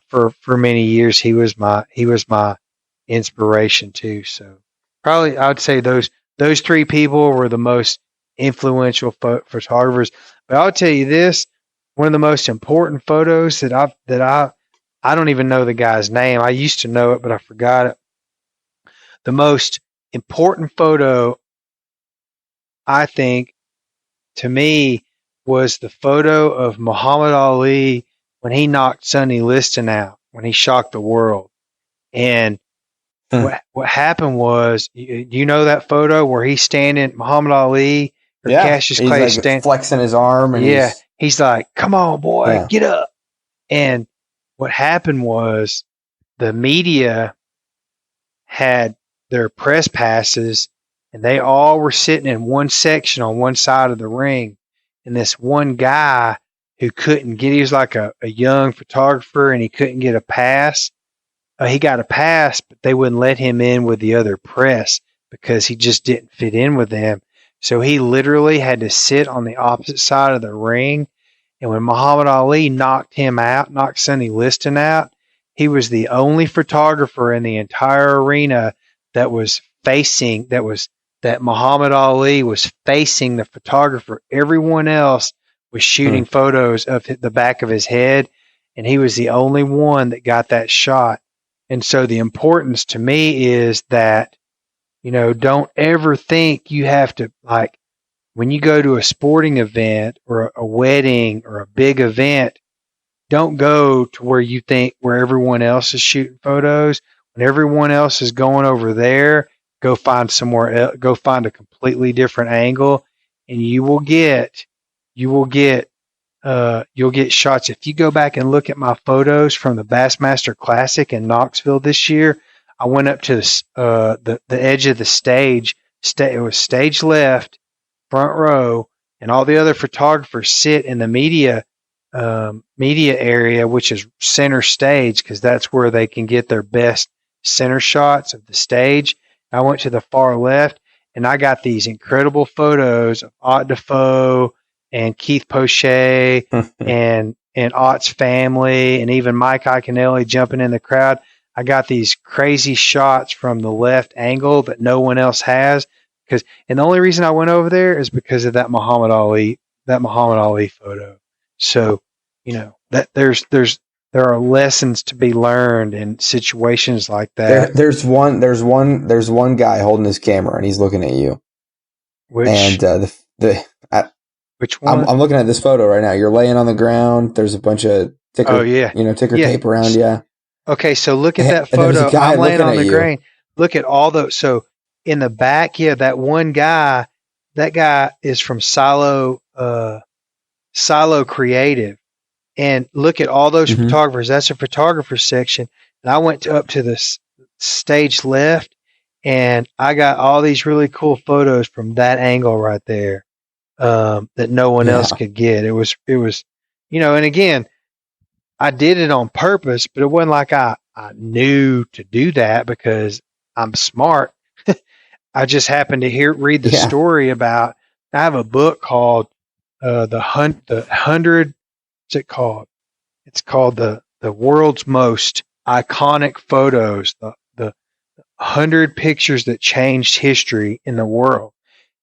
for many years, he was my inspiration too. So probably I would say those three people were the most influential photographers. But I'll tell you this: one of the most important photos that I don't even know the guy's name. I used to know it, but I forgot it. The most important photo, I think, to me, was the photo of Muhammad Ali when he knocked Sonny Liston out, when he shocked the world. And what happened was, you know that photo where he's standing, Muhammad Ali or Cassius Clay he's like flexing his arm, and he's like, "Come on, boy, get up!" And what happened was the media had their press passes, and they all were sitting in one section on one side of the ring. And this one guy who couldn't get, he was like a young photographer, and he couldn't get a pass. He got a pass, but they wouldn't let him in with the other press because he just didn't fit in with them. So he literally had to sit on the opposite side of the ring. And when Muhammad Ali knocked Sonny Liston out, he was the only photographer in the entire arena that Muhammad Ali was facing the photographer. Everyone else was shooting photos of the back of his head, and he was the only one that got that shot. And so the importance to me is that, don't ever think you have to, like, when you go to a sporting event or a wedding or a big event, don't go to where everyone else is shooting photos. When everyone else is going over there, go find somewhere else, go find a completely different angle, and you'll get shots. If you go back and look at my photos from the Bassmaster Classic in Knoxville this year, I went up to the edge of the stage. It was stage left, front row, and all the other photographers sit in the media area, which is center stage, because that's where they can get their best center shots of the stage. I went to the far left, and I got these incredible photos of Ott Defoe and Keith Poche and Ott's family, and even Mike Iaconelli jumping in the crowd. I got these crazy shots from the left angle that no one else has, and the only reason I went over there is because of that Muhammad Ali photo. So, that there are lessons to be learned in situations like that. There's one guy holding his camera, and he's looking at you. Which one? I'm looking at this photo right now. You're laying on the ground. There's a bunch of ticker tape around you. Okay, so look at that photo. I'm laying on the ground. Look at all those. So in the back, that one guy, that guy is from Silo Creative. And look at all those photographers. That's a photographer section. And I went up to the stage left, and I got all these really cool photos from that angle right there. That no one else could get. It was, and again, I did it on purpose, but it wasn't like I knew to do that because I'm smart. I just happened to read the story about, I have a book called, the 100, what's it called? It's called the World's Most Iconic Photos, the 100 Pictures That Changed History in the World.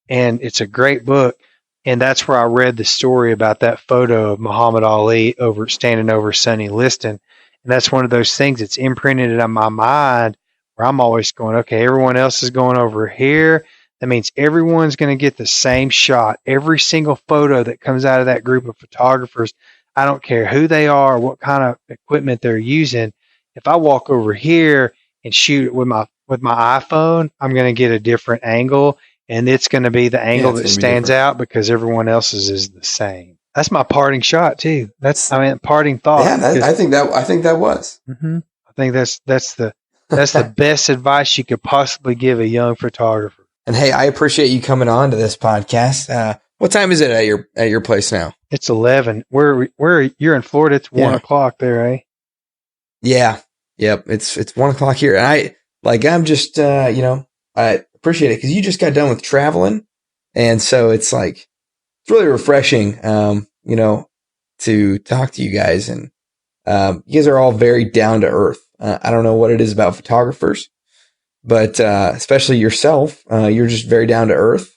and it's a great book. And that's where I read the story about that photo of Muhammad Ali standing over Sonny Liston. And that's one of those things that's imprinted in my mind where I'm always going, okay, everyone else is going over here. That means everyone's going to get the same shot. Every single photo that comes out of that group of photographers, I don't care who they are, what kind of equipment they're using. If I walk over here and shoot it with my iPhone, I'm going to get a different angle, and it's going to be the angle it's that gonna be stands different. out because everyone else's is the same. That's my parting shot too. Parting thought. Yeah, I think that was. I think that's the best advice you could possibly give a young photographer. And hey, I appreciate you coming on to this podcast. What time is it at your place now? It's 11. Where you're in Florida? It's 1:00 there, eh? Yeah. Yep. It's 1:00 here, and I'm just I appreciate it because you just got done with traveling, and so it's really refreshing, to talk to you guys, and you guys are all very down to earth. I don't know what it is about photographers, but especially yourself, you're just very down to earth,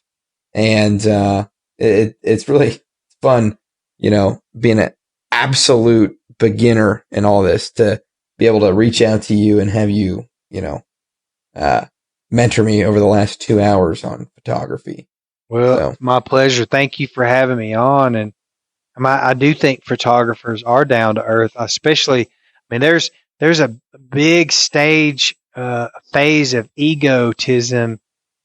and it's really fun, being an absolute beginner in all this to be able to reach out to you and have you, mentor me over the last 2 hours on photography. Well, my pleasure. Thank you for having me on. And I do think photographers are down to earth, especially, there's a big stage, phase of egotism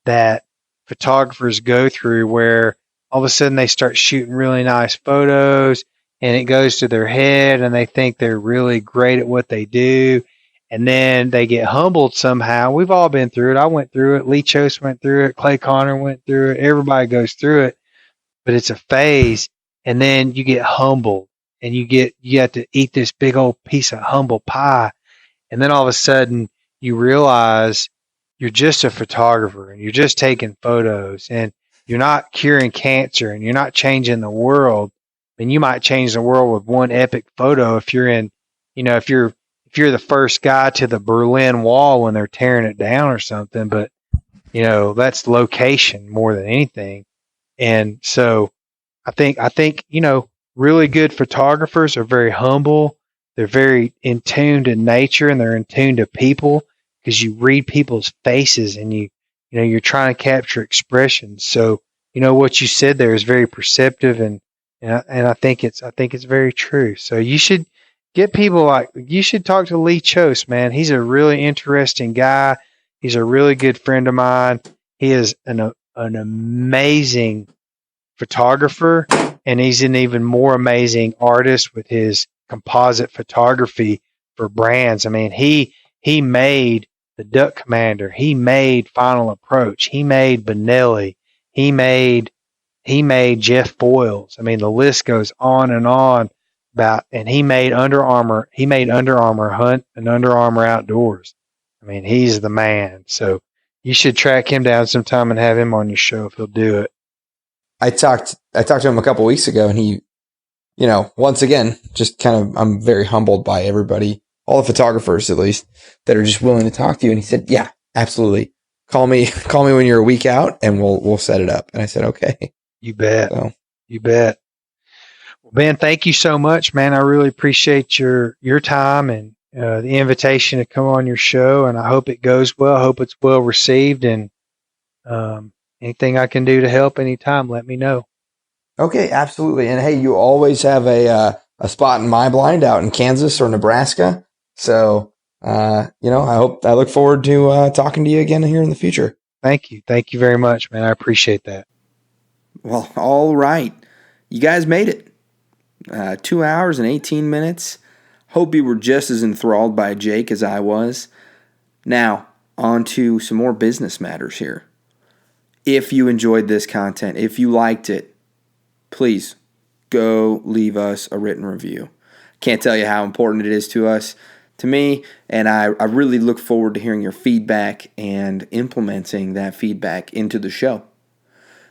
that photographers go through where all of a sudden they start shooting really nice photos and it goes to their head and they think they're really great at what they do. And then they get humbled somehow. We've all been through it. I went through it. Lee Chose went through it. Clay Connor went through it. Everybody goes through it, but it's a phase. And then you get humbled and you have to eat this big old piece of humble pie. And then all of a sudden you realize you're just a photographer and you're just taking photos and you're not curing cancer and you're not changing the world. And you might change the world with one epic photo if you're in, if you're the first guy to the Berlin Wall when they're tearing it down or something. But, that's location more than anything. And so I think, really good photographers are very humble. They're very in tune to nature and they're in tune to people because you read people's faces and you're trying to capture expressions. So, what you said there is very perceptive and I think it's very true. So you should get people you should talk to Lee Chose, man. He's a really interesting guy. He's a really good friend of mine. He is an amazing photographer, and he's an even more amazing artist with his composite photography for brands. He made the Duck Commander. He made Final Approach. He made Benelli. He made Jeff Boyles. The list goes on and on and he made Under Armour. He made Under Armour Hunt and Under Armour Outdoors. He's the man. So you should track him down sometime and have him on your show if he'll do it. I talked to him a couple weeks ago, and he, once again, just I'm very humbled by everybody, all the photographers at least, that are just willing to talk to you. And he said, "Yeah, absolutely. Call me when you're a week out, and we'll set it up." And I said, "Okay." You bet. You bet. Well, Ben, thank you so much, man. I really appreciate your time and the invitation to come on your show, and I hope it goes well. I hope it's well received, and anything I can do to help anytime, let me know. Okay, absolutely. And hey, you always have a spot in my blind out in Kansas or Nebraska. So, I look forward to talking to you again here in the future. Thank you. Thank you very much, man. I appreciate that. Well, all right. You guys made it. 2 hours and 18 minutes. Hope you were just as enthralled by Jake as I was. Now, on to some more business matters here. If you enjoyed this content, if you liked it, please go leave us a written review. Can't tell you how important it is to me, and I really look forward to hearing your feedback and implementing that feedback into the show.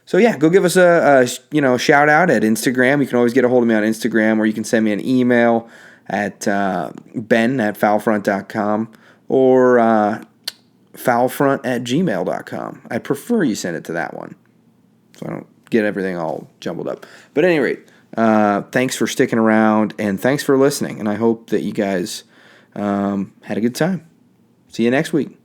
So yeah, go give us a shout out at Instagram. You can always get a hold of me on Instagram, or you can send me an email at ben@foulfront.com or foulfront@gmail.com. I prefer you send it to that one. so I don't get everything all jumbled up. But at any rate, thanks for sticking around, and thanks for listening. And I hope that you guys had a good time. See you next week.